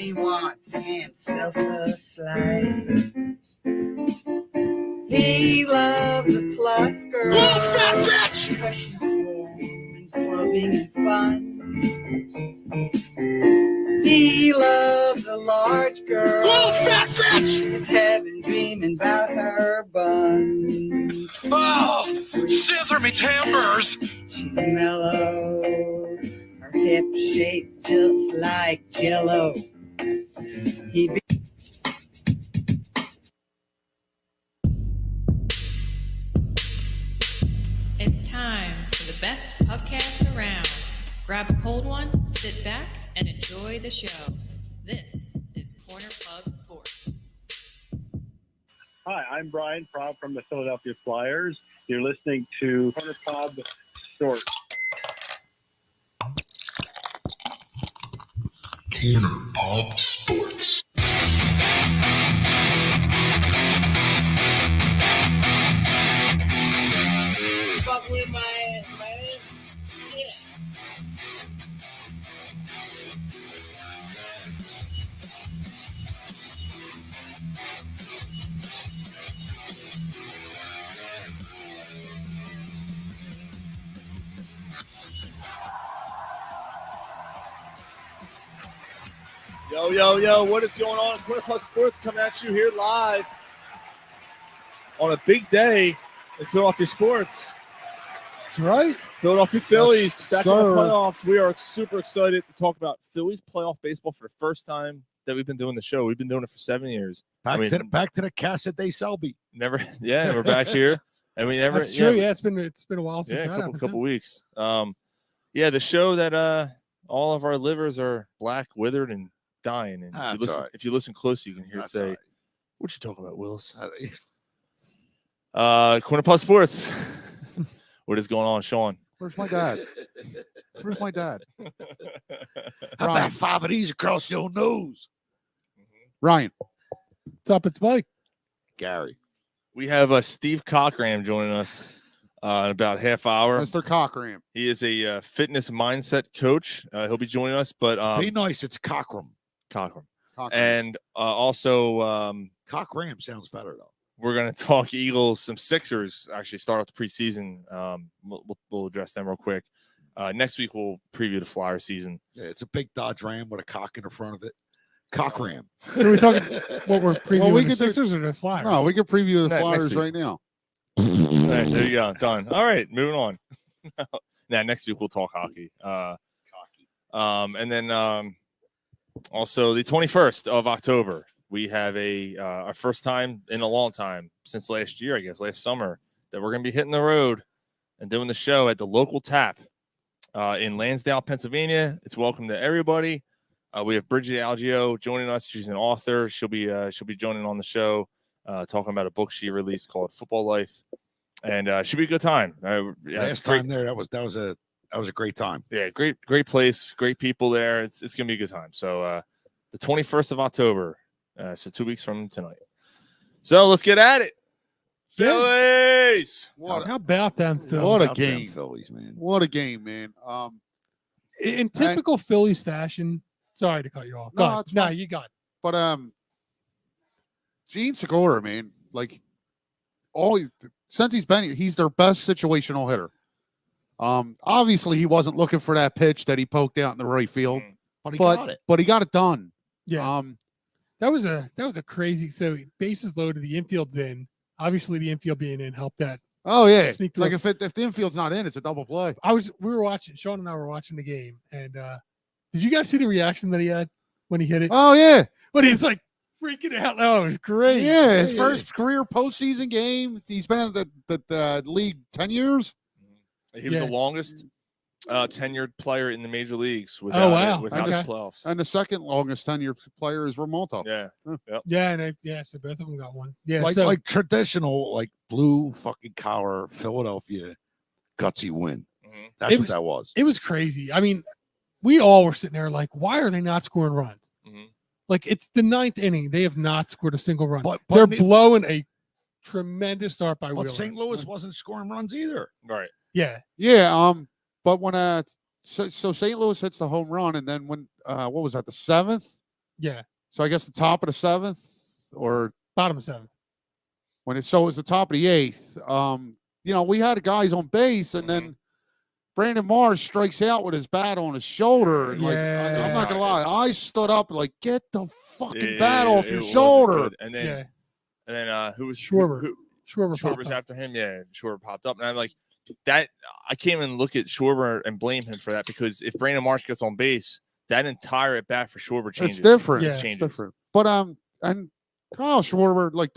Johnny Watts and selfless life. He loves a plus girl. Oh, fat bitch! And swerving and fun. He loves a large girl. Oh, fat bitch! With heaven dreaming about her bun. Oh, scissor me timbers! She's mellow, her hip shaped just like Jello. He be- It's time for the best podcast around. Grab a cold one, sit back, and enjoy the show. This is Corner Pub Sports. Hi, I'm Brian Proud from the Philadelphia Flyers. You're listening to Corner Pub Sports. Corner Pub Sports. Fuck with my yeah. Yo, what is going on? Corner Plus Sports coming at you here live on a big day in Philadelphia sports. That's right. Philadelphia Phillies Yes, back sir. in the playoffs. We are super excited to talk about Phillies playoff baseball for the first time that we've been doing the show. We've been doing it for 7 years. Back to the Casa de Selby. Never, yeah, we're back here. And we never. That's true. Yeah, it's been a while since Yeah, that a happened. couple weeks. Yeah, the show that all of our livers are black, withered, and dying. And if you listen closely, you can hear it say, "What you talking about, Willis?" Corner Plus Sports. What is going on, Sean? Where's my dad? How about 5 of these across your nose? Ryan. What's up? It's Mike. Gary. We have Steve Cockram joining us in about half hour. Mr. Cockram. He is a fitness mindset coach. He'll be joining us, but Be nice. It's Cockram. Cockram. And also Cockram sounds better, though. we're going to talk Eagles, some Sixers actually start off the preseason. We'll address them real quick. Next week, we'll preview the Flyer season. Yeah, it's a big Dodge Ram with a cock in the front of it. Cock Ram. Are we talking what we're previewing, the Sixers or the Flyers? No, we can preview the Flyers right now. All right, there you go. Done. All right, moving on. Now, next week, we'll talk hockey. And then also the 21st of October, we have our first time in a long time, since last year, I guess, last summer, that we're going to be hitting the road and doing the show at the local Tap in Lansdale, Pennsylvania. It's welcome to everybody. We have Bridget Algio joining us. She's an author. She'll be joining on the show, talking about a book she released called Football Life, and should be a good time. Last time there, that was a great time. Yeah, great place, great people there. It's gonna be a good time. So the 21st of October, so 2 weeks from tonight. So let's get at it. Phillies. How about them Phillies? What a game, Phillies, man. What a game, man. In typical Phillies fashion. Sorry to cut you off. No, you got it. But Gene Segura, man, like since he's been here, he's their best situational hitter. Obviously he wasn't looking for that pitch that he poked out in the right field, but he got it done. Yeah. That was a crazy. So bases loaded, the infield's in. Obviously, the infield being in helped that. Oh yeah, like if the infield's not in, it's a double play. We were watching. Sean and I were watching the game, and did you guys see the reaction that he had when he hit it? Oh yeah, but he's like freaking out. Oh, it was great. Yeah, his first career postseason game. He's been in the league 10 years. He was the longest tenured player in the major leagues without the playoffs. And the second longest tenured player is Romalto. Yeah. Yep. Yeah, so both of them got one. Yeah, like traditional, like blue fucking collar Philadelphia gutsy win. Mm-hmm. That's what that was. It was crazy. I mean, we all were sitting there like, why are they not scoring runs? Mm-hmm. Like, it's the 9th inning. They have not scored a single run. But they're blowing a tremendous start by Wheeler. But St. Louis wasn't scoring runs either. Right. Yeah. Yeah. But when so St. Louis hits the home run, and then when what was that, the 7th? Yeah. So I guess the top of the 7th or Bottom of 7th. when it's so it was the top of the 8th. We had guys on base, and then Brandon Marsh strikes out with his bat on his shoulder. And I'm not gonna lie, I stood up like, get the fucking bat off your shoulder. And then who was Schwarber? Schwarber's after him. Yeah, Schwarber popped up, and I'm like, that I can't even look at Schwarber and blame him for that, because if Brandon Marsh gets on base, that entire at bat for Schwarber changes. It's different. Yeah. It's different. But and Kyle Schwarber, like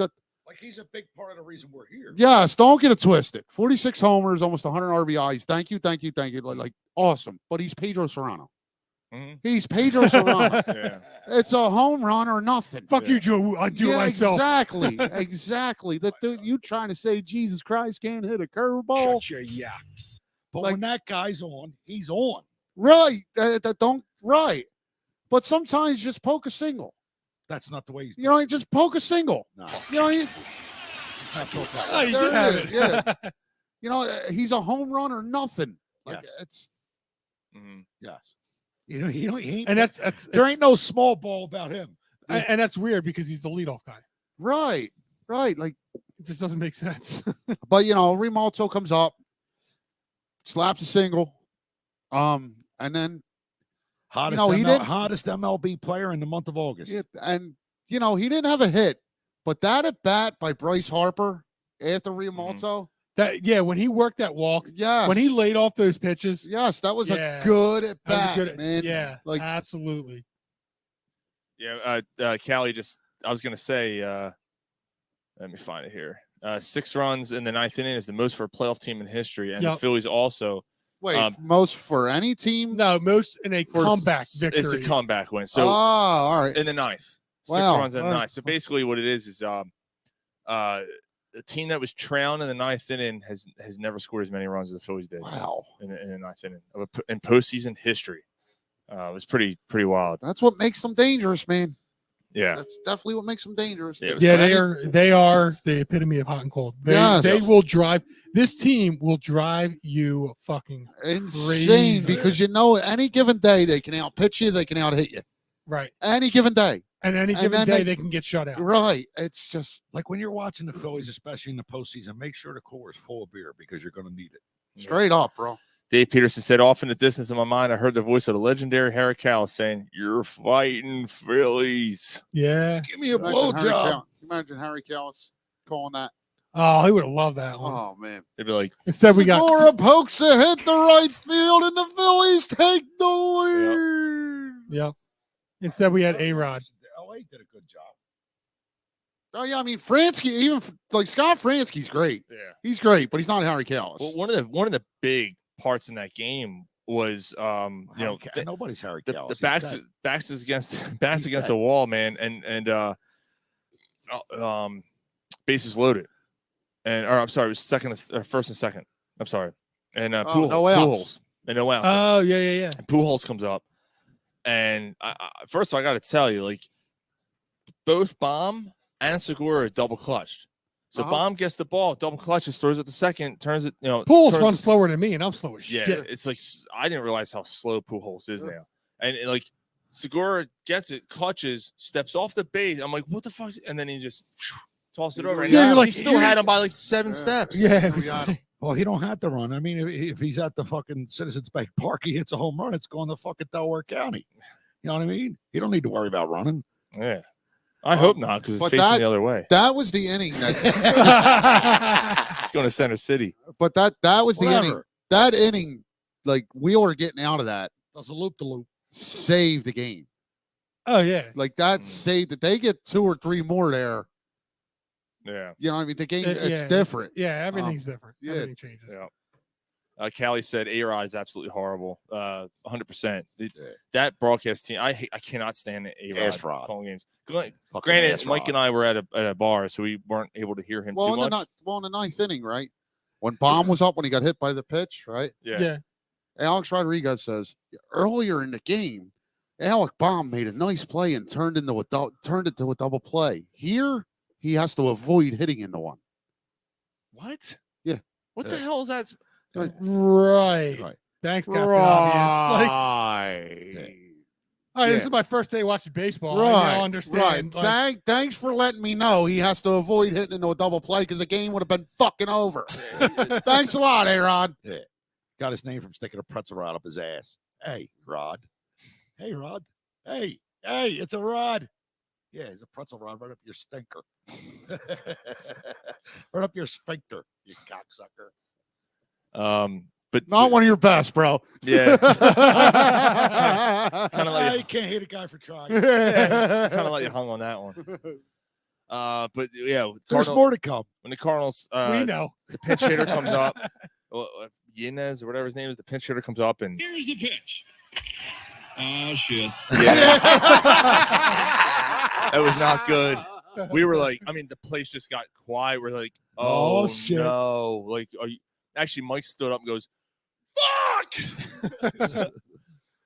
he's a big part of the reason we're here. Yes, don't get it twisted. 46 homers, almost 100 RBIs. Thank you. Like awesome. But he's Pedro Serrano. Mm-hmm. He's Pedro Serrano. Yeah. It's a home run or nothing. Fuck you, Joe. I do it myself. Exactly. That dude, you trying to say Jesus Christ can't hit a curveball? Yeah. But when that guy's on, he's on. Right. Right. But sometimes just poke a single. That's not the way he's. Just poke a single. No. He's not poke that. Oh, you did have it. Yeah. He's a home run or nothing. Like it's. Yes. He ain't. And there ain't no small ball about him. And that's weird because he's the leadoff guy. Right. Like it just doesn't make sense. But Rimalto comes up, slaps a single, and then hottest MLB player in the month of August. Yeah, and he didn't have a hit, but that at bat by Bryce Harper after Rimalto. When he worked that walk, yes, when he laid off those pitches, yes, that was a good at bat, man. Yeah, like absolutely. Yeah, Callie I was gonna say, let me find it here. 6 runs in the 9th inning is the most for a playoff team in history, and the Phillies also. Wait, most for any team? No, most in a comeback victory. It's a comeback win. So, all right, in the 9th, 6 runs in the 9th. So basically, what it is a team that was trailing in the 9th inning has never scored as many runs as the Phillies did. Wow, in the 9th inning in postseason history. It was pretty wild. That's what makes them dangerous, man. Yeah, that's definitely what makes them dangerous. Yeah, they are the epitome of hot and cold. They will drive. This team will drive you fucking insane crazy. Because any given day they can outpitch you, they can out hit you. Right. Any given day. And any given day they can get shut out. Right. It's just like when you're watching the Phillies, especially in the postseason, make sure the cooler is full of beer because you're going to need it. Straight up, bro. Dave Peterson said, off in the distance of my mind, I heard the voice of the legendary Harry Callis saying, "You're fighting Phillies." Yeah. Give me a blowjob. Imagine Harry Callis calling that. Oh, he would have loved that one. Oh, man. They'd be like, instead we got Segura pokes a hit the right field, and the Phillies take the lead. Yep. Instead we had A-Rod. LA did a good job. Oh, yeah. I mean, Fransky, even like Scott Fransky's great. Yeah. He's great, but he's not Harry Callis. Well, one of the big parts in that game was nobody's Harry Callis. The backs against the wall, man, and bases loaded, and I'm sorry, it was first and second. I'm sorry, and Pujols and no outs. Oh yeah. And Pujols comes up, and first of all, I got to tell you, like, both Baum and Segura are double clutched. So Baum gets the ball, double clutches, throws it to second, turns it. Pujols runs slower than me, and I'm slow as shit. Yeah, it's like I didn't realize how slow Pujols is now. And like Segura gets it, clutches, steps off the base. I'm like, what the fuck? And then he just tosses it over. And he still had him by like 7 steps. Yeah. Well, he don't have to run. I mean, if he's at the fucking Citizens Bank Park, he hits a home run, it's going to fucking Delaware County. You know what I mean? You don't need to worry about running. Yeah. I hope not, because it's facing the other way. That was the inning. It's going to Center City. But that was the inning. That inning, like, Wheeler getting out of that. That's a loop-de-loop. Saved the game. Oh, yeah. Like, that saved that. They get 2 or 3 more there. Yeah. You know what I mean? The game, it's different. Yeah, everything's different. Yeah. Everything changes. Yeah. Callie said A-Rod is absolutely horrible. 100%. That broadcast team, I cannot stand A-Rod calling games. Granted, Mike and I were at a bar, so we weren't able to hear him too much. In the 9th inning, right? When Baum was up, when he got hit by the pitch, right? Yeah. Alex Rodriguez says, earlier in the game, Alec Baum made a nice play and turned it to a double play. Here, he has to avoid hitting into one. What? Yeah. What the hell is that? Right. Thanks, Captain Obvious. All right, Yeah. this is my first day watching baseball. Right, I now understand. Right. Thanks for letting me know he has to avoid hitting into a double play because the game would have been fucking over. Thanks a lot, A-Rod. Yeah. Got his name from sticking a pretzel rod up his ass. Hey, Rod. Hey, Rod. Hey, it's a rod. Yeah, it's a pretzel rod right up your stinker. Right up your sphincter, you cocksucker. But Not one of your best, bro. Yeah. Kind of You like can't hate a guy for trying. kind of like you hung on that one. But yeah, There's more to come. when the Cardinals, we know. the pinch hitter comes up, Yanez or whatever his name is, the pinch hitter comes up and Here's the pitch. Oh, shit. yeah, that was not good. We were like, I mean, the place just got quiet. We're like, oh shit. no, like, are you? Actually, Mike stood up and goes, "Fuck!"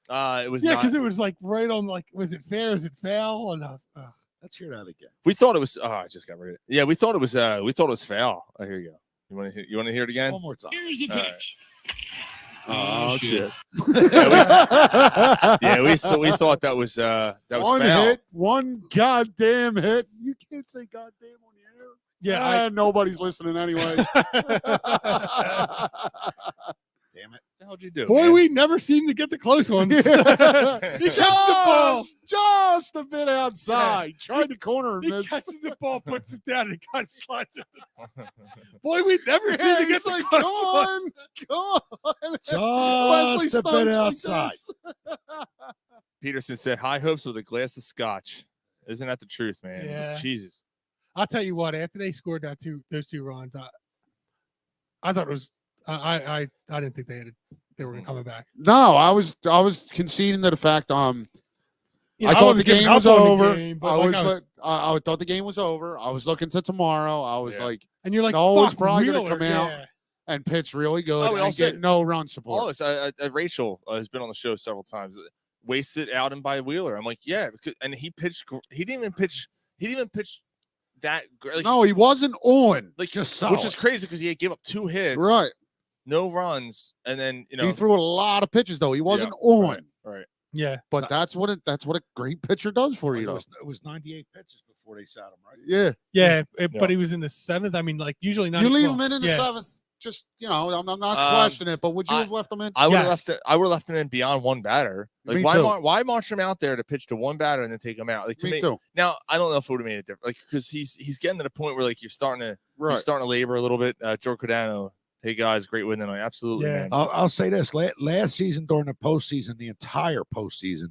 It was Yeah, not. because it was like right on. Like, was it fair? Is it foul? And I was, Let's hear that again. We thought it was. Oh, I just got rid of it. Yeah, we thought it was. We thought it was foul. Oh, here you go. You want to? You want to hear it again? One more time. Here's the All right. pitch. Oh, shit. Yeah, we thought that was one foul. hit, one goddamn hit. You can't say goddamn on the air. yeah, Nobody's listening anyway. Damn it! What the hell'd you do? boy, man? we never seem to get the close ones. He catches the ball. just a bit outside. Tried to corner He and missed. catches the ball, puts it down, and God slides it. Boy, we never seem Yeah, to get he's the like, close come ones. on. Wesley Just a bit Snipes outside. like this. Peterson said, "High hopes with a glass of scotch." Isn't that the truth, man? Yeah. Jesus. I'll tell you what. After they scored those two runs, I thought it was. I didn't think they were coming back. No, I was conceding to the fact. You know, I thought the wasn't giving game up was on the over. game, but I thought the game was over. I was looking to tomorrow. I was Yeah. like, and you're like, Noah's fuck, probably gonna Wheeler, come out. yeah. and pitch really good Oh, we all and said- get no run support. All this, Rachel has been on the show several times. Wasted out and by Wheeler. I'm like, yeah, because, and he pitched. He didn't even pitch. He didn't even pitch that. Like, No, he wasn't on. like Just which is solid. crazy because he gave up 2 hits, Right. no runs, and then He threw a lot of pitches though. He wasn't on. right. Yeah. But that's what a great pitcher does for you, though. It was 98 pitches before they sat him, right? Yeah. Yeah. But he was in the 7th. I mean, like usually not. You leave him in the 7th. Just I'm not questioning it, but would you have left him in? I would have Yes. left it. I would have left him in beyond one batter. Like Me why? too. Why march him out there to pitch to one batter and then take him out? Like to Me me, too. now I don't know if it would have made a difference. Like because he's getting to the point where like you're starting to labor a little bit. Joe Cordano, hey guys, great win tonight. Absolutely, Yeah. man. I'll say this: last season during the postseason, the entire postseason,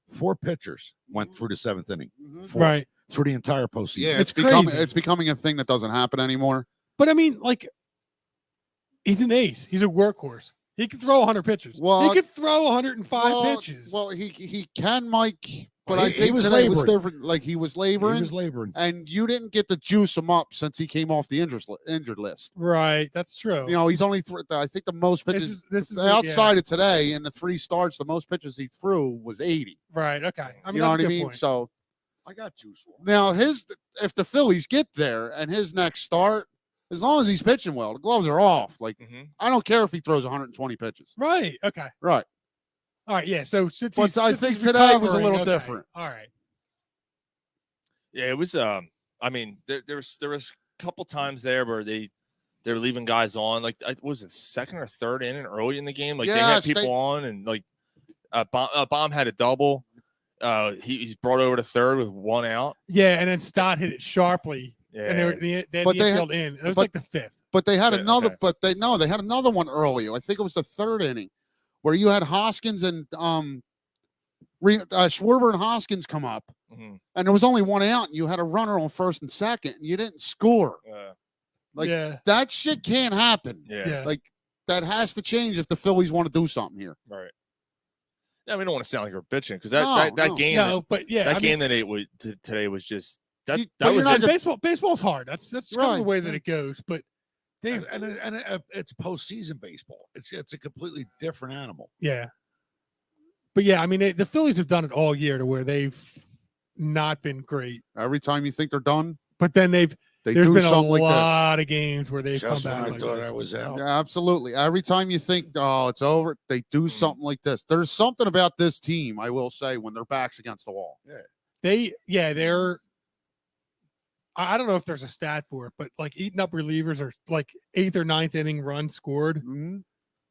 4 pitchers went through the 7th inning. Mhm. 4 Right. through the entire postseason. Yeah, It's becoming crazy. it's becoming a thing that doesn't happen anymore. But I mean, like, he's an ace. He's a workhorse. He can throw 100 pitches. Well, he could throw 105 pitches. Well, he can, Mike, but Well, I he think was today was laboring. different. Like he was He laboring, was laboring. and you didn't get to juice him up since he came off the injured list. Right. That's true. You know, he's only I think the most This pitches is- this is- outside of today in the 3 starts. The most pitches he threw was 80. Right. Okay. I mean, You know that's what a I good mean? point. So I got juice for him. now if the Phillies get there and his next start, as long as he's pitching well, the gloves are off. Like Mhm. I don't care if he throws 120 pitches. Right. Okay. Right. All right. Yeah. So since But he's, I since think he's today was a recovering, little okay. different. All right. Yeah, it was. I mean, there was a couple times there where they're leaving guys on. Like, was it 2nd or 3rd inning early in the game? Like they had Yes, people on, and like Bomb had a double. He's brought over to 3rd with 1 out. Yeah. And then Stott hit it sharply. Yeah, And they had But the they infield in. It was but- like the 5th. But they had Yeah, another. okay. But they had another one earlier. I think it was the 3rd inning, where you had Hoskins and Schwarber and Hoskins come up, Mhm. and there was only 1 out, and you had a runner on 1st and 2nd, and you didn't score. Like yeah. that shit can't happen. Yeah. Like that has to change if the Phillies want to do something here. Right. Yeah, we don't want to sound like we're bitching because No, that no. game No, but yeah. that I game mean, that it was today was just that You- that but was you're not it. baseball's hard. That's kind of the Right. way that it goes. But they, And it's postseason baseball. It's a completely different animal. yeah. But yeah, I mean, the Phillies have done it all year to where they've not been great. Every time you think they're done, But then they've They There's do been a something like this. lot of games where they've Just come when back I like thought this. I was out. Yeah, absolutely. Every time you think, oh, it's over, they do something like this. There's something about this team, I will say, when their back's against the wall. They're. I don't know if there's a stat for it, but like eating up relievers or like 8th or 9th inning run scored,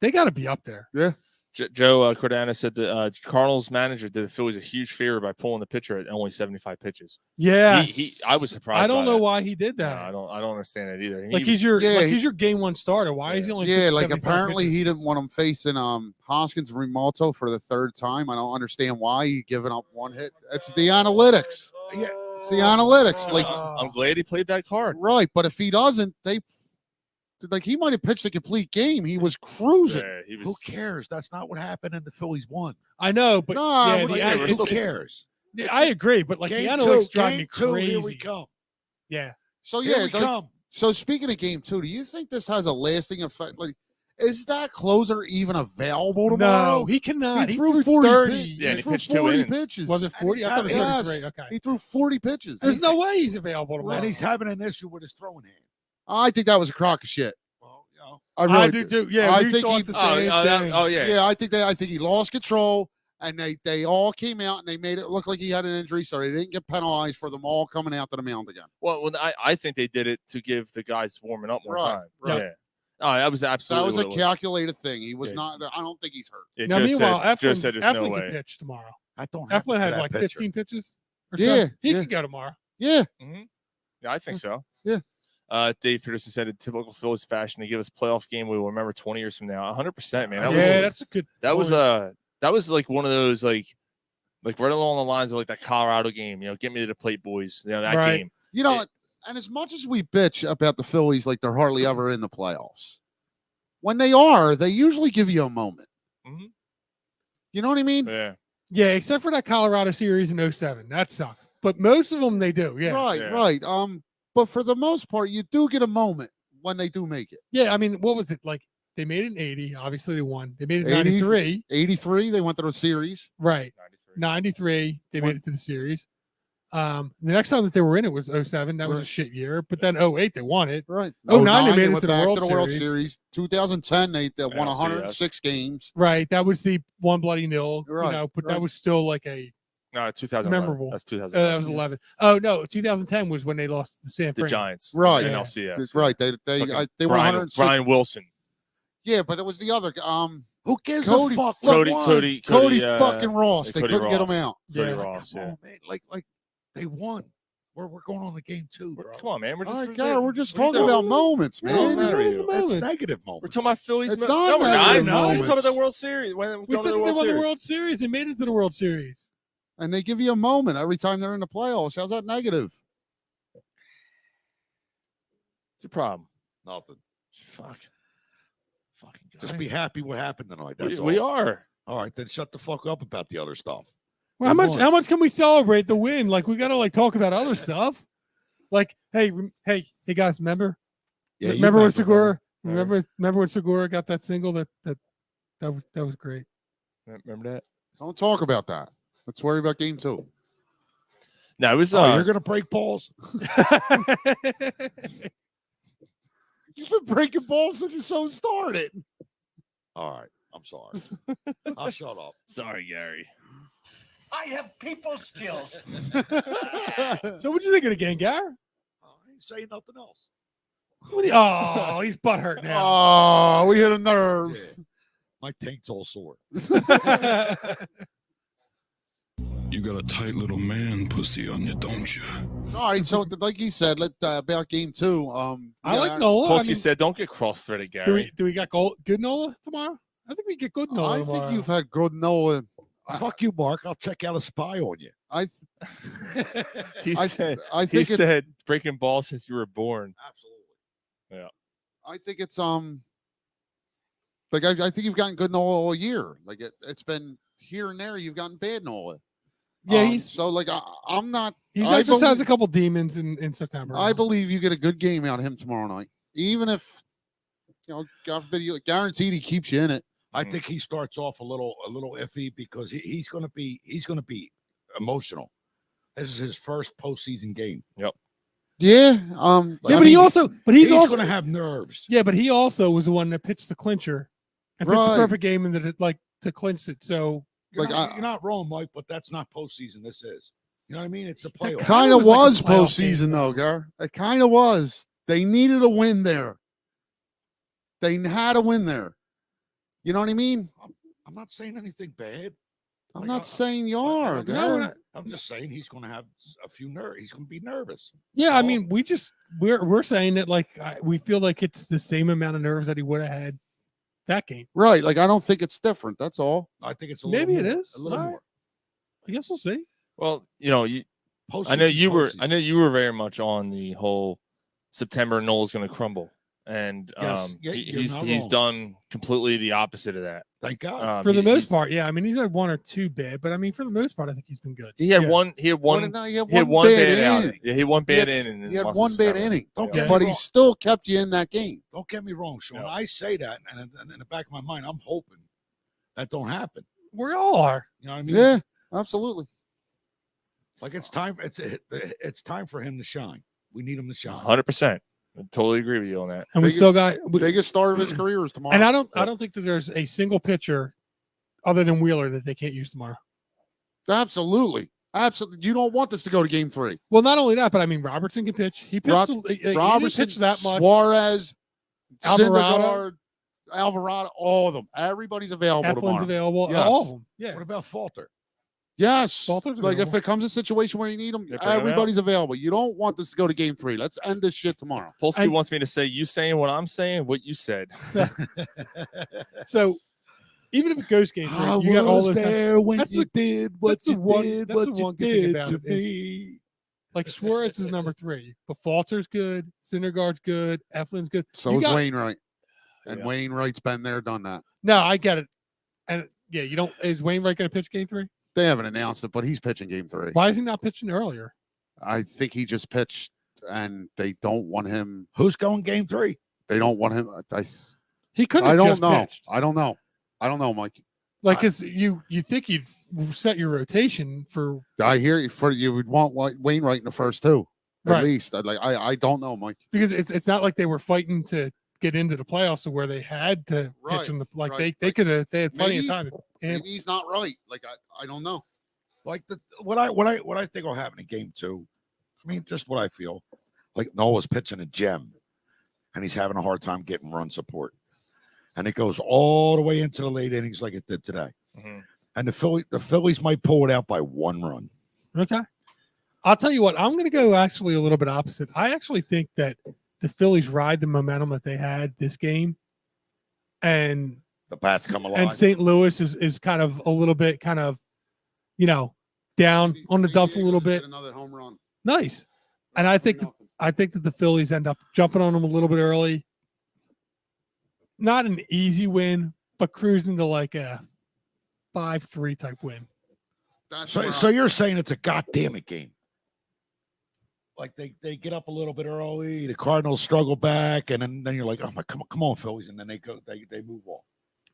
they got to be up there. Yeah. Joe Cordana said the Cardinals manager did the Phillies a huge favor by pulling the pitcher at only 75 pitches. Yeah, I was surprised. I don't by know that. why he did that. No, I don't understand it either. He's your game one starter. Why is he only? Like apparently he didn't want him facing Hoskins and Rimalto for the 3rd time. I don't understand why he giving up one hit. It's the analytics. Yeah, it's the analytics. Like I'm glad he played that card. Right, but if he doesn't, he might have pitched a complete game. He was cruising. Yeah, Who cares? That's not what happened, and the Phillies won. I know, but who cares? I agree, but like Game the analytics 2, drive game me 2, crazy. Here we come. Yeah. So Here we come. So speaking of game 2, do you think this has a lasting effect? Like, is that closer even available tomorrow? No, he cannot. He threw 40 30. Yeah, he he threw pitched 40 2 innings. pitches. Was it 40? I thought it was 33. Okay. He threw 40 pitches. There's no way he's available tomorrow. And he's having an issue with his throwing hand. I think that was a crock of shit. Well, you know. I really do too. Yeah, I we think thought the same thing. Yeah, I think he lost control, and they all came out and they made it look like he had an injury, so they didn't get penalized for them all coming out to the mound again. Well, I think they did it to give the guys warming up more time. Right. Yeah. Oh, that was absolutely. That was a calculated thing. He was not. I don't think he's hurt. Yeah, Now, meanwhile, Joe said there's no Eflin way. can pitch tomorrow. I don't. Eflin had like 15 pitches. Or Yeah, something. He yeah. could go tomorrow. Yeah. Mm-hmm. Yeah, I think so. Yeah. Dave Peterson said in typical Phillies fashion, they give us a playoff game we will remember 20 years from now. 100%, man. That's a good. That was like one of those like right along the lines of like that Colorado game. Get me to the plate, boys. That game. And as much as we bitch about the Phillies, like they're hardly ever in the playoffs, when they are, they usually give you a moment. Mm-hmm. You know what I mean? Yeah. Yeah, except for that Colorado series in 07. That sucked. But most of them they do. Yeah. Right. But for the most part, you do get a moment when they do make it. Yeah, I mean, what was it? Like they made it in 80. Obviously they won. They made it in 93. 83, they went to the series. Right. 93, they made it to the series. The next time that they were in it was 07. That was a shit year. But then 08, they won it. Right. 09, they made it went to the back World Series. 2010, they won 106 games. Right. That was the one bloody nil. Right. But that was still like a No, 2011. memorable. That's 2011. That was 11. Oh no, 2010 was when they lost the San Fran. The Giants. Right. And LCS. Right. They won 106. Brian Wilson. Yeah, but it was the other. Who gives Cody, a fuck? Cody fucking Ross. They Cody couldn't get Ross. him out. Cody Yeah. Ross. Come Yeah. on, man. Like they won. We're going on to game 2, bro. Come on, man. We're just, All right, God, we're just what are you talking doing? about moments, What does man. matter to you? That's negative moments. We're talking about Phillies. It's no, not we're not. negative No, we're talking about moments. the World Series. When We said they won the World Series. They made it to the World Series. And they give you a moment every time they're in the playoffs. How's that negative? It's a problem. Nothing. Fucking guy. Just be happy what happened tonight. That's We all. are. All right, then shut the fuck up about the other stuff. Well, how much can we celebrate the win? Like we gotta like talk about other stuff. Like, hey guys, remember? Yeah, you remember when Segura? remember. Remember when Segura got that single? That was great. Remember that? Don't talk about that. Let's worry about game 2. No, it was. You're gonna break balls. You've been breaking balls since you so started. All right, I'm sorry. I'll shut up. Sorry, Gary. I have people skills. So what'd you think of the game, Gar? I ain't saying nothing else. Oh, he's butthurt now. Oh, we hit a nerve. Yeah. My taint's all sore. You got a tight little man pussy on you, don't you? All right, so like you said, about game 2. I like Nola. Polsky said, "Don't get cross-threaded, Gary." Do we got good Nola tomorrow? I think we get good Nola. I tomorrow. think you've had good Nola. Fuck you, Mark. I'll check out a spy on you. He said, I think it's, said, breaking balls since you were born. Absolutely. Yeah. I think it's like I think you've gotten good Nola all year. Like it's been here and there. You've gotten bad Nola. Yeah, he's so like I'm not. He I just has believe- a couple demons in September. I believe you get a good game out of him tomorrow night, even if God forbid, you guaranteed he keeps you in it. I think he starts off a little iffy because he's going to be emotional. This is his first postseason game. Yep. Yeah. But he's also going to have nerves. Yeah, but he also was the one that pitched the clincher and pitched the perfect game and to clinch it. So you're not wrong, Mike, but that's not postseason. This is. You know what I mean? It's a playoff. It kind of was postseason, though, Gar. It kind of was. They needed a win there. They had a win there. You know what I mean? I'm not saying anything bad. I'm not saying you are. I'm just saying he's going to have a few nerves. He's going to be nervous. Yeah, I mean, we're saying that we feel like it's the same amount of nerves that he would have had that game. Right. Like I don't think it's different. That's all. I think it's maybe it is a little more. I guess we'll see. Well, I know you were very much on the whole September Noel's going to crumble, and he's done completely the opposite of that. Thank God. For the most part, yeah. I mean, he's had one or two bad, but I mean, for the most part, I think he's been good. He had one bad outing. Yeah, he had one bad inning. He had one bad inning. But he still kept you in that game. Don't get me wrong, Sean. I say that, and in the back of my mind, I'm hoping that don't happen. We all are. You know what I mean? Yeah, absolutely. Like it's time. It's time for him to shine. We need him to shine. 100%. I totally agree with you on that. And we still got biggest start of his career is tomorrow. And I don't think that there's a single pitcher other than Wheeler that they can't use tomorrow. Absolutely. You don't want this to go to game 3. Well, not only that, but I mean Robertson can pitch. He pitched. Robertson, pitched that much. Suarez, Alvarado, all of them. Everybody's available tomorrow. Available. Yes. All of them. Yeah. What about Falter? Yes. Falter's like available. if it comes a situation where you need them, everybody's available. You don't want this to go to game 3. Let's end this shit tomorrow. Polsky wants me to say you saying what I'm saying, what you said. So even if it goes game 3, you got all those there when you did what you did, what you did to me. Like Suarez is number 3, but Falter's good, Syndergaard's good, Eflin's good. So is Wainwright. And Wainwright's been there, done that. No, I get it. And yeah, you don't. Is Wainwright going to pitch game 3? They haven't announced it, but he's pitching game 3. Why is he not pitching earlier? I think he just pitched, and they don't want him. Who's going game 3? They don't want him. He couldn't have just pitched. I don't know, Mike. Like, because you think you'd set your rotation for. I hear you. You would want Wainwright in the first 2, at least. I don't know, Mike. Because it's not like they were fighting to get into the playoffs to where they had to pitch him. They could have. They had plenty of time. Maybe he's not right. Like I don't know. Like what I think will happen in game 2. I mean, just what I feel. Like Noah's pitching a gem, and he's having a hard time getting run support, and it goes all the way into the late innings like it did today. Mm-hmm. And the Phillies might pull it out by 1 run. Okay, I'll tell you what. I'm going to go actually a little bit opposite. I actually think that the Phillies ride the momentum that they had this game, and the bats come along. And St. Louis is kind of a little bit down on the dumps a little bit. Another home run. Nice. And I think that the Phillies end up jumping on them a little bit early. Not an easy win, but cruising to like a 5-3 type win. So you're saying it's a goddammit game. Like they get up a little bit early, the Cardinals struggle back, and then you're like, oh my, come on, Phillies, and then they move on.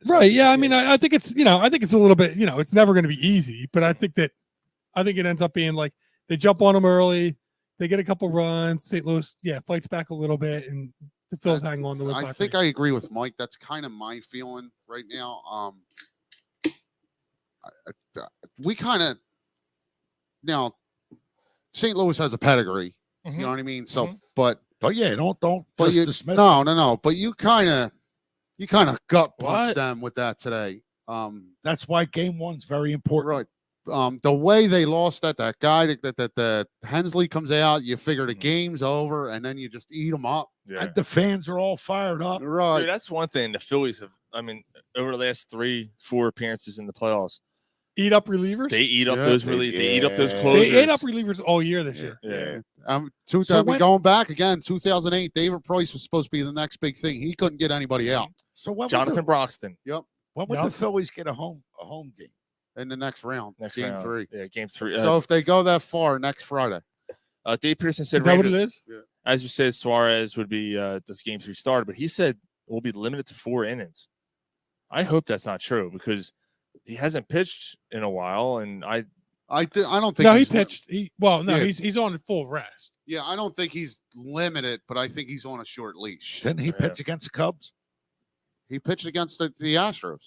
Right. Yeah. I mean, I think it's a little bit, it's never going to be easy, but I think it ends up being like they jump on them early, they get a couple runs, St. Louis, fights back a little bit, and the Phils hang on to it. I think I agree with Mike. That's kind of my feeling right now. We kind of now St. Louis has a pedigree. You know what I mean? So, but yeah, don't but just dismiss no. But you kind of gut punched them with that today. That's why game 1's very important. Right. The way they lost that guy that Hensley comes out, you figure the game's over, and then you just eat them up. Yeah. And the fans are all fired up. Right. Dude, that's one thing the Phillies have. I mean, over the last 3-4 appearances in the playoffs, eat up relievers. They eat up those relievers. They eat up those closers. They ate up relievers all year this year. Yeah. Going back again, 2008, David Price was supposed to be the next big thing. He couldn't get anybody out. So Jonathan Broxton. Yep. When would the Phillies get a home game? In the next round, game 3. Yeah, game 3. So if they go that far, next Friday. Dave Peterson said, is that what it is? Yeah. As you said, Suarez would be this game 3 started, but he said we'll be limited to 4 innings. I hope that's not true because he hasn't pitched in a while, and I don't think. No, he he's pitched. He's on full rest. Yeah, I don't think he's limited, but I think he's on a short leash. Didn't he pitch against the Cubs? He pitched against the Astros.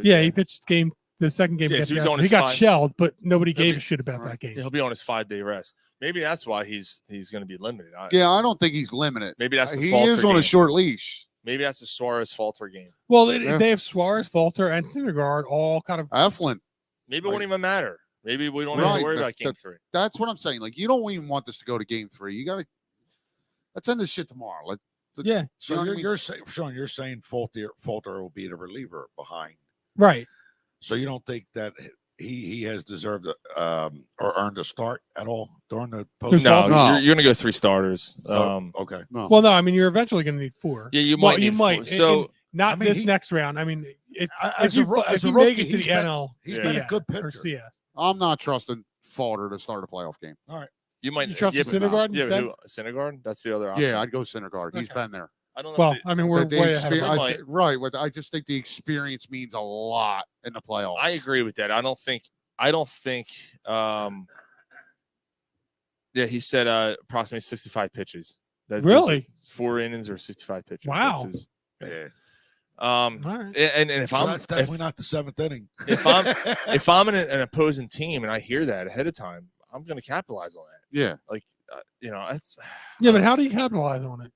Yeah, he pitched the second game. Yeah, against so he was the on Astros. his He got 5 shelled, but nobody gave a shit about that game. He'll be on his 5-day rest. Maybe that's why he's going to be limited. Yeah, I don't think he's limited. Maybe that's the he Falter is on game. a short leash. Maybe that's the Suarez Falter game. Well, they have Suarez, Falter, and Syndergaard all kind of. Eflin. Maybe it won't even matter. Maybe we don't have to worry about game 3. That's what I'm saying. Like, you don't even want this to go to game 3. You got to. Let's end this shit tomorrow. Yeah. So you're saying, Sean, you're saying Falter will be the reliever behind. Right. So you don't think that he has deserved or earned a start at all during the post? No, you're going to go 3 starters. Okay. No. Well, no, I mean, you're eventually going to need 4. Yeah, you might. You might. So not this next round. I mean, if as you a make rookie, it to the NL, he's been a good or pitcher. CS. I'm not trusting Falter to start a playoff game. All right. You might. You trust Syndergaard Yeah, instead? Syndergaard? That's the other option. Yeah, I'd go Syndergaard. He's been there. I don't know. Well, I mean, we're way ahead of us. Right. I just think the experience means a lot in the playoffs. I agree with that. I don't think. Yeah, he said approximately 65 pitches. Really? 4 innings or 65 pitches. Wow. Yeah. All right. And if So I'm that's definitely not the 7th inning. if I'm in an opposing team and I hear that ahead of time, I'm going to capitalize on that. Yeah. Like, it's. Yeah, but how do you capitalize on it?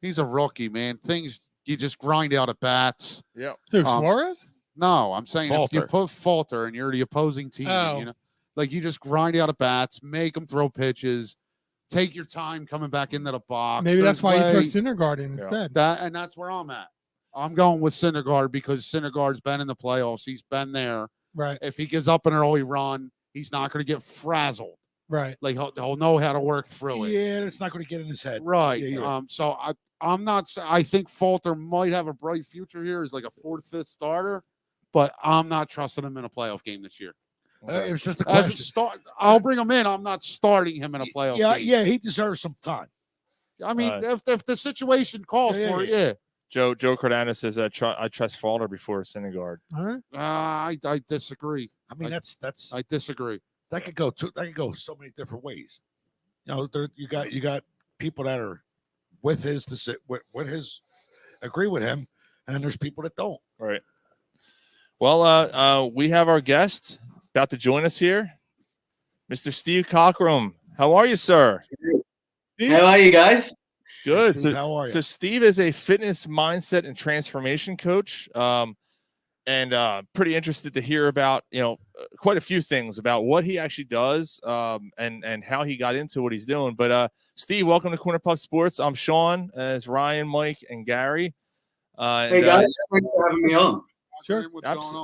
He's a rookie, man. Things you just grind out at bats. Yeah. Who, Suarez? No, I'm saying if you Falter. put Falter and you're the opposing team, like you just grind out at bats, make them throw pitches, take your time coming back into the box. Maybe that's why you throw Syndergaard in instead. That's where I'm at. I'm going with Syndergaard because Syndergaard's been in the playoffs. He's been there. Right. If he gives up an early run, he's not going to get frazzled. Right. Like he'll know how to work through it. Yeah, it's not going to get in his head. Right. Yeah. So I'm not. I think Falter might have a bright future here as like a 4th, 5th starter, but I'm not trusting him in a playoff game this year. It was just a As question. a start, I'll bring him in. I'm not starting him in a playoff game. Yeah, he deserves some time. I mean, if the situation calls for it, yeah. Joe Cardano says I trust Falter before Syndergaard. All right. I disagree. I mean, that's I disagree. that could go so many different ways. You got people that are with his agree with him, and there's people that don't. Right. Well, we have our guest about to join us here, Mr. Steve Cockram. How are you, sir? How are you guys? Good. Steve, how are you? So Steve is a fitness mindset and transformation coach, and pretty interested to hear about quite a few things about what he actually does, and how he got into what he's doing. But Steve, welcome to Corner Puff Sports. I'm Sean, as Ryan, Mike, and Gary. Hey guys, thanks for having me on. Sure.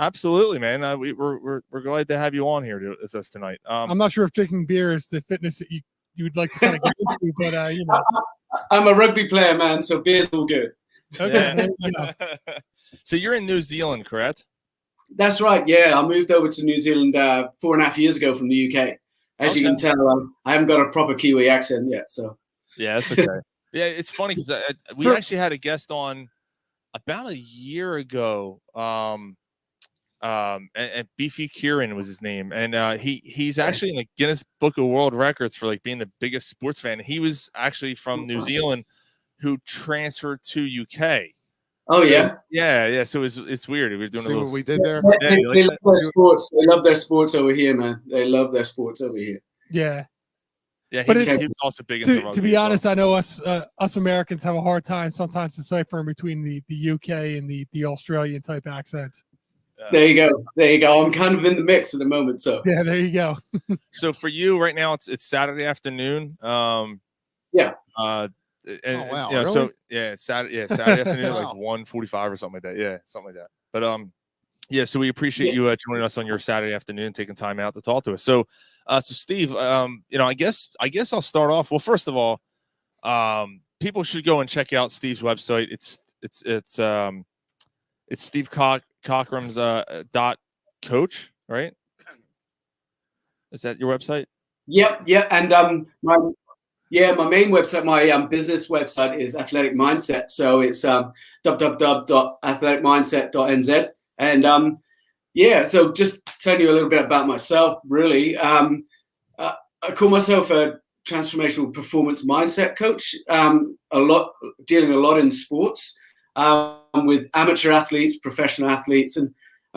Absolutely, man. We're glad to have you on here with us tonight. I'm not sure if drinking beer is the fitness that you would like to kind of get into, but I'm a rugby player, man, so beer's all good. Okay. Yeah. So you're in New Zealand, correct? That's right. Yeah, I moved over to New Zealand 4.5 years ago from the UK. As you can tell, I haven't got a proper Kiwi accent yet. So yeah, that's okay. Yeah, it's funny because we actually had a guest on about a year ago. And Beefy Kieran was his name, and he's actually in the Guinness Book of World Records for like being the biggest sports fan. He was actually from New Zealand, who transferred to UK. Oh, so, yeah. So it's weird. We were doing See a little. what we did there. They love their sports. They love their sports over here, man. They love their sports over here. Yeah. Yeah, but he was also big into rugby. To be honest, I know us Americans have a hard time sometimes deciphering between the UK and the Australian type accents. There you go. I'm kind of in the mix at the moment. So yeah, there you go. So for you right now, it's Saturday afternoon. Yeah. And, wow, really? So it's Saturday afternoon, like 1:45 or something like that. Yeah, something like that. But yeah. So we appreciate you joining us on your Saturday afternoon, taking time out to talk to us. So, so Steve, I guess I'll start off. Well, first of all, people should go and check out Steve's website. It's Steve Cockram's .coach, right? Is that your website? Yep. And my main website, my business website is Athletic Mindset. So it's www.athleticmindset.nz. And Yeah, so just telling you a little bit about myself, really. I call myself a transformational performance mindset coach. Dealing a lot in sports with amateur athletes, professional athletes, and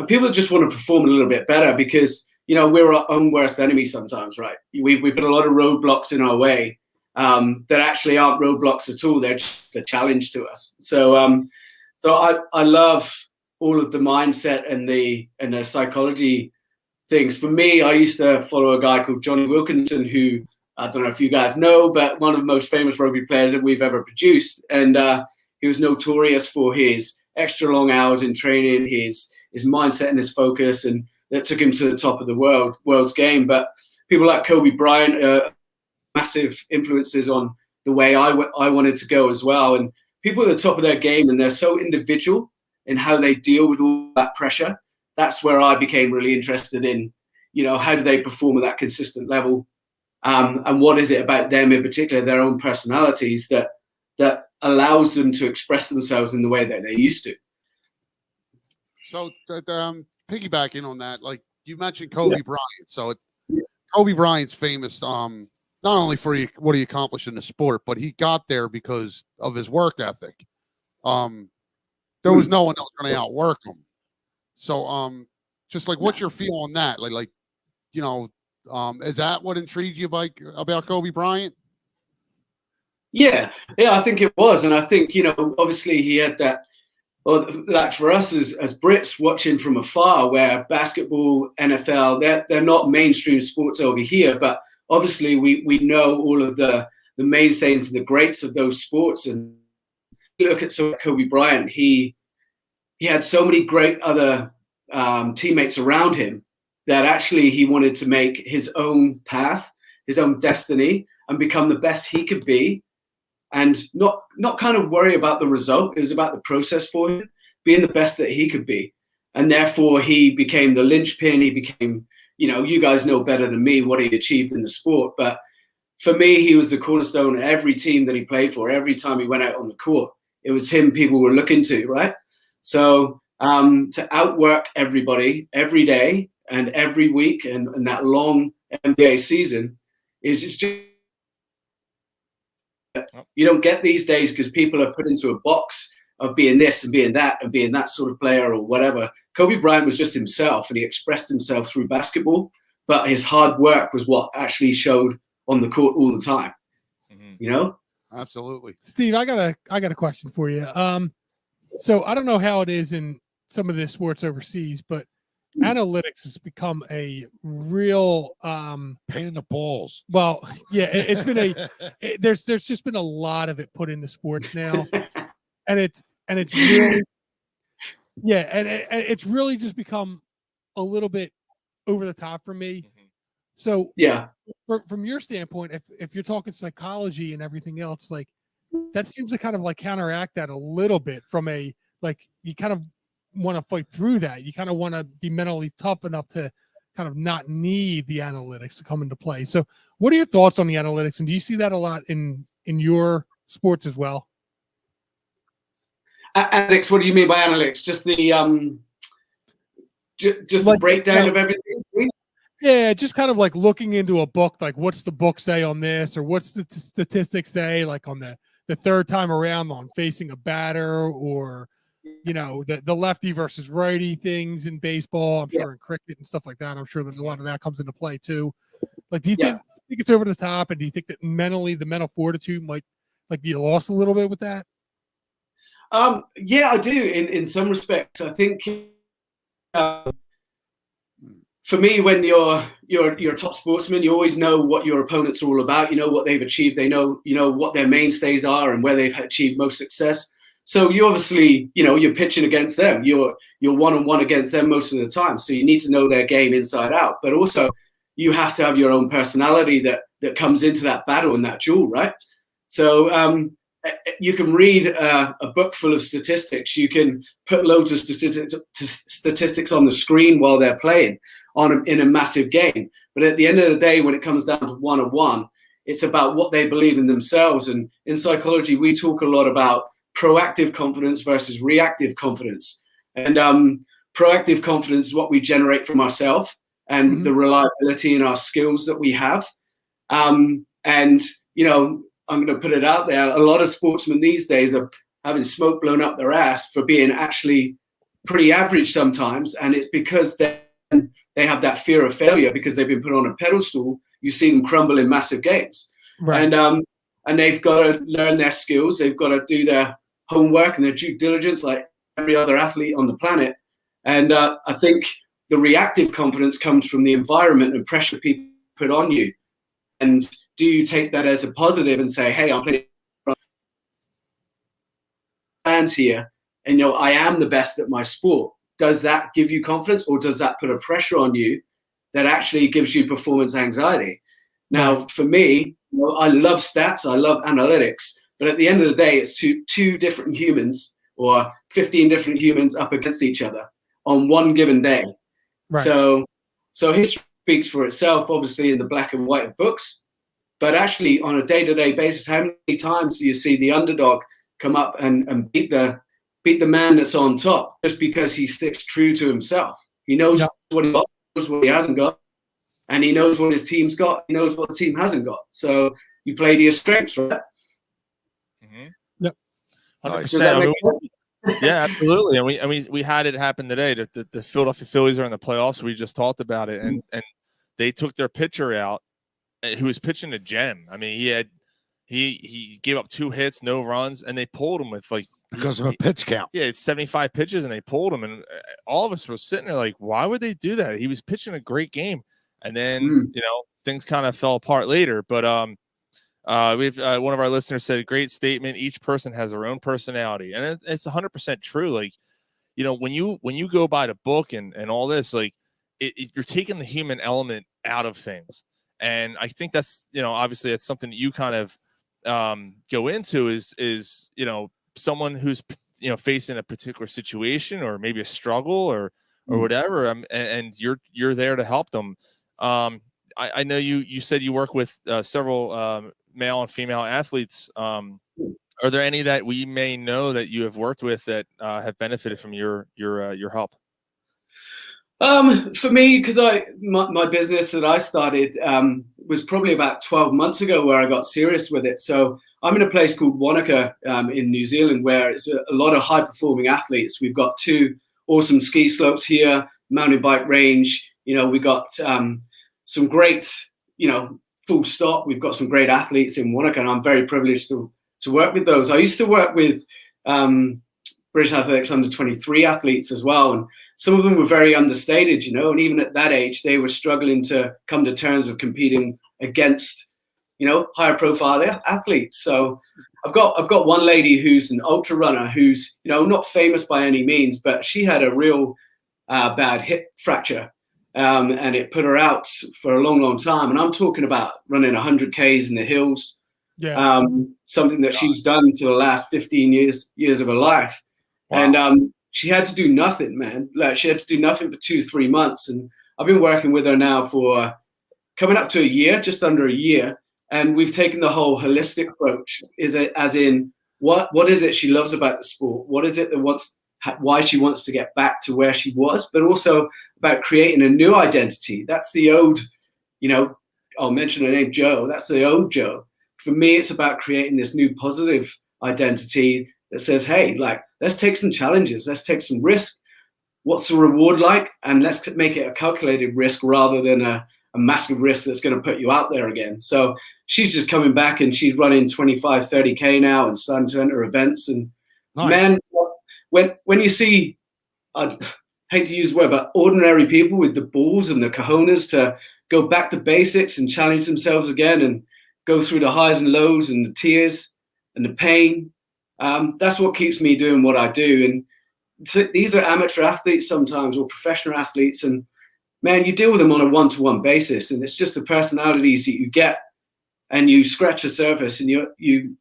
people that just want to perform a little bit better because we're our own worst enemy sometimes, right? We put a lot of roadblocks in our way that actually aren't roadblocks at all. They're just a challenge to us. So I love all of the mindset and the psychology things. For me, I used to follow a guy called Johnny Wilkinson, who I don't know if you guys know, but one of the most famous rugby players that we've ever produced. And he was notorious for his extra long hours in training, his mindset and his focus, and that took him to the top of the world's game. But people like Kobe Bryant, massive influences on the way I wanted to go as well. And people at the top of their game, and they're so individual in how they deal with all that pressure. That's where I became really interested in, how do they perform at that consistent level? And what is it about them in particular, their own personalities, that allows them to express themselves in the way that they used to? So piggybacking on that, like you mentioned Kobe Bryant. So Kobe Bryant's famous not only for what he accomplished in the sport, but he got there because of his work ethic. There was no one else going to outwork him. So just like what's your feel on that? Like is that what intrigued you about Kobe Bryant? Yeah, I think it was. And I think, obviously he had that, or like for us as Brits watching from afar, where basketball, NFL, they're not mainstream sports over here, but obviously we know all of the mainstays and the greats of those sports. And look at Kobe Bryant, he had so many great other teammates around him that actually he wanted to make his own path, his own destiny, and become the best he could be, and not kind of worry about the result. It was about the process for him, being the best that he could be. And therefore he became the linchpin. He became, you guys know better than me what he achieved in the sport. But for me, he was the cornerstone of every team that he played for. Every time he went out on the court, it was him people were looking to, right? So to outwork everybody every day and every week and that long NBA season is just, you don't get these days because people are put into a box of being this and being that and being that sort of player or whatever. Kobe Bryant was just himself, and he expressed himself through basketball, but his hard work was what actually showed on the court all the time. Absolutely. Steve, I got a question for you. So I don't know how it is in some of the sports overseas, but analytics has become a real pain in the balls. Well, yeah, it's been there's just been a lot of it put into sports now, and it's really and it's really just become a little bit over the top for me. So from your standpoint, if you're talking psychology and everything else, like that seems to kind of like counteract that a little bit from a, like, you kind of want to fight through that. You kind of want to be mentally tough enough to kind of not need the analytics to come into play. So what are your thoughts on the analytics? And do you see that a lot in your sports as well? Analytics, what do you mean by analytics? Just the just the breakdown of everything? Yeah, just kind of like looking into a book, like what's the book say on this, or what's the statistics say, like on the third time around on facing a batter, or the lefty versus righty things in baseball. I'm sure in cricket and stuff like that. I'm sure that a lot of that comes into play too. Like, do you think it's over the top, and do you think that mentally the mental fortitude might be lost a little bit with that? Yeah, I do. In some respects, I think. For me, when you're a top sportsman, you always know what your opponents are all about. You know what they've achieved. They know what their mainstays are and where they've achieved most success. So you obviously, you're pitching against them. You're one-on-one against them most of the time. So you need to know their game inside out. But also, you have to have your own personality that comes into that battle and that duel, right? So you can read a book full of statistics. You can put loads of statistics on the screen while they're playing in a massive game. But at the end of the day, when it comes down to one-on-one, it's about what they believe in themselves. And in psychology, we talk a lot about proactive confidence versus reactive confidence. And proactive confidence is what we generate from ourselves and the reliability in our skills that we have. And, you know, I'm going to put it out there. A lot of sportsmen these days are having smoke blown up their ass for being actually pretty average sometimes. And it's because they have that fear of failure because they've been put on a pedestal. You see them crumble in massive games. Right. And they've got to learn their skills. They've got to do their homework and their due diligence like every other athlete on the planet. And I think the reactive confidence comes from the environment and pressure people put on you. And do you take that as a positive and say, hey, I'm playing fans here, and you know I am the best at my sport? Does that give you confidence, or does that put a pressure on you that actually gives you performance anxiety? Now, for me, you know, I love stats, I love analytics, but at the end of the day, it's two different humans or 15 different humans up against each other on one given day. Right. So history speaks for itself, obviously, in the black and white books. But actually, on a day-to-day basis, how many times do you see the underdog come up and beat the man that's on top just because he sticks true to himself? He knows what he got, knows what he hasn't got, and he knows what his team's got. He knows what the team hasn't got. So you play to your strengths, right? Yep. 100%. Yeah, absolutely. And we had it happen today. The Philadelphia Phillies are in the playoffs. We just talked about it, and they took their pitcher out, who was pitching a gem. I mean, he gave up 2 hits, no runs, and they pulled him with because of a pitch count. Yeah, it's 75 pitches, and they pulled him, and all of us were sitting there like, why would they do that? He was pitching a great game, and then you know things kind of fell apart later. But we've one of our listeners said, great statement. Each person has their own personality, and it's 100% true. Like, you know, when you go by the book and all this, like, you're taking the human element out of things. And I think that's, you know, obviously that's something that you kind of go into is, you know, someone who's, you know, facing a particular situation or maybe a struggle or whatever. And you're there to help them. I know you said you work with several male and female athletes. Are there any that we may know that you have worked with that have benefited from your help? For me, because my business that I started was probably about 12 months ago where I got serious with it. So I'm in a place called Wanaka in New Zealand where it's a lot of high-performing athletes. We've got 2 awesome ski slopes here, mountain bike range. You know, we got some great, you know, full stop. We've got some great athletes in Wanaka, and I'm very privileged to work with those. I used to work with British Athletics under 23 athletes as well, and some of them were very understated, you know, and even at that age, they were struggling to come to terms of competing against, you know, higher profile athletes. So I've got one lady who's an ultra runner who's, you know, not famous by any means, but she had a real bad hip fracture. And it put her out for a long, long time. And I'm talking about running 100 Ks in the hills, something that she's done for the last 15 years of her life. Wow. And she had to do nothing, man. Like, she had to do nothing for 2-3 months. And I've been working with her now for coming up to a year, just under a year. And we've taken the whole holistic approach, as in what is it she loves about the sport? What is it that why she wants to get back to where she was, but also about creating a new identity. That's the old, you know, I'll mention her name, Joe. That's the old Joe. For me, it's about creating this new positive identity that says, hey, like, let's take some challenges. Let's take some risk. What's the reward like? And let's make it a calculated risk rather than a massive risk that's going to put you out there again. So she's just coming back and she's running 25, 30K now and starting to enter events. And man, when you see, I hate to use the word, but ordinary people with the balls and the cojones to go back to basics and challenge themselves again and go through the highs and lows and the tears and the pain, that's what keeps me doing what I do. And so these are amateur athletes sometimes, or professional athletes, and man, you deal with them on a one-to-one basis, and it's just the personalities that you get, and you scratch the surface, and you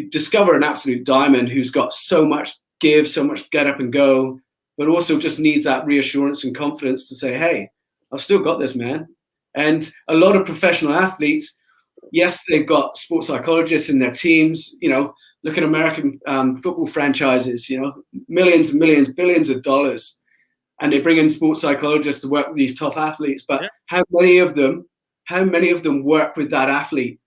discover an absolute diamond who's got so much give, so much get up and go, but also just needs that reassurance and confidence to say, hey, I've still got this, man. And a lot of professional athletes, yes, they've got sports psychologists in their teams. You know, look at American football franchises, you know, millions and millions, billions of dollars. and they bring in sports psychologists to work with these top athletes. But how many of them work with that athlete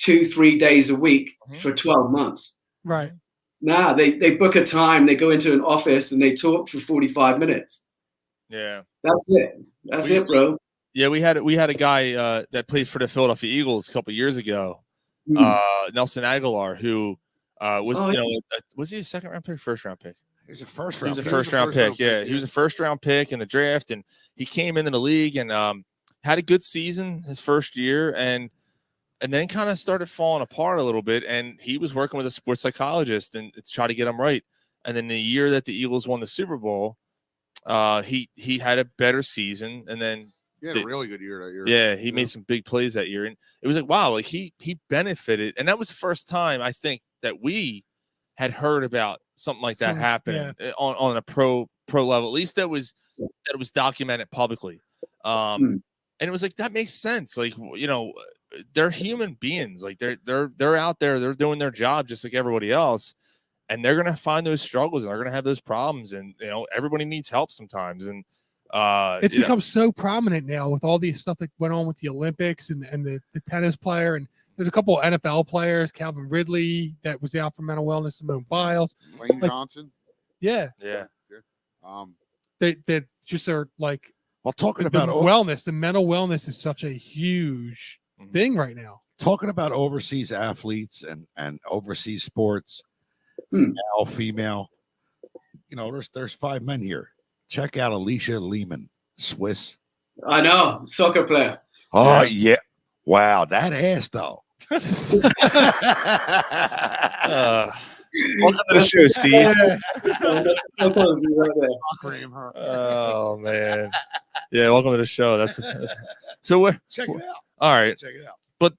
2-3 days a week for 12 months? Right. Nah, they book a time, they go into an office and they talk for 45 minutes. Yeah. That's it. That's it, bro. Yeah, we had a guy that played for the Philadelphia Eagles a couple of years ago, Nelson Aguilar, who was he a second round pick, first round pick? He was a first round. He was a first round pick. Yeah, he was a first round pick in the draft, and he came into the league and had a good season his first year, and then kind of started falling apart a little bit. And he was working with a sports psychologist and to try to get him right. And then the year that the Eagles won the Super Bowl, he had a better season, and then he had a really good year that year. Yeah, he made some big plays that year, and it was like, wow, like he benefited, and that was the first time I think that we had heard about something like that happening on a pro level, at least that was documented publicly. And it was like, that makes sense. Like, you know, they're human beings. Like they're out there, they're doing their job just like everybody else, and they're gonna find those struggles and they're gonna have those problems, and you know, everybody needs help sometimes. And it's become so prominent now with all these stuff that went on with the Olympics and the tennis player, and there's a couple of NFL players, Calvin Ridley, that was out for mental wellness, Simone Biles, Lane Johnson. Yeah. They just are like, well, talking the about wellness, the mental wellness is such a huge thing right now. Talking about overseas athletes and overseas sports, male, female. You know, there's 5 men here. Check out Alicia Lehman, Swiss. I know, soccer player. Oh yeah, wow, that ass though. Welcome to the show, Steve. Oh man, yeah, welcome to the show. That's so we're check it out. All right, check it out. But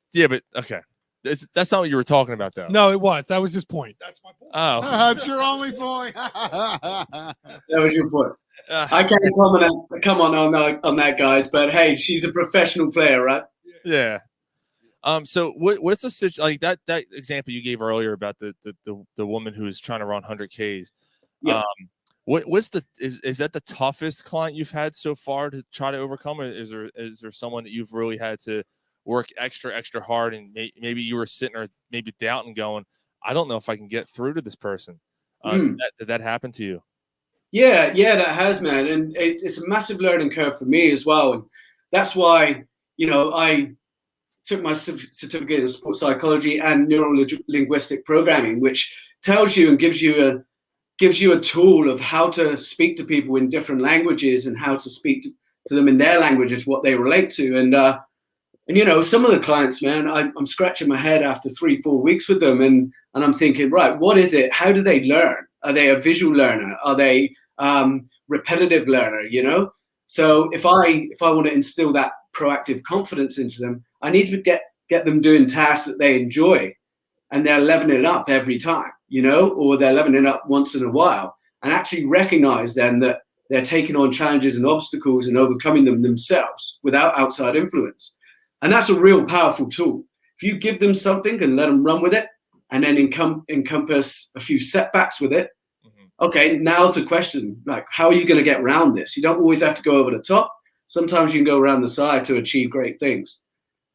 okay, that's not what you were talking about, though. No, it was. That was his point. That's my point. Oh, That's your only point. That was your point. I can't come on that, guys. But hey, she's a professional player, right? Yeah. So what's the situation like that example you gave earlier about the woman who is trying to run 100 Ks? Yeah. What's is that the toughest client you've had so far to try to overcome, or is there someone that you've really had to work extra hard, and maybe you were sitting or maybe doubting, going, I don't know if I can get through to this person? Did that happen to you? Yeah, that has, man, and it's a massive learning curve for me as well, and that's why, you know, I took my certificate in sports psychology and neuro-linguistic programming, which tells you and gives you a tool of how to speak to people in different languages and how to speak to them in their languages, what they relate to. And you know, some of the clients, man, I'm scratching my head after 3-4 weeks with them, and I'm thinking, right, what is it? How do they learn? Are they a visual learner? Are they repetitive learner? You know, so if I want to instill that proactive confidence into them, I need to get them doing tasks that they enjoy, and they're leveling it up every time, you know, or they're leveling it up once in a while, and actually recognize then that they're taking on challenges and obstacles and overcoming them themselves without outside influence. And that's a real powerful tool. If you give them something and let them run with it, and then encompass a few setbacks with it, okay, now's the question, like, how are you going to get around this? You don't always have to go over the top. Sometimes you can go around the side to achieve great things.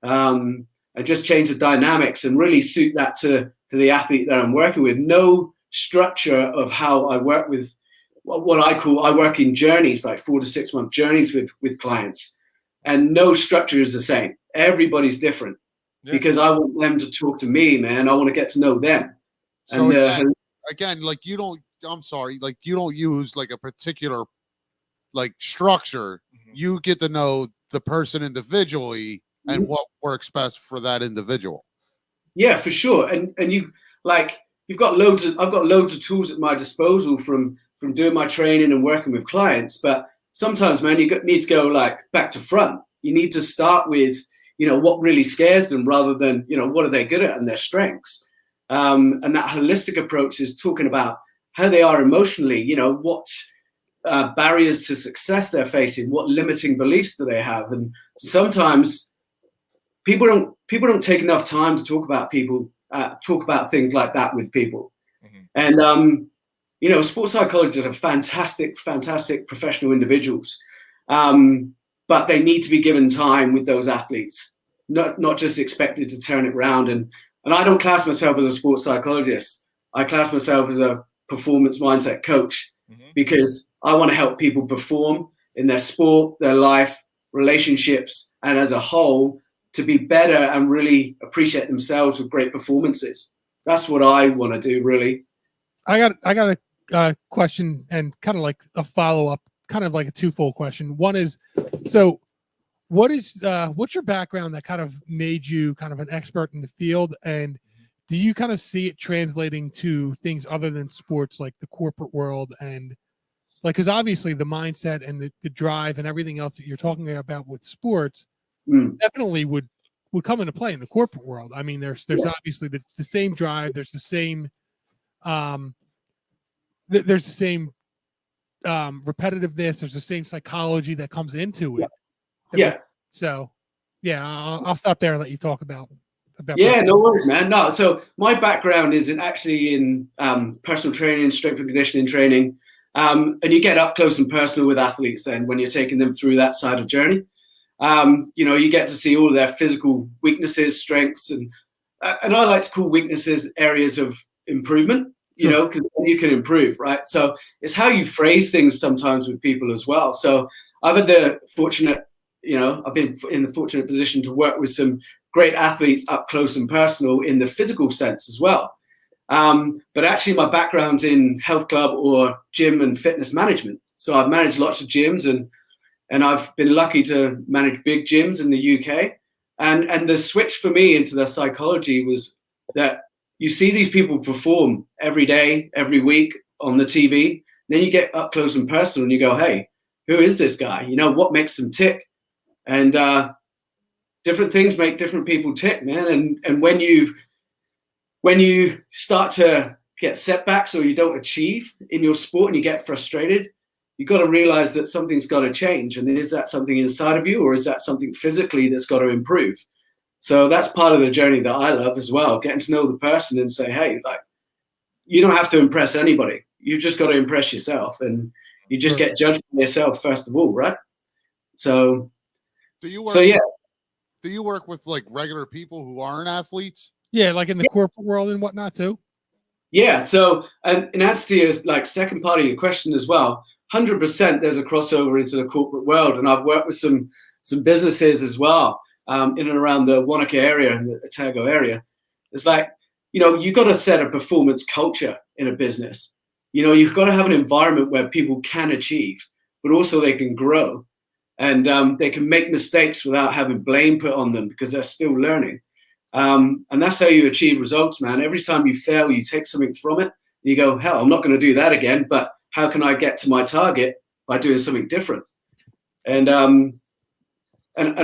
And just change the dynamics and really suit that to the athlete that I'm working with. No structure of how I work with what I work in journeys, like 4 to 6 month journeys with clients. And no structure is the same. Everybody's different because I want them to talk to me, man. I want to get to know them. So and again, like you don't use like a particular like structure. You get to know the person individually and what works best for that individual. Yeah, for sure. And you've got loads of tools at my disposal from doing my training and working with clients. But sometimes, man, you need to go like back to front. You need to start with, you know, what really scares them rather than, you know, what are they good at and their strengths. And that holistic approach is talking about how they are emotionally, you know, what barriers to success they're facing, what limiting beliefs do they have. And sometimes people don't take enough time to talk about things like that with people. And sports psychologists are fantastic professional individuals, but they need to be given time with those athletes, not just expected to turn it around. And I don't class myself as a sports psychologist. I class myself as a performance mindset coach, because I want to help people perform in their sport, their life, relationships, and as a whole, to be better and really appreciate themselves with great performances. That's what I want to do, really. I got a question, and kind of like a follow-up, kind of like a twofold question. One is, so what's your background that kind of made you kind of an expert in the field, and do you kind of see it translating to things other than sports, like the corporate world, and like, because obviously the mindset and the drive and everything else that you're talking about with sports definitely would come into play in the corporate world. I mean, there's obviously the same drive, there's the same repetitiveness, there's the same psychology that comes into it. Yeah. So, yeah, I'll stop there and let you talk about. Yeah, no worries, man. No, so my background is in personal training, strength and conditioning training, and you get up close and personal with athletes. Then when you're taking them through that side of journey, you get to see all of their physical weaknesses, strengths, and I like to call weaknesses areas of improvement. Because you can improve, right? So it's how you phrase things sometimes with people as well. So I've had the fortunate, I've been in the fortunate position to work with some great athletes up close and personal in the physical sense as well. But actually my background's in health club or gym and fitness management. So I've managed lots of gyms and I've been lucky to manage big gyms in the UK. And the switch for me into the psychology was that you see these people perform every day, every week on the TV. Then you get up close and personal and you go, hey, who is this guy? What makes them tick? And different things make different people tick, man. And when you start to get setbacks or you don't achieve in your sport and you get frustrated, you've got to realize that something's got to change. And is that something inside of you, or is that something physically that's got to improve? So that's part of the journey that I love as well, getting to know the person and say, hey, like, you don't have to impress anybody. You just got to impress yourself, and you just get judged by yourself first of all, right? So, do you work with like regular people who aren't athletes? Yeah, like in the corporate world and whatnot too. Yeah. So, and in answer to your second part of your question as well, 100% there's a crossover into the corporate world, and I've worked with some businesses as well. In and around the Wanaka area and the Otago area. It's like, you've got to set a performance culture in a business. You've got to have an environment where people can achieve, but also they can grow, and they can make mistakes without having blame put on them because they're still learning. And that's how you achieve results, man. Every time you fail, you take something from it. And you go, hell, I'm not going to do that again, but how can I get to my target by doing something different? And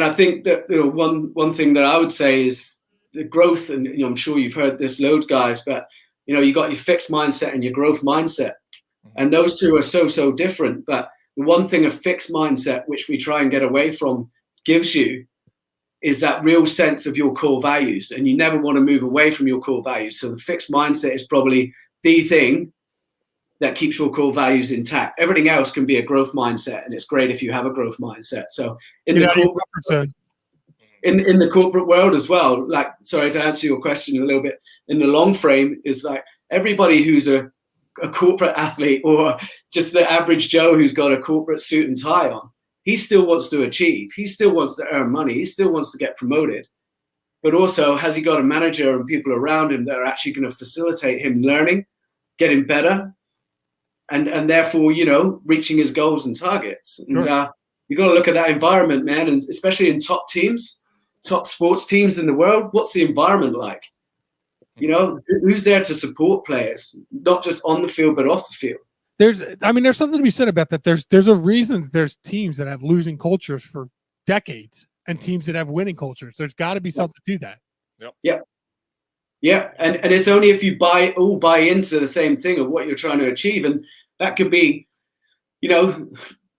I think that one thing that I would say is the growth, and I'm sure you've heard this loads, guys, but you got your fixed mindset and your growth mindset, and those two are so different. But the one thing a fixed mindset, which we try and get away from, gives you is that real sense of your core values, and you never want to move away from your core values. So the fixed mindset is probably the thing that keeps your core values intact. Everything else can be a growth mindset, and it's great if you have a growth mindset. So in the corporate world as well, like, sorry to answer your question a little bit, in the long frame is like everybody who's a corporate athlete or just the average Joe who's got a corporate suit and tie on, he still wants to achieve. He still wants to earn money. He still wants to get promoted. But also, has he got a manager and people around him that are actually going to facilitate him learning, getting better, and therefore, reaching his goals and targets? And you've got to look at that environment, man, and especially in top teams, top sports teams in the world. What's the environment like? Who's there to support players, not just on the field, but off the field? There's something to be said about that. There's a reason that there's teams that have losing cultures for decades and teams that have winning cultures. There's got to be something to that. Yeah, and it's only if you all buy into the same thing of what you're trying to achieve, and that could be,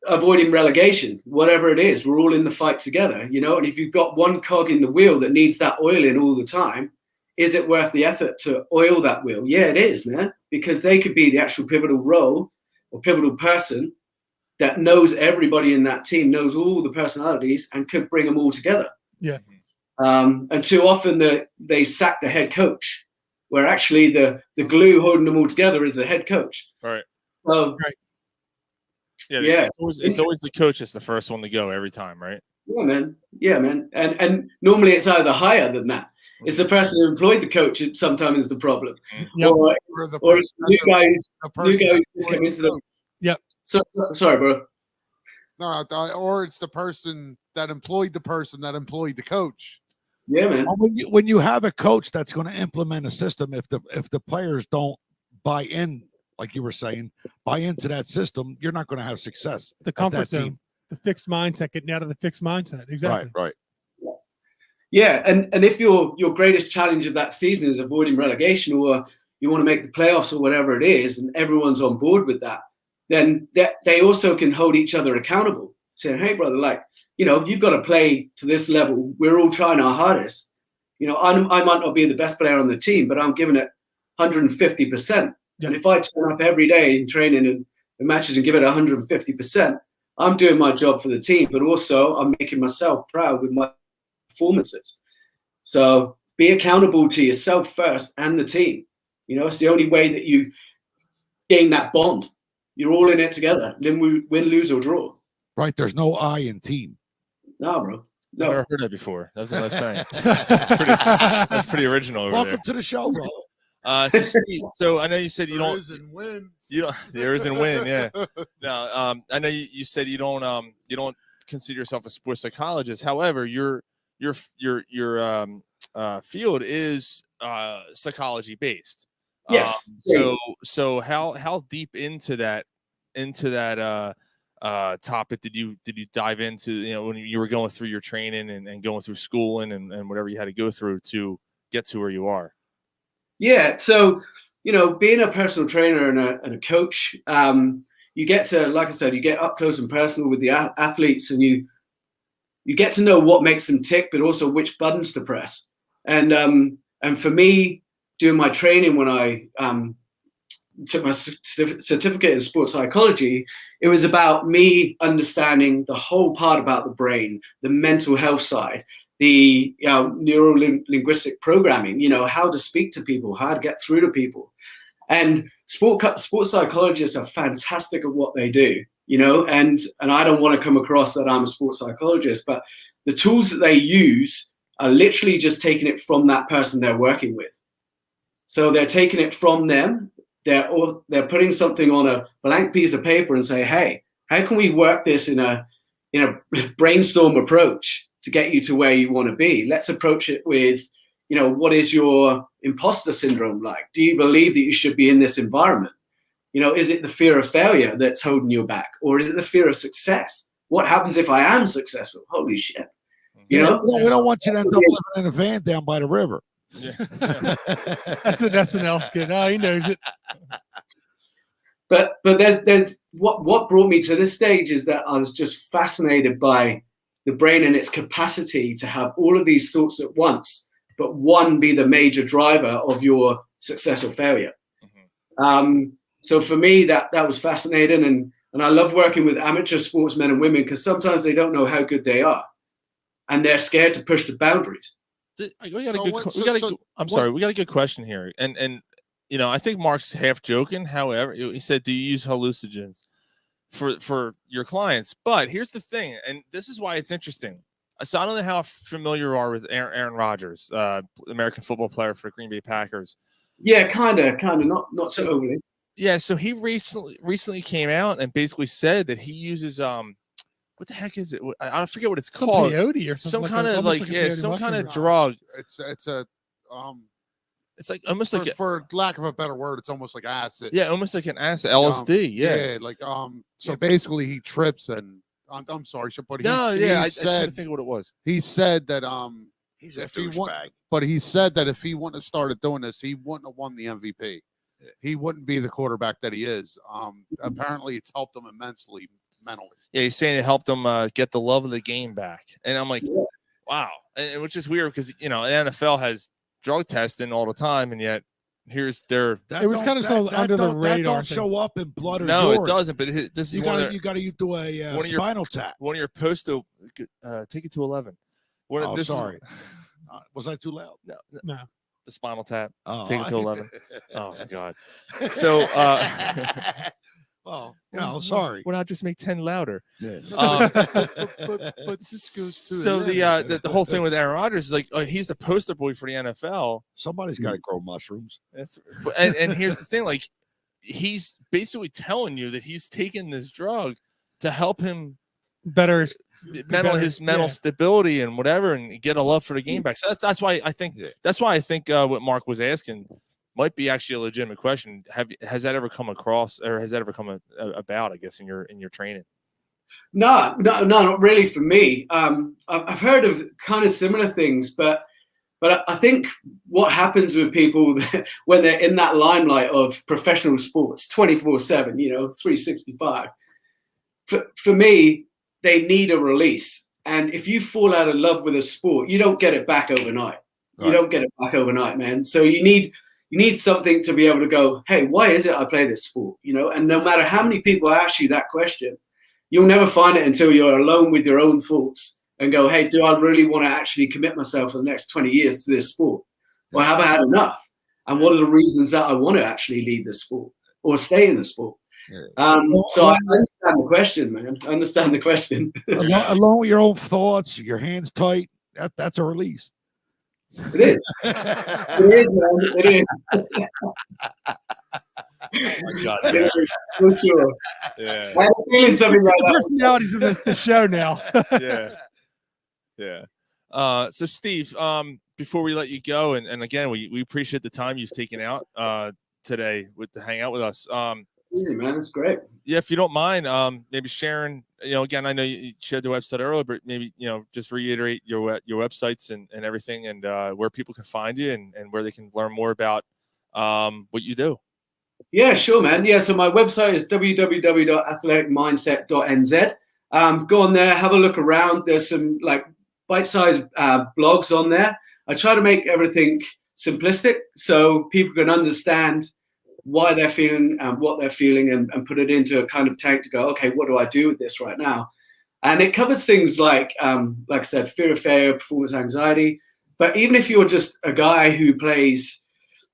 avoiding relegation, whatever it is. We're all in the fight together, and if you've got one cog in the wheel that needs that oil in all the time, is it worth the effort to oil that wheel? Yeah, it is, man, because they could be the actual pivotal role or pivotal person that knows everybody in that team, knows all the personalities, and could bring them all together. Yeah. And too often they sack the head coach, where actually the glue holding them all together is the head coach. Right. So, right. Yeah. It's always the coach that's the first one to go every time, right? Yeah, man. Yeah, man. And normally it's either higher than that. It's the person who employed the coach that sometimes is the problem. Yep. Or the Or person, new guys the person who that come into the. Yep. Sorry, bro. no, or it's the person that employed the person that employed the coach. Yeah, man. Well, when you have a coach that's going to implement a system, if the players don't buy in, like you were saying, buy into that system, you're not going to have success. The comfort zone, the fixed mindset, getting out of the fixed mindset. Exactly. Right. Yeah, and if your greatest challenge of that season is avoiding relegation, or you want to make the playoffs or whatever it is, and everyone's on board with that, then they also can hold each other accountable, saying, "Hey, brother, like, you've got to play to this level. We're all trying our hardest. I might not be the best player on the team, but I'm giving it 150%. Yeah. And if I turn up every day in training and matches and give it 150%, I'm doing my job for the team, but also I'm making myself proud with my performances. So be accountable to yourself first and the team. It's the only way that you gain that bond. You're all in it together. Then we win, lose, or draw. Right. There's no I in team. No, bro. No. I've never heard that before. That's what I was saying. That's pretty original over Welcome there. to the show, bro. So Steve, so I know you said you don't. Win. You don't. There isn't win. Yeah. No. I know you said you don't consider yourself a sports psychologist. However, your field is psychology based. Yes. So how deep into that topic did you dive into, when you were going through your training and going through schooling and whatever you had to go through to get to where you are? Yeah. So, being a personal trainer and a coach, you get to, like I said, you get up close and personal with the athletes, and you get to know what makes them tick, but also which buttons to press. And for me, doing my training when I took my certificate in sports psychology, it was about me understanding the whole part about the brain, the mental health side, the neuro-linguistic programming, how to speak to people, how to get through to people. And sports psychologists are fantastic at what they do, and I don't want to come across that I'm a sports psychologist, but the tools that they use are literally just taking it from that person they're working with. So they're taking it from them. They're putting something on a blank piece of paper and say, hey, how can we work this in a brainstorm approach to get you to where you want to be? Let's approach it with, what is your imposter syndrome like? Do you believe that you should be in this environment? Is it the fear of failure that's holding you back? Or is it the fear of success? What happens if I am successful? Holy shit. We don't want you to end up living in a van down by the river. Yeah. That's an SNL skit. Oh, he knows it. But there's what brought me to this stage is that I was just fascinated by the brain and its capacity to have all of these thoughts at once, but one be the major driver of your success or failure. Mm-hmm. So for me, that was fascinating, and I love working with amateur sportsmen and women because sometimes they don't know how good they are, and they're scared to push the boundaries. We got a good question here, and I think Mark's half joking. However, he said, "Do you use hallucinogens for your clients?" But here's the thing, and this is why it's interesting. So I don't know how familiar you are with Aaron Rodgers, American football player for the Green Bay Packers. Yeah, kind of, not so overly. Yeah, so he recently came out and basically said that he uses what the heck is it? I forget what it's called. Peyote or something. Some kind of some kind of drug. It's like almost like for lack of a better word, it's almost like acid. Yeah, almost like an acid, LSD. So basically, he trips and I'm sorry, but I said, think of what it was. He said that he's a douchebag. But he said that if he wouldn't have started doing this, he wouldn't have won the MVP. He wouldn't be the quarterback that he is. Apparently, it's helped him immensely mentally. Yeah, he's saying it helped him get the love of the game back, and I'm like, wow, and which is weird because the NFL has drug testing all the time, and yet here's their. It was kind of so under the radar. That don't thing. show up in blood or No, urine. it doesn't. But this is You one got of you got to do a spinal tap. one of your postal. Take it to 11. Oh, sorry. Was I too loud? No. The spinal tap. Oh, Take it to 11. Oh my God. So. Well, sorry. Why not just make 10 louder? Yes. But this goes to So the whole thing with Aaron Rodgers is like, he's the poster boy for the NFL. Somebody's got to grow mushrooms. And here's the thing, like, he's basically telling you that he's taking this drug to help him better his mental stability and whatever, and get a love for the game back. So that's why I think what Mark was asking might be actually a legitimate question. Has that ever come across, or has that ever come about, I guess, in your training? No, not really for me. I've heard of kind of similar things, but I think what happens with people when they're in that limelight of professional sports 24/7, 365, for me, they need a release. And if you fall out of love with a sport, you don't get it back overnight. Right. You don't get it back overnight, man. So you need something to be able to go, hey, why is it I play this sport? And no matter how many people ask you that question, you'll never find it until you're alone with your own thoughts and go, hey, do I really want to actually commit myself for the next 20 years to this sport? Or have I had enough? And what are the reasons that I want to actually lead this sport or stay in the sport? So I understand the question, man. I understand the question. Along with your own thoughts, your hands tight, that's a release. It is. It is, man. It is. Oh my God, yeah. For sure. Yeah. I'm feeling something like the that. personalities of the show now. Yeah. So Steve, before we let you go, and again, we appreciate the time you've taken out today to hang out with us. Easy, man. It's great. Yeah, if you don't mind, maybe sharing, again, I know you shared the website earlier, but maybe, just reiterate your websites and everything, and where people can find you and where they can learn more about what you do. Yeah, sure, man. Yeah, so my website is www.athleticmindset.nz. Go on there, have a look around. There's some like bite-sized blogs on there. I try to make everything simplistic so people can understand why they're feeling and what they're feeling, and put it into a kind of tank to go, okay, what do I do with this right now? And it covers things like I said, fear of failure, performance anxiety. But even if you're just a guy who plays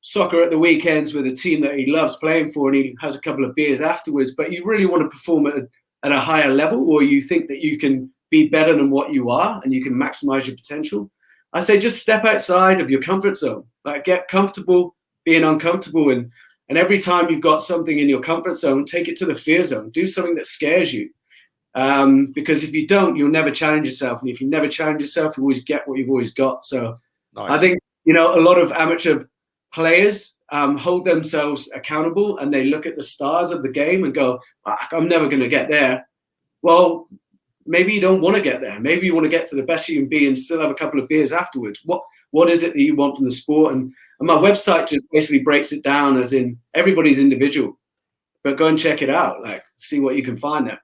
soccer at the weekends with a team that he loves playing for, and he has a couple of beers afterwards, but you really want to perform at a higher level, or you think that you can be better than what you are and you can maximize your potential, I say just step outside of your comfort zone. Like, get comfortable being uncomfortable, and every time you've got something in your comfort zone, take it to the fear zone. Do something that scares you. Because if you don't, you'll never challenge yourself. And if you never challenge yourself, you always get what you've always got. So nice. I think, a lot of amateur players hold themselves accountable, and they look at the stars of the game and go, I'm never going to get there. Well, maybe you don't want to get there. Maybe you want to get to the best you can be and still have a couple of beers afterwards. What is it that you want from the sport? And my website just basically breaks it down as in everybody's individual. But go and check it out. Like, see what you can find there.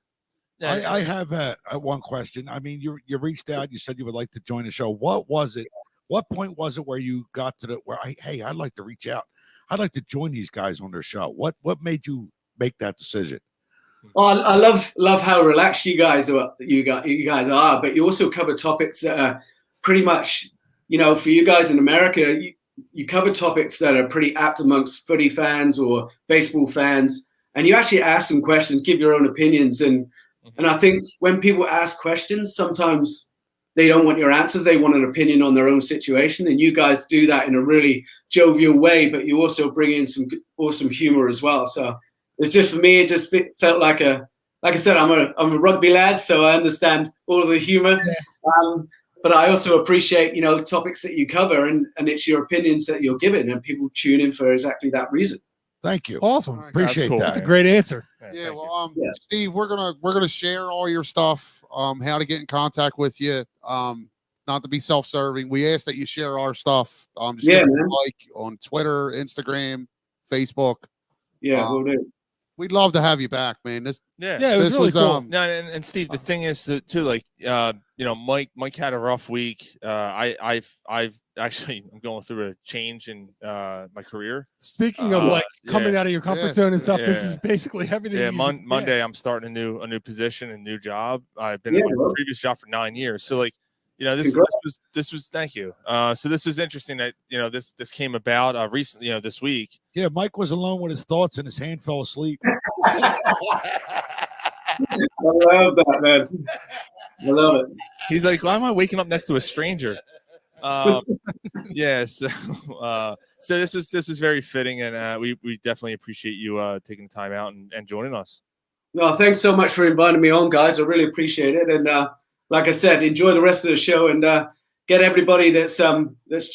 I have one question. I mean, you reached out. You said you would like to join the show. What was it? What point was it where you got to I'd like to reach out. I'd like to join these guys on their show. What made you make that decision? Well, I love how relaxed you guys are. You guys are, but you also cover topics that are pretty much, for you guys in America, you cover topics that are pretty apt amongst footy fans or baseball fans, and you actually ask some questions, give your own opinions, and I think when people ask questions, sometimes they don't want your answers. They want an opinion on their own situation. And you guys do that in a really jovial way, but you also bring in some awesome humor as well. So it's just, for me, it just felt like like I said, I'm a rugby lad, so I understand all of the humor. Yeah. But I also appreciate, topics that you cover, and it's your opinions that you're giving, and people tune in for exactly that reason. Thank you. Awesome. Appreciate cool. that. That's a great answer. Yeah, well, Steve, we're gonna share all your stuff, how to get in contact with you. Not to be self-serving, we ask that you share our stuff. Just give us a like on Twitter, Instagram, Facebook. Yeah, we'll do. We'd love to have you back, man. It was really cool. No, and Steve, the thing is too, like, Mike had a rough week. I've actually I'm going through a change in my career. Speaking of like coming out of your comfort zone and stuff, this Yeah. is basically everything. Yeah, you- Monday I'm starting a new position, a new job. I've been in my previous job for 9 years, so like, you know, this was thank you. So this was interesting that, you know, this came about recently, you know, this week. Yeah, Mike was alone with his thoughts and his hand fell asleep. I love that, man. I love it. He's like, why am I waking up next to a stranger? Yeah, so this was very fitting, and we definitely appreciate you taking the time out and joining us. No, thanks so much for inviting me on, guys. I really appreciate it. And like I said, enjoy the rest of the show, and get everybody that's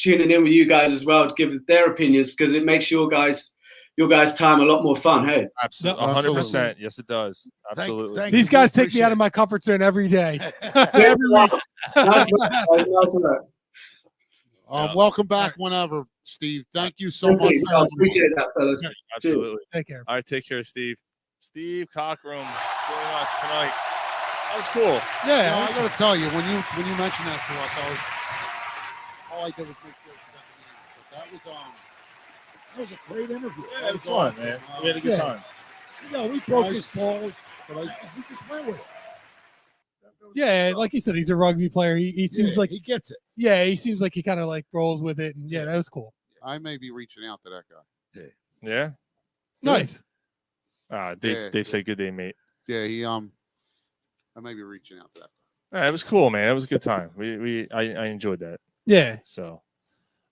tuning in with you guys as well to give their opinions, because it makes your guys' time a lot more fun. Hey, absolutely, 100%. Yes, it does. Absolutely. These guys take me out of my comfort zone every day, every week. Welcome back whenever, Steve. Thank you so much. I appreciate that, fellas. Absolutely. Cheers. Take care. All right, take care, Steve. Steve Cockram joining us tonight. That was cool. Yeah, I got to tell you, when you mentioned that to us, all I did was make sure that That was a great interview. Yeah, it was fun, man. We had a good time. Yeah, we broke his balls, but we just went with it. Yeah, like he said, he's a rugby player. He seems like he gets it. Yeah, he seems like he kind of like rolls with it, and yeah, that was cool. I may be reaching out to that guy. Yeah. Nice. Dave said good day, mate. Yeah, I may be reaching out to that guy. Yeah, it was cool, man. It was a good time. I enjoyed that. Yeah. So,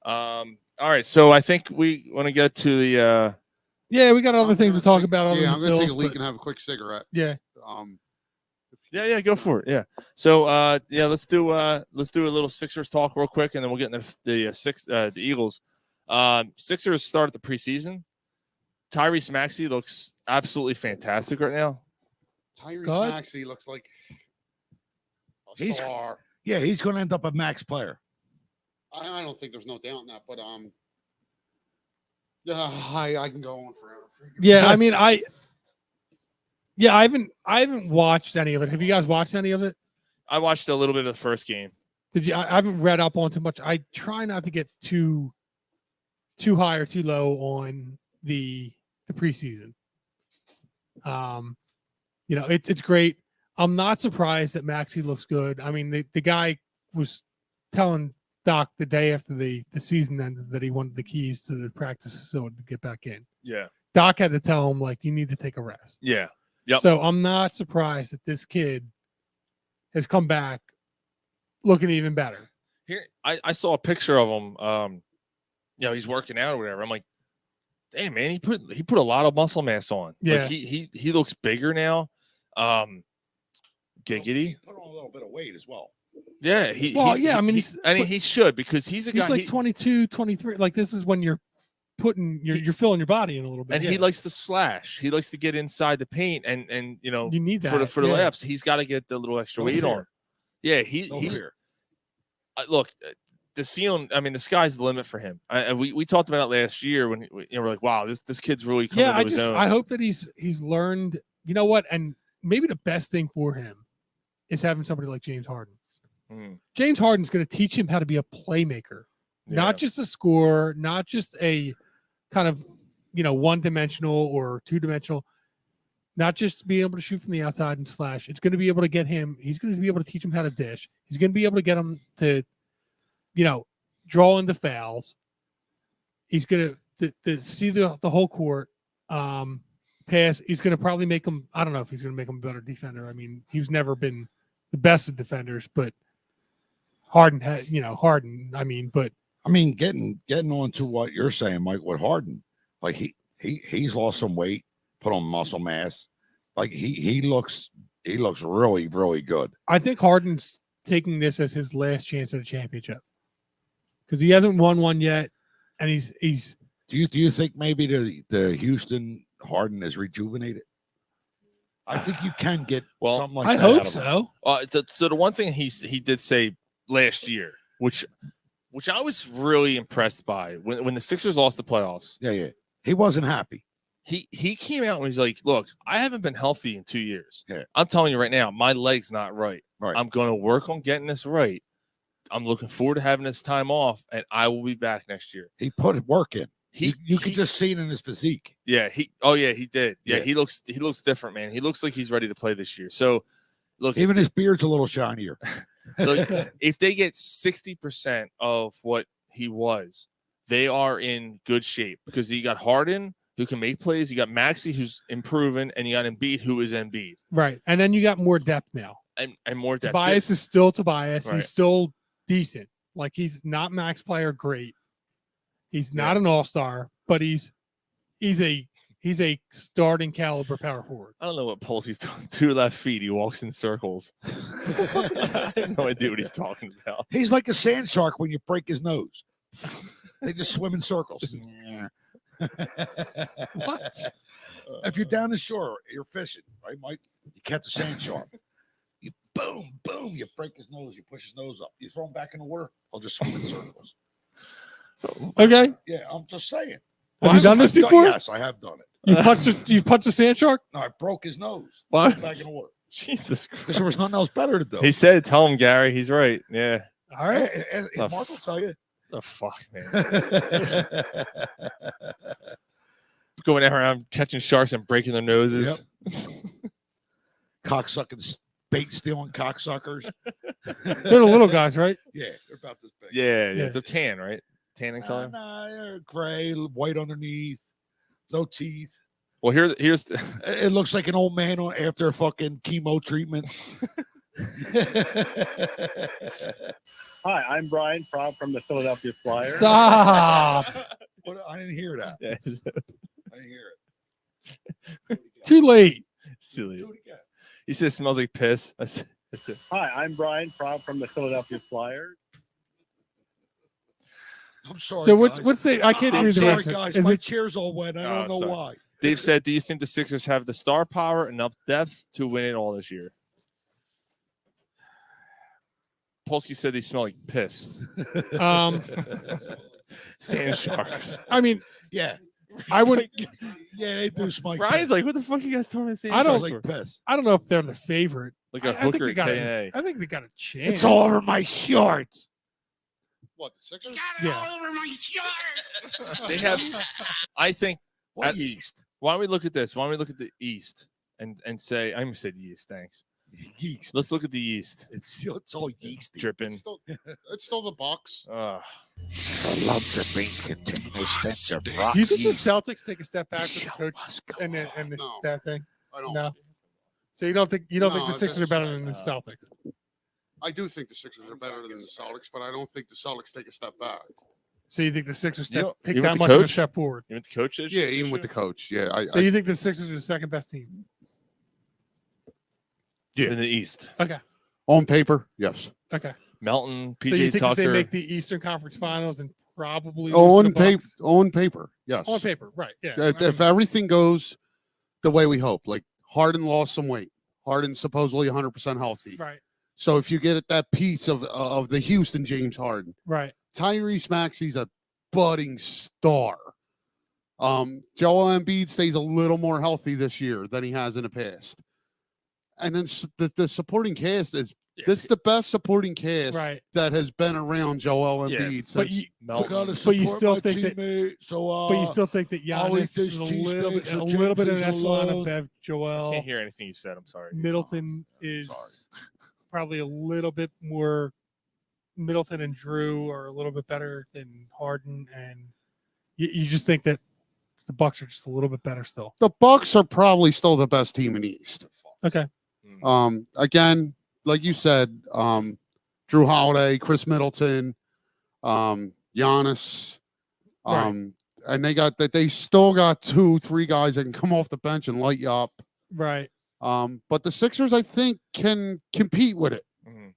all right. So I think we want to get to the. Yeah, we got other things to talk about. Yeah, I'm going to take a leak and have a quick cigarette. Yeah. Yeah, go for it. Yeah. So, let's do a little Sixers talk real quick, and then we'll get into the Eagles. Sixers started the preseason. Tyrese Maxey looks absolutely fantastic right now. Tyrese Maxey looks like a star. Yeah, he's going to end up a max player. I don't think there's no doubt in that, but I can go on forever. Yeah, I mean, I haven't watched any of it. Have you guys watched any of it? I watched a little bit of the first game. Did you? I haven't read up on too much. I try not to get too high or too low on the preseason. You know, it's great. I'm not surprised that Maxey looks good. I mean, the guy was telling Doc the day after the season ended that he wanted the keys to the practice facility to get back in. Yeah. Doc had to tell him, like, you need to take a rest. Yeah. Yep. So I'm not surprised that this kid has come back looking even better. Here, I saw a picture of him. You know, he's working out or whatever. I'm like, damn, man, he put a lot of muscle mass on. Yeah. Like he looks bigger now. Giggity. Put on a little bit of weight as well. Yeah. He should, because he's a guy. He's like 22, 23. Like, this is when you're you're filling your body in a little bit. And he likes to slash. He likes to get inside the paint, and you know, you need that for the layups. He's got to get the little extra weight on. Yeah, look, the ceiling. I mean, the sky's the limit for him. We talked about it last year when we're like, wow, this kid's really coming into his own. I hope that he's learned. You know what? And maybe the best thing for him is having somebody like James Harden. James Harden's going to teach him how to be a playmaker, not just a scorer, not just a kind of, one-dimensional or two-dimensional, not just being able to shoot from the outside and slash. It's going to be able to get him. He's going to be able to teach him how to dish. He's going to be able to get him to, draw into fouls. He's going to see the whole court, pass. He's going to probably make him. I don't know if he's going to make him a better defender. I mean, he's never been the best of defenders, but Harden had, I mean, getting on to what you're saying, Mike, with Harden, like he's lost some weight, put on muscle mass. Like he looks really, really good. I think Harden's taking this as his last chance at a championship because he hasn't won one yet, and he's. Do you think maybe the Houston Harden is rejuvenated? I think you can get something like that. I hope so. So the one thing he did say last year, which I was really impressed by, when the Sixers lost the playoffs. Yeah. He wasn't happy. He came out and he's like, look, I haven't been healthy in 2 years. Yeah. I'm telling you right now, my leg's not right. Right. I'm going to work on getting this right. I'm looking forward to having this time off, and I will be back next year. He put work in. You can just see it in his physique. Yeah, he did. Yeah, he looks different, man. He looks like he's ready to play this year. So, look, Even his beard's a little shinier. look, if they get 60% of what he was, they are in good shape because you got Harden who can make plays, you got Maxey who's improving, and you got Embiid who is Embiid. Right, and then you got more depth now. And more depth. Tobias is still Tobias. Right. He's still decent. Like he's not max player great. He's not an all-star, but he's a starting caliber power forward. I don't know what pulls he's doing. 2 left feet. He walks in circles. I have no idea what he's talking about. He's like a sand shark when you break his nose. They just swim in circles. What? If you're down the shore, you're fishing, right, Mike? You catch a sand shark. You boom, you break his nose, you push his nose up. You throw him back in the water, I'll just swim in circles. Okay. Yeah, I'm just saying. Have you done this before? Yes, I have done it. You've punched a sand shark? No, I broke his nose. What? Back in the water. Jesus Christ. Because there was nothing else better to do. He said, tell him, Gary. He's right. Yeah. All right. Mark will tell you. The fuck, man. Going around catching sharks and breaking their noses. Yep. Cocksucking, bait stealing cocksuckers. They're the little guys, right? Yeah, they're about this big. Yeah. They're tan, right? Tan in color? Nah, they're gray, white underneath, no teeth. Well, here's It looks like an old man after a fucking chemo treatment. Hi, I'm Brian Proud from the Philadelphia Flyers. Stop. I didn't hear that. Yeah. I didn't hear it. Too late. Silly. Do it again. He said it smells like piss. That's it. Hi, I'm Brian Proud from the Philadelphia Flyers. I'm sorry. So guys. what's the? I can't I'm read the sorry, rest of it. guys. Is My it chair's all wet. I don't know sorry. why. Dave said, do you think the Sixers have the star power, enough depth to win it all this year? Polsky said they smell like piss. Sand sharks. I mean, Yeah. I would. Yeah, they do smell like Brian's piss. like, what the fuck you guys talking about sand I don't sharks like for? piss. I don't know if they're the favorite. Like I a think hooker they at got K&A. I think they got a chance. It's all over my shorts. What, the Sixers? Yeah. They have, I think, What yeast? why don't we look at this? Why don't we look at the East and say, I almost said yeast, thanks. Yeast. Let's look at the East. It's all yeasty. Dripping. It's still the Bucks. The lumps of beans contain a stench of rock Do you think the yeast. Celtics take a step back with the Show coach must go and on. No. that thing? I don't. No. So you don't think the No, Sixers are that's- better than the Celtics? I do think the Sixers are better than the Celtics, but I don't think the Celtics take a step back. So you think the Sixers You know, take even that with much the of a coach? step forward? You want the coach this Yeah, this even with year? the coach. Yeah, So you think the Sixers are the second best team? In the East. Okay. on paper, yes. Okay. Melton, So you PJ think that Tucker. they make the Eastern Conference Finals and probably lose On to the paper, Bucks? on paper, yes. On paper, right? Yeah. If everything goes the way we hope, like Harden lost some weight, Harden's supposedly 100% healthy. right. So if you get at that piece of the Houston James Harden, Right. Tyrese Maxey's a budding star. Joel Embiid stays a little more healthy this year than he has in the past. And then the supporting cast is this is the best supporting cast Right. that has been around Joel Yeah, Embiid But since you, Melton. but you still think that. So, But you still think that I'll eat Giannis this is a little bit, cheesesteak, so a little bit of James an is echelon alone. above I Joel. can't hear anything you said. I'm sorry. Middleton is probably a little bit more. Middleton and Drew are a little bit better than Harden, and you just think that the Bucks are just a little bit better still. the Bucks are probably still the best team in the East. Okay. Again, like you said, Drew Holiday, Chris Middleton, Giannis, and they still got 2-3 guys that can come off the bench and light you up. Right. But the Sixers, I think, can compete with it. Mhm.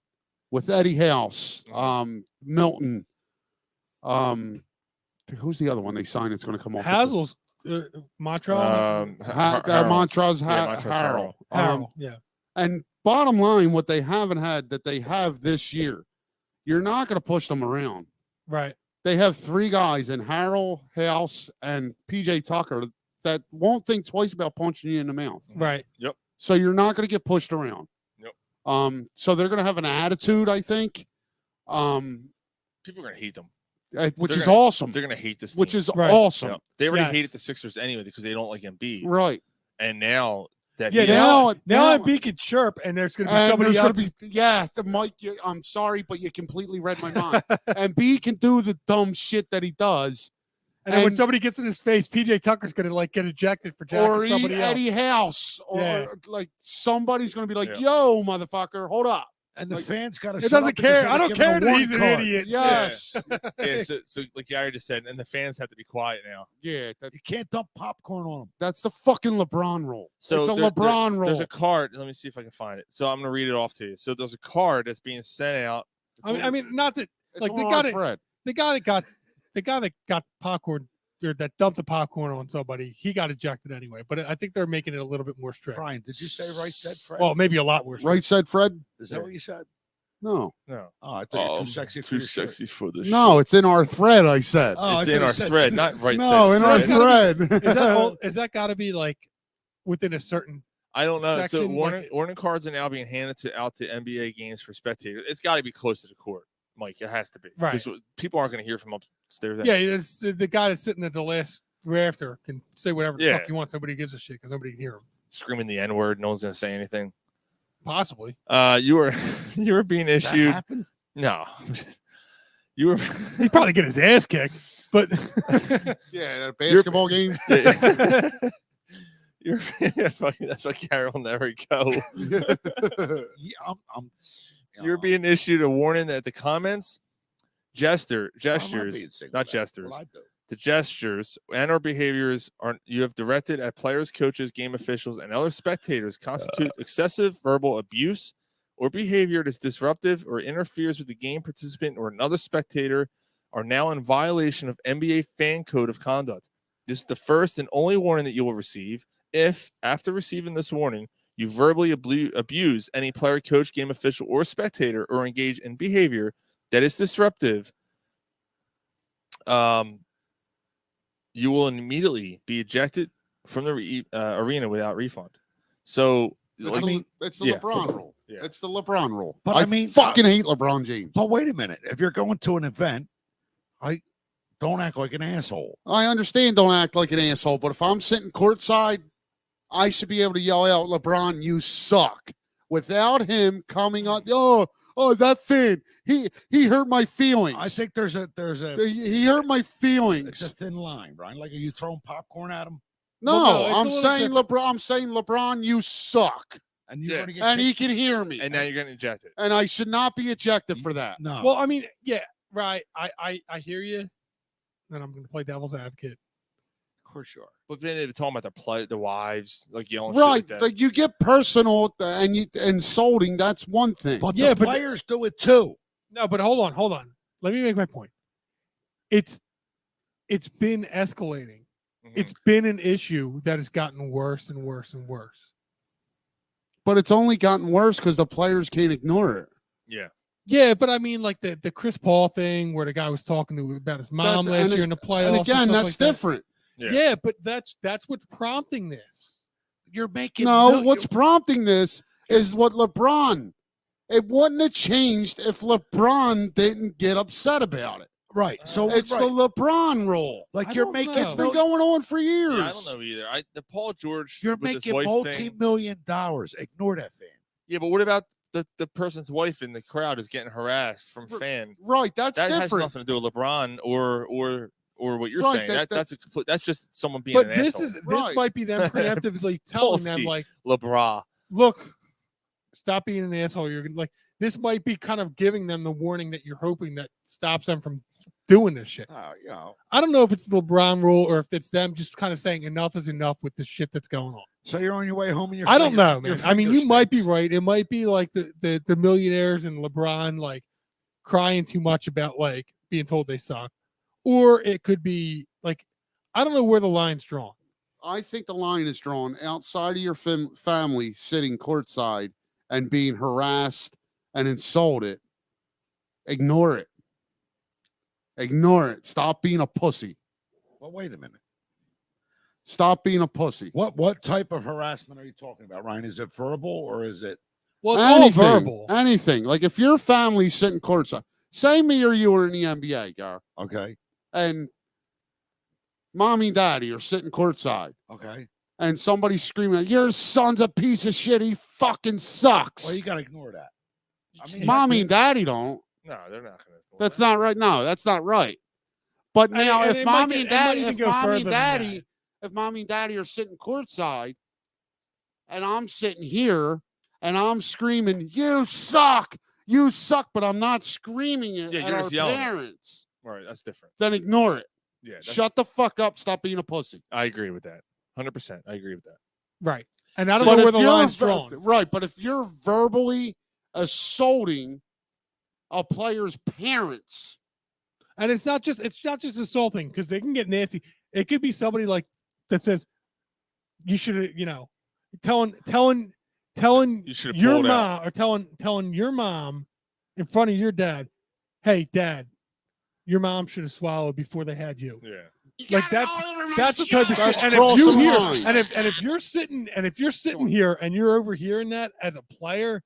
With Eddie House, Milton, who's the other one they signed that's going to come off? Hazel's Montreal. Montrezl Montrezl Harrell. Harrell, yeah. And bottom line, what they haven't had that they have this year, you're not going to push them around. Right. They have 3 guys in Harrell, House, and PJ Tucker that won't think twice about punching you in the mouth. Right. Yep. So you're not going to get pushed around. Yep. So they're going to have an attitude, I think. People are gonna hate them, which They're is gonna- awesome. They're gonna hate this, Which team. is Right. awesome. You know, they already Yes. hated the Sixers anyway because they don't like Embiid, Right. and now that Yeah, he- now Embiid can chirp, and there's going to be And somebody there's else. going to be, yeah, Mike, I'm sorry, but you completely read my mind. And B can do the dumb shit that he does. and then when and- somebody gets in his face, PJ Tucker's going to like get ejected for jacking Or somebody else. Eddie House. Or like somebody's going to be like, yo, motherfucker, hold up. And the Like, fans got to. It doesn't care. I don't care that he's an idiot. Yes. yeah, so like Gary just said, and the fans have to be quiet now. Yeah. You can't dump popcorn on them. That's the fucking LeBron rule. So it's a there- LeBron rule. There's a card. Let me see if I can find it. So I'm gonna read it off to you. So there's a card that's being sent out. I mean, not that It's like on they our got it. Fred. The guy that got popcorn or that dumped the popcorn on somebody, he got ejected anyway. But I think they're making it a little bit more strict. Brian, did you say right said Fred? Well, maybe a lot worse. Right said Fred? Is that what you said? No. No. Oh, I thought you were too sexy for Too your shirt. sexy for the No, it's in our thread, I said. Oh, It's I in thought our you said thread, too- not right. No, in said our Fred. thread. Is that got to be like within a certain? I don't know. So section, warning cards are now being handed out to NBA games for spectators. It's got to be close to the court, Mike. It has to be. Right. 'Cause people aren't going to hear from upstairs. Yeah, it's the guy that's sitting at the last rafter can say whatever the Yeah. fuck he wants. Nobody gives a shit because nobody can hear him. Screaming the N word. No one's going to say anything. Possibly. You were being That issued. happened? No. You were. He'd probably get his ass kicked, but Yeah, a basketball game. You're fucking. That's why Carol will never go. Yeah, I'm You're being issued a warning that the comments, gestures, being not singled out. gestures, Well, I do. the gestures and or behaviors are you have directed at players, coaches, game officials, and other spectators constitute excessive verbal abuse or behavior that is disruptive or interferes with the game participant or another spectator are now in violation of NBA fan code of conduct. This is the first and only warning that you will receive. If, after receiving this warning, you verbally abuse any player, coach, game official, or spectator or engage in behavior that is disruptive, you will immediately be ejected from the arena without refund. So, It's the yeah. LeBron rule. Yeah. It's the LeBron rule. But I mean, fucking hate LeBron James. But wait a minute. If you're going to an event, don't act like an asshole. I understand don't act like an asshole, but if I'm sitting courtside, I should be able to yell out, LeBron, you suck. Without him coming on, that fan, he hurt my feelings. I think there's a he hurt my feelings. It's a thin line, Brian. Like, are you throwing popcorn at him? No, Well, no, it's a I'm little saying different. LeBron. I'm saying LeBron, you suck, And you're Yeah. going to get and he kicked? can hear me, and now you're getting ejected. and I should not be ejected for that. No. well, I mean, yeah, right. I hear you. And I'm going to play devil's advocate. of course you are. But then they were talking about the wives, like yelling Right, shit like that. like you get personal and you insulting. That's one thing. But Yeah, the but- players do it too. No, but hold on. Let me make my point. It's been escalating. Mhm. It's been an issue that has gotten worse and worse and worse. But it's only gotten worse because the players can't ignore it. Yeah. Yeah, but I mean, like the Chris Paul thing where the guy was talking to about his mom That- last and year it- in the playoffs. And again, stuff that's like that. different. Yeah, but that's what's prompting this. You're making No, what's prompting this is what LeBron. It wouldn't have changed if LeBron didn't get upset about it. right. So It's right. the LeBron rule. like I you're don't making know. It's been going on for years. Yeah, I don't know either. The Paul George. you're with his making wife thing. multi-million-dollars. Ignore that fan. Yeah, but what about the person's wife in the crowd is getting harassed from fan? Right, that's That has different. nothing to do with LeBron or what you're Right, saying. that- That's just someone being But an this asshole. is this Right. might be them preemptively telling them Polsky. like, LeBron. look, stop being an asshole. You're like this might be kind of giving them the warning that you're hoping that stops them from doing this shit. You know. I don't know if it's the LeBron rule or if it's them just kind of saying enough is enough with the shit that's going on. So you're on your way home and your I don't know, your man. I mean, finger you might be stinks. right. It might be like the millionaires and LeBron like crying too much about like being told they suck, or it could be like I don't know where the line's drawn. I think the line is drawn outside of your family sitting courtside and being harassed and insulted. Ignore it. Ignore it. Stop being a pussy. Well, wait a minute. Stop being a pussy. What type of harassment are you talking about, Ryan? Is it verbal or is it? Well, it's all Anything, verbal. Anything. Like if your family's sitting courtside, say me or you are in the NBA, Gar, Okay. and mommy and daddy are sitting courtside, Okay. and somebody's screaming, "Your son's a piece of shit. He fucking sucks." Well, you got to ignore that. I mean, Mommy and daddy don't. No, they're not going to. That's not right. No, that's not right. But now, And if it might mommy get- and it might daddy, even if go mommy further and than daddy, that. if mommy and daddy are sitting courtside, and I'm sitting here and I'm screaming, "You suck, you suck," but I'm not screaming it Yeah, at you're our just yelling it. parents, All right, that's different. then ignore it. Yeah, Shut the fuck up. Stop being a pussy. I agree with that. 100%. I agree with that. Right. And I don't But know where if the you're line's drawn. Right, but if you're verbally assaulting a player's parents, And it's not just assaulting, because they can get nasty. It could be somebody like that says you should, telling You should have your pulled out. mom, or telling your mom in front of your dad, "Hey, dad, your mom should have swallowed before they had you." Yeah. Like that's the type of That's shit. And if you crossing hear, lines. and if you're sitting here and you're overhearing that as a player,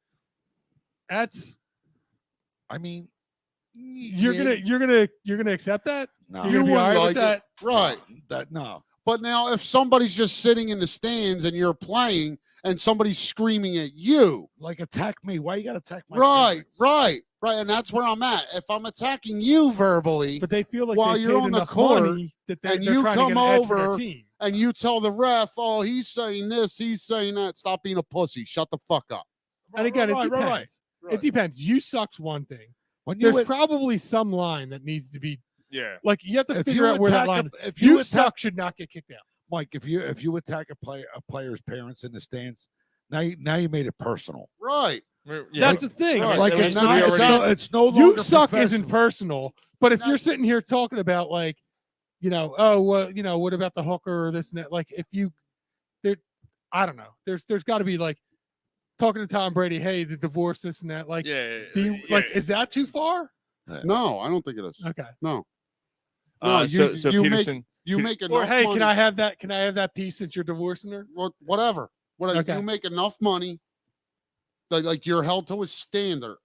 that's I mean, you're gonna accept that. No. You're you gonna be wouldn't all right like with that. it, right? No. But now, if somebody's just sitting in the stands and you're playing, and somebody's screaming at you, Like, attack me. Why you got to attack my right, parents? right, and that's where I'm at. If I'm attacking you verbally, But they feel like while they you're paid on the enough court, money that they're and you trying come to get an edge for their over team. and you tell the ref, "Oh, he's saying this, he's saying that," stop being a pussy. Shut the fuck up. And again, Right, it right, depends. right. It depends. You suck's one thing. When There's you probably some line that needs to be Yeah. like you have to If figure you out where that attack line. if You attack- suck should not get kicked out. Mike, if you attack a player's parents in the stands, now you made it personal. Right. Yeah. That's the thing. Right. Like And it's that's not. It's exactly- no, it's no longer You suck professional. isn't personal, but if you're sitting here talking about like, oh well, what about the hooker or this and that? Like if you, I don't know. There's got to be like talking to Tom Brady. Hey, the divorce, this and that. Like, Yeah. do you like? Is that too far? No, I don't think it is. Okay. No. So you Peterson. make enough Or hey, money. can I have that? Can I have that piece since you're divorcing her? Whatever. Okay. You make enough money that like you're held to a standard.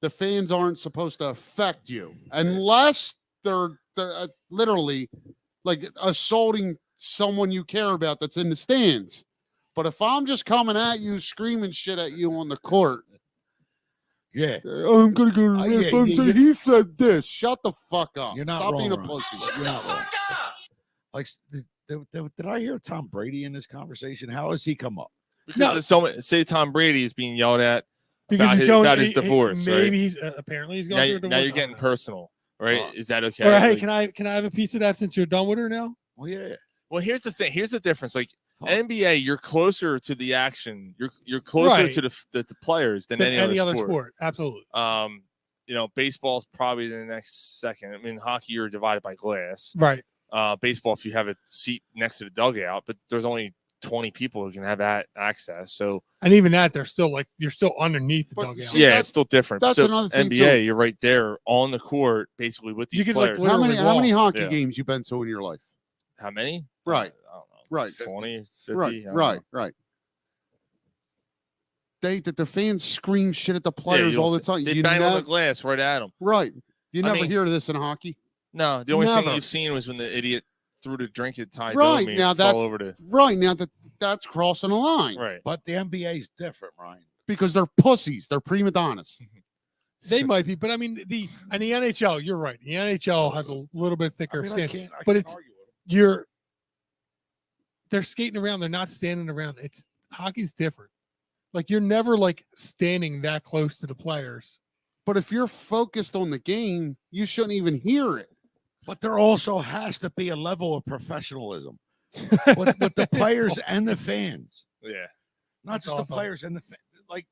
The fans aren't supposed to affect you unless they're literally like assaulting someone you care about that's in the stands. But if I'm just coming at you, screaming shit at you on the court, Yeah. I'm gonna go to the Yeah, ref. I'm yeah, saying, yeah. he said this. Shut the fuck up. You're not Stop wrong, being a Ron. pussy. You're not wrong. Like, did I hear Tom Brady in this conversation? How has he come up? Because there's so many, say Tom Brady is being yelled at Because about his divorce, maybe right? he's apparently he's Now, going through a divorce. now you're getting personal, right? Is that okay? Or hey, Like- can I have a piece of that since you're done with her now? Well, yeah. Well, here's the thing. Here's the difference. Like NBA, you're closer to the action. You're closer Right. to the players than Than any other sport. sport. Absolutely. Baseball's probably the next second. I mean, hockey, you're divided by glass. Right. Baseball, if you have a seat next to the dugout, but there's only 20 people who can have that access. So, And even that, they're still like you're still underneath the But dugout. see, yeah, it's still different. that's So another thing, NBA, too. you're right there on the court, basically with these You could, like, players. How many literally hockey Yeah. games you been to in your life? How many? Right. I don't know. Right. 20, 50. Right. I don't Right. know. Right. The fans scream shit at the players you'll all the see- time. They You bang on the never, glass right at them. right. You I never mean, hear this in hockey. No, the only thing Never. you've seen was when the idiot threw the drink at Ty Right, Domi now and fell that's- over the Right now that's crossing a line right. But the NBA is different, Ryan. because they're pussies. They're prima donnas. They might be, but I mean the NHL, you're right. The NHL has a little bit thicker I mean, skin. I but can't it's argue with him. they're skating around, they're not standing around. It's hockey's different. Like you're never like standing that close to the players. But if you're focused on the game, you shouldn't even hear it. But there also has to be a level of professionalism with the players and the fans, Yeah. not That's just awesome. the players and the like.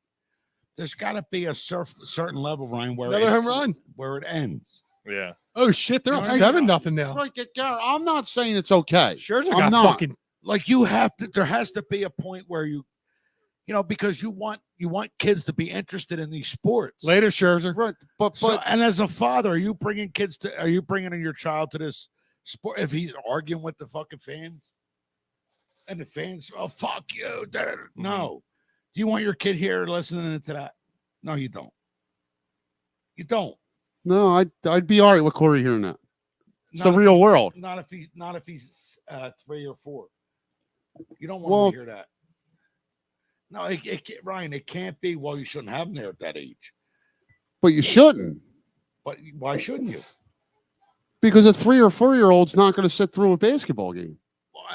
There's got to be a certain level, Ryan, where Another home run. where it ends. Yeah. Oh shit, they're up Right. 7-0 now. Right, Garrett, I'm not saying it's okay. Scherzer I'm got not. fucking Like you have to. There has to be a point where because you want kids to be interested in these sports. later, Scherzer. Right, but So, and as a father, are you bringing your child to this sport if he's arguing with the fucking fans? And the fans, oh fuck you. No. Do you want your kid here listening to that? No, you don't. You don't. No, I'd be all right with Corey hearing that. It's Not the if real world. Not if he's 3 or 4. You don't want him to hear that. No, Ryan, it can't be. Well, you shouldn't have him there at that age. But you shouldn't. But why shouldn't you? Because a 3 or 4-year-old's not going to sit through a basketball game. Well,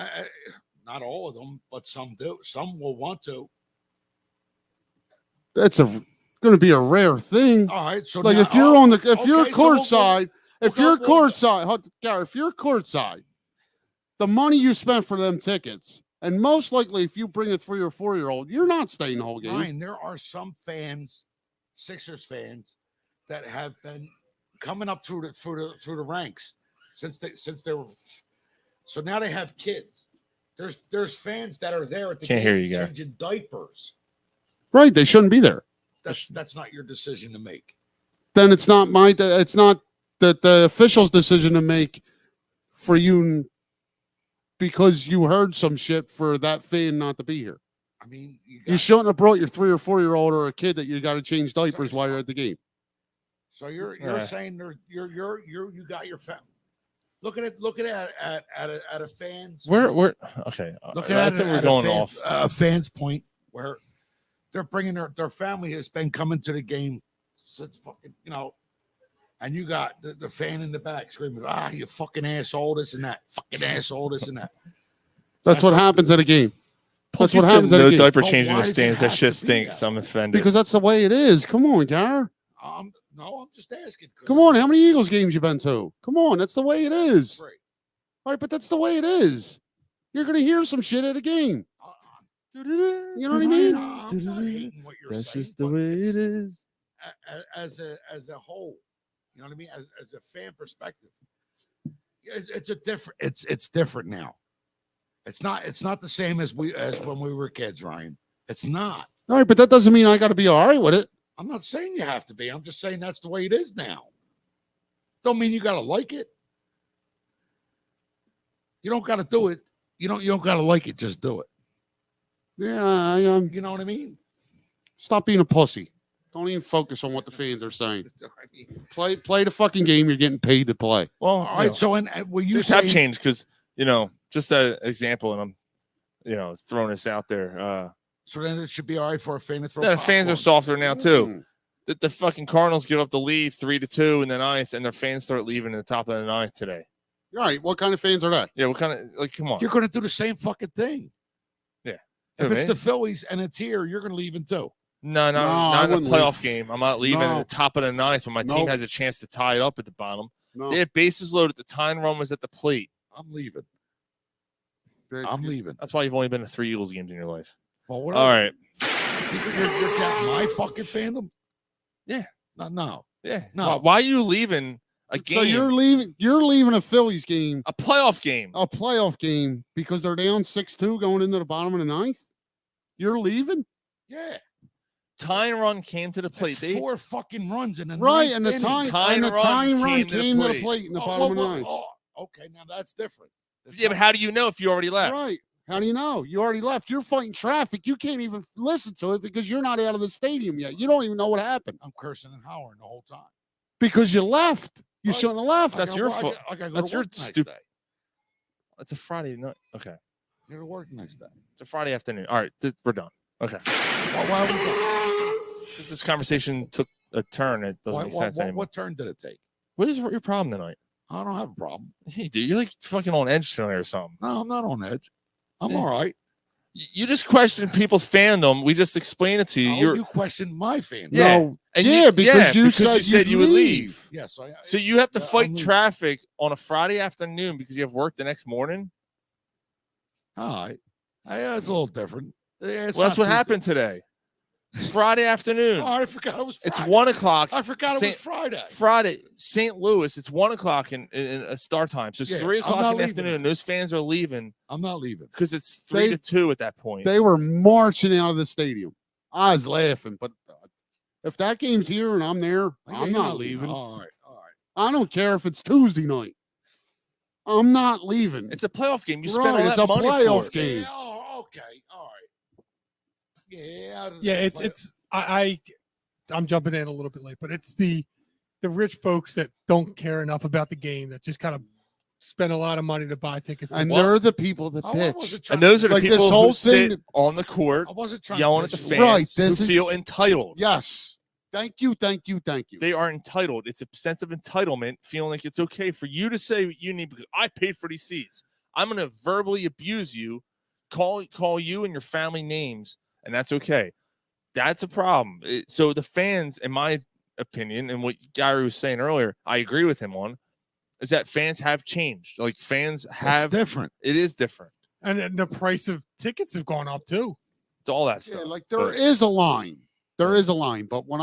not all of them, but some do. Some will want to. That's going to be a rare thing. All right, so like now, if you're on the if you're okay, so courtside, if you're courtside, the money you spent for them tickets, and most likely if you bring a 3 or 4-year-old, you're not staying the whole game. Ryan, there are some fans, Sixers fans, that have been coming up through the ranks since they were. So now they have kids. There's fans that are there at the Can't game hear you, Gary. changing diapers. Right, they shouldn't be there. That's not your decision to make. Then it's not the official's decision to make for you because you heard some shit for that fan not to be here. I mean, you shouldn't have brought your 3 or 4-year-old or a kid that you got to change diapers while you're at the game. So you're saying you got your family. Looking at a fan's. We're okay. Looking I at think it we're at going a off. fan's point where they're bringing their family has been coming to the game since fucking and you got the fan in the back screaming, you fucking asshole, this and that, fucking asshole, this and that. That's what happens at a game. That's what You said happens at a no game. diaper changing why the does it stands. That have shit to be stinks. that? I'm offended. Because that's the way it is. Come on, Gar. No, I'm just asking. Come on, how many Eagles games you been to? Come on, that's the way it is. Right. All right, but that's the way it is. You're gonna hear some shit at a game. You know what I mean? I'm not hating what you're That's saying, just the but way it's- it is. As a whole, you know what I mean? As a fan perspective, it's different now. It's not the same as when we were kids, Ryan. It's not. All right, but that doesn't mean I got to be all right with it. I'm not saying you have to be. I'm just saying that's the way it is now. Don't mean you got to like it. You don't got to do it. You don't got to like it. Just do it. Yeah, You know what I mean? Stop being a pussy. Don't even focus on what the fans are saying. Play the fucking game. You're getting paid to play. Well, All right. So, will you things have changed because just an example, and I'm throwing this out there. So then it should be all right for a fan to throw. The fans are softer now too. The fucking Cardinals give up the lead 3-2 in the ninth, and their fans start leaving in the top of the ninth today. All right. What kind of fans are they? Yeah, what kind of come on? You're going to do the same fucking thing. Yeah. If it's the Phillies and it's here, you're going to leave in too. No, not in a playoff game. I'm not leaving at the top of the ninth when my team has a chance to tie it up at the bottom. No. They had bases loaded. The tying run was at the plate. I'm leaving. I'm leaving. That's why you've only been to 3 Eagles games in your life. Well, all right. You're down my fucking fandom? Yeah. No. Yeah. No. Why are you leaving a game? So you're leaving a Phillies game, a playoff game, because they're down 6-2 going into the bottom of the ninth. You're leaving? Yeah. Tying run came to the plate. That's 4 fucking runs in the right, ninth and the inning. tying run came to the plate in the bottom of the ninth. Okay, now that's different. Yeah, but how do you know if you already left? Right. How do you know? You already left. You're fighting traffic. You can't even listen to it because you're not out of the stadium yet. You don't even know what happened. I'm cursing and hollering the whole time. Because you left. You shouldn't have left. That's your fault. That's your stupid. Day. It's a Friday night. Okay. You're to work next day. It's a Friday afternoon. All right, we're done. Okay. Why are we done? This conversation took a turn. It doesn't make sense anymore. What turn did it take? What is your problem tonight? I don't have a problem. Hey, dude, you're like fucking on edge tonight or something. No, I'm not on edge. I'm all right. You just question people's fandom. We just explained it to you. You question my fandom. Yeah. No, And because you said you would leave. Yes. So you have to fight traffic on a Friday afternoon because you have work the next morning? All right. Yeah, it's a little different. Well, that's what happened today. Friday afternoon. Oh, I forgot it was Friday. It's 1 o'clock. I forgot it was Friday. Friday, St. Louis. It's 1 o'clock in a start time. So it's 3 o'clock in the afternoon. Those fans are leaving. I'm not leaving because it's 3-2 at that point. They were marching out of the stadium. I was laughing, but if that game's here and I'm there, I'm not leaving. All right. I don't care if it's Tuesday night. I'm not leaving. It's a playoff game. You spend all it's that a money playoff for it. game. Yeah, okay. All right. Yeah. Yeah, I'm jumping in a little bit late, but it's the the rich folks that don't care enough about the game that just kind of spend a lot of money to buy tickets. And they're the people that bitch. And those are the Like, this people whole who sit thing- on the court I wasn't trying yelling to at the push you. fans Right, who this is- feel entitled. Yes. Thank you. They are entitled. It's a sense of entitlement, feeling like it's okay for you to say what you need because I paid for these seats. I'm going to verbally abuse you, call you and your family names, and that's okay. That's a problem. So the fans, in my opinion, and what Gary was saying earlier, I agree with him on, is that fans have changed. Like fans have It's different. It is different. And the price of tickets have gone up too. It's all that Yeah, stuff. like there is a line. There is a line. But when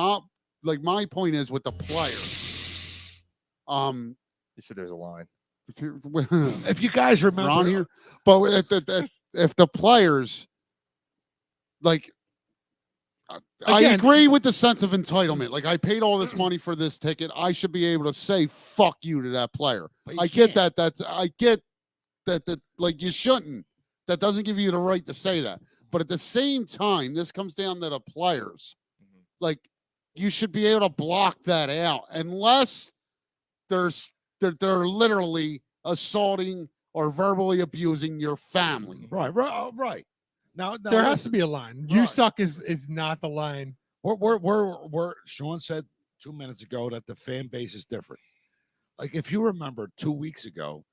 like my point is with the players. You said there's a line. If you guys remember around here, but if the players, like, I Again- agree with the sense of entitlement. Like, I paid all this money for this ticket. I should be able to say "fuck you" to that player. But you I get can't. that. I get that. Like, you shouldn't. That doesn't give you the right to say that. But at the same time, this comes down to the players. Like, you should be able to block that out unless they're literally assaulting or verbally abusing your family. Right. Now There has listen, to be a line. You Right. suck is not the line. We're Sean said 2 minutes ago that the fan base is different. Like if you remember 2 weeks ago,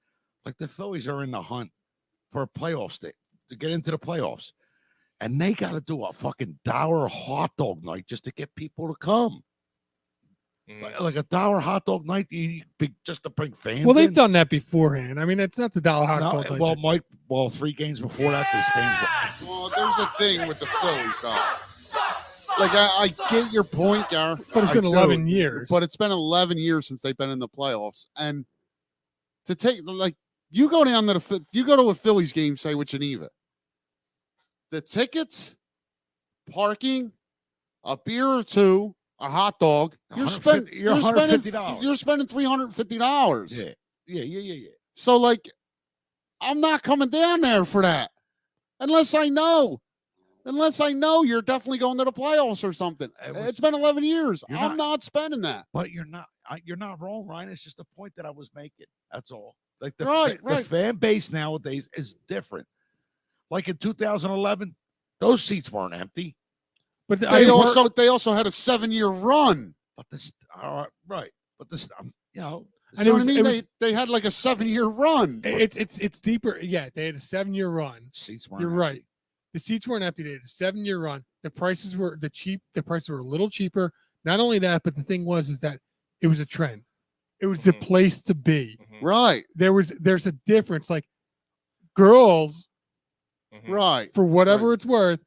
like the Phillies are in the hunt for a playoff state to get into the playoffs. And they got to do a fucking $1 hot dog night just to get people to come. Like a $1 hot dog night, just to bring fans. Well, they've in. done that beforehand. I mean, it's not the dollar hot No, dog. like well, that. Mike. Well, 3 games before that, they Well, there's a thing with the Phillies, though. Like, I get your point, Gareth. But it's been I 11 do. years. But it's been 11 years since they've been in the playoffs, and to take like you go down to you go to a Phillies game, say with Geneva. The tickets, parking, a beer or two, a hot dog. You're spending $150. You're spending $350. Yeah. So like, I'm not coming down there for that unless I know you're definitely going to the playoffs or something. It's been 11 years. I'm not spending that. But you're not wrong, Ryan. It's just a point that I was making. That's all. Like the Right. fan base nowadays is different. Like in 2011, those seats weren't empty. But They also had a 7-year run. But this, right? But this, you know, You know what I mean? They had like a 7-year run. It's deeper. Yeah, they had a 7-year run. Seats weren't. You're empty. right. The seats weren't empty. They had a 7-year run. The prices were The prices were a little cheaper. Not only that, but the thing is that it was a trend. It was the place to be. Right. There's a difference. Like girls, Right. for whatever it's worth,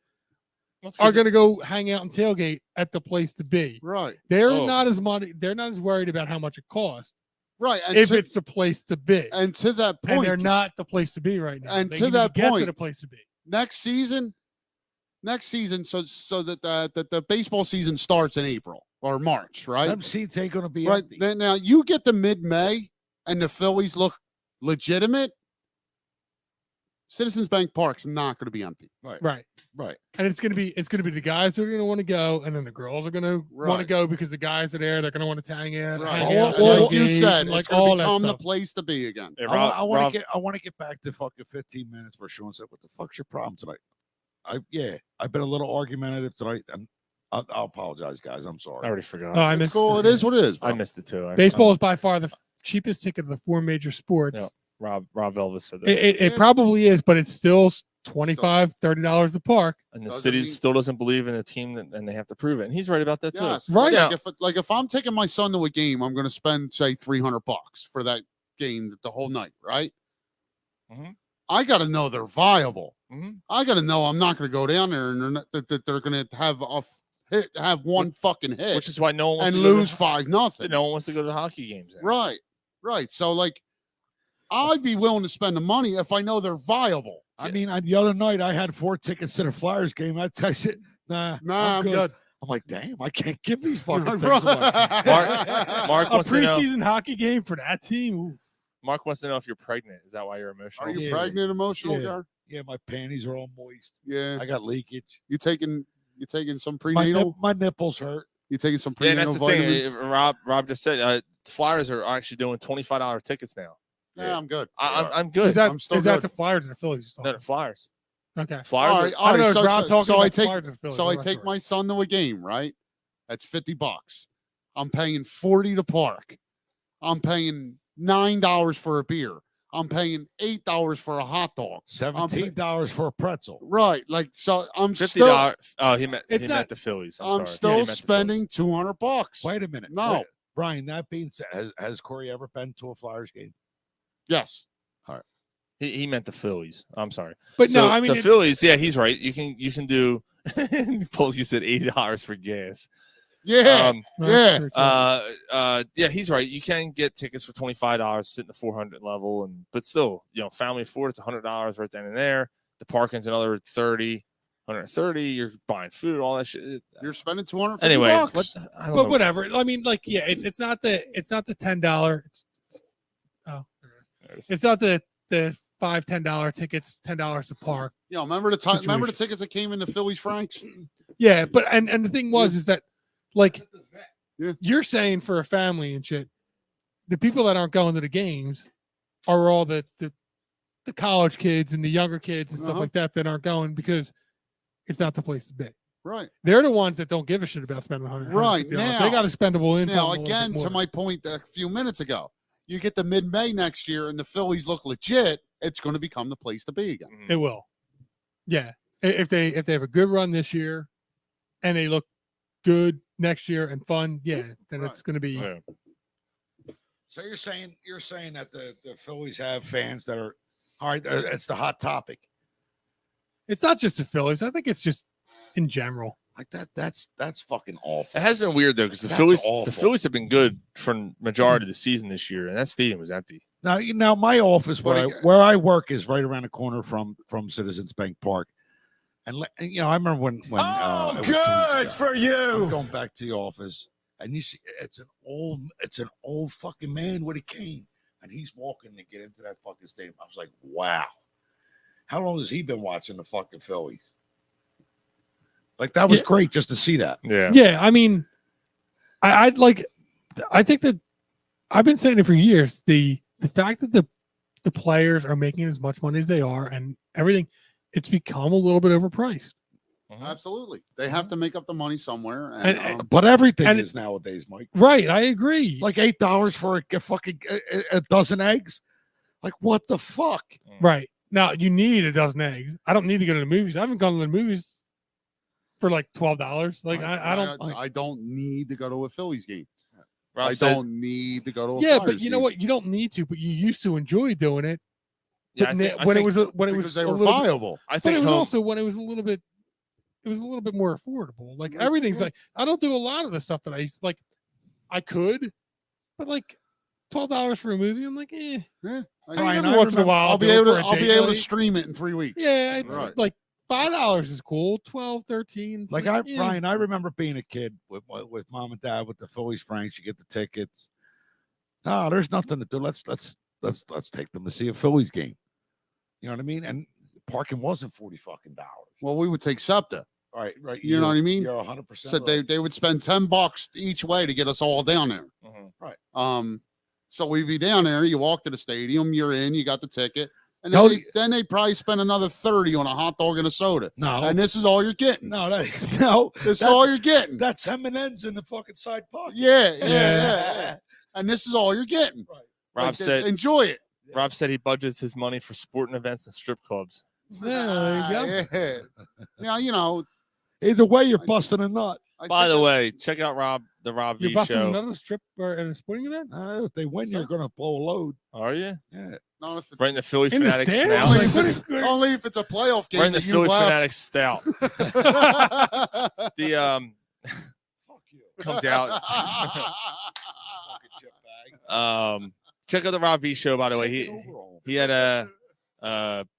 are going to go hang out and tailgate at the place to be. Right. They're not as worried about how much it costs. Right. And If it's the place to be. And to that point, And they're not the place to be right now. And They to need that get point, to the place to be. next season, so that the baseball season starts in April or March, right? Them seats ain't going to be Right. empty. Then now you get to mid-May and the Phillies look legitimate. Citizens Bank Park's not going to be empty. Right. Right. And it's gonna be the guys who are gonna want to go, and then the girls are gonna want to Right. go because the guys are there. They're gonna want to hang out. Right. Hang out, And like you tailgate, said, and it's like going all to that become the stuff. place to be again. I want to get back to fucking 15 minutes where Sean said, "What the fuck's your problem tonight?" I've been a little argumentative tonight, and I'll apologize, guys. I'm sorry. I already forgot. Oh, I It's missed cool. It is what it is. I bro. missed it too. Baseball is by far the cheapest ticket of the 4 major sports. Yeah. Rob Elvis said that. It probably is, but it's still $25, $30 a park. And the Doesn't city mean- still doesn't believe in the team, and they have to prove it. And he's right about that too. Yes. Right. Like if I'm taking my son to a game, I'm going to spend say $300 for that game the whole night, right? Mhm. I got to know they're viable. Mhm. I got to know I'm not going to go down there and they're going to have one fucking hit, Which is why no one wants and to go lose to, 5-0. no one wants to go to the hockey games. Then. Right. So like, I'd be willing to spend the money if I know they're viable. I mean, the other night I had 4 tickets to the Flyers game. I said, "Nah, I'm good. I'm like, "Damn, I can't give these fucking things Right. away." Mark A wants to know. preseason hockey game for that team. Ooh. Mark wants to know if you're pregnant. Is that why you're emotional? Are you Yeah. pregnant, emotional, Yeah. Gar? Yeah, my panties are all moist. Yeah. I got leakage. You taking some My, prenatal? my nipples hurt. You taking some Yeah, and premium that's the thing. vitamins? Rob just said the Flyers are actually doing $25 tickets now. Yeah, I'm good. I'm good. Is that I'm still is that good. the Flyers or the Phillies? No, the Flyers. Okay. Flyers. All right, I don't know. Is Rob talking so about I the take Flyers or the Phillies? so I'm I not take sure. my son to a game, right? That's $50. I'm paying $40 to park. I'm paying $9 for a beer. I'm paying $8 for a hot dog. $17 for a pretzel. Right, like so. I'm $50. still. Oh, he meant It's meant not- the Phillies. I'm sorry. Yeah, he still meant the spending $200. Wait a minute. No. Wait. Brian, that being said, has Corey ever been to a Flyers game? Yes. He meant the Phillies. I'm sorry. But no, So, I mean the it's- Phillies. Yeah, he's right. You can do. Paul, you said $80 for gas. Yeah. Yeah, he's right. You can get tickets for $25, sit in the 400 level, but still, family afford it's $100 right then and there. The parking's another 30, 130. You're buying food, all that shit. You're spending $250. Anyway, I don't But know. whatever. I mean, like, yeah, it's not the $10. It's not the $5-10 tickets, $10 to park. Yeah, remember the time? Remember the situation. tickets that came in the Phillies Franks? Yeah, but and the thing was is that like Yeah. you're saying for a family and shit, the people that aren't going to the games are all the college kids and the younger kids and stuff like that aren't going because it's not the place to be. Right. They're the ones that don't give a shit about spending $100. Right, $150. now- they got a spendable income. Now, a little bit again, to more. my point a few minutes ago, you get to mid-May next year and the Phillies look legit. It's going to become the place to be again. It will. Yeah. If they have a good run this year and they look good next year and fun, yeah, then it's going to be. Yeah. So you're saying that the Phillies have fans that are all right. It's the hot topic. It's not just the Phillies. I think it's just in general. Like that. That's fucking awful. It has been weird though because That's the awful. Phillies have been good for majority of the season this year, and that stadium was empty. Now my office But where I work is right around the corner from Citizens Bank Park, and I remember when it was 2 weeks ago. I'm going back to the office, and you see it's an old fucking man with a cane, and he's walking to get into that fucking stadium. I was like, wow, how long has he been watching the fucking Phillies? Like that was great just to see that. Yeah. Yeah. I mean, I think that I've been saying it for years. The fact that the players are making as much money as they are and everything, it's become a little bit overpriced. Absolutely. They have to make up the money somewhere. And- But everything and is nowadays, Mike. Right. I agree. Like $8 for a fucking a dozen eggs. Like what the fuck? Right. Now you need a dozen eggs. I don't need to go to the movies. I haven't gone to the movies for like $12. Like I don't need to go to a Phillies game. Rob I said- don't need to go to a Yeah, Flyers but you know game. what? You don't need to, but you used to enjoy doing it. Yeah, But when it was Because they a were little bit- viable. I but think it was home- also when it was a little bit more affordable. Like everything's like I don't do a lot of the stuff that I used like I could, but like $12 for a movie, I'm like, Yeah. I mean, every once in a while I'll be do it able for to a I'll be date able to night. stream it in 3 weeks. Yeah, it's Right. like $5 is cool, 12, 13. It's Like yeah. Brian, I remember being a kid with mom and dad with the Phillies Franks. You get the tickets. No, there's nothing to do. Let's take them to see a Phillies game. You know what I mean? And parking wasn't $40 fucking dollars. Well, we would take SEPTA. Right. You know what I mean? You're 100%. Said they would spend $10 each way to get us all down there. Right. So we'd be down there. You walk to the stadium. You're in. You got the ticket, and No, then they'd probably spend another $30 on a hot dog and a soda. No. And this is all you're getting. No, no. This is all you're getting. That's M&M's in the fucking side pocket. Yeah. And this is all you're getting. Rob Like, said enjoy it. Rob said he budgets his money for sporting events and strip clubs. Yeah, there you go. Yeah. Now, you know, Either way, you're busting a nut. By the way, check out the Rob You're V busting show. another strip or at a sporting event? If they win, you're going to blow a load. Are you? Yeah. not if it's, Right in the Philly In the Fanatics stands? snout. Like, only if it's a playoff game Right in the that you Philly left. Fanatics stout. The Fuck you. comes out. Fucking chip bag. Check out the Rob V show. By the way, he had a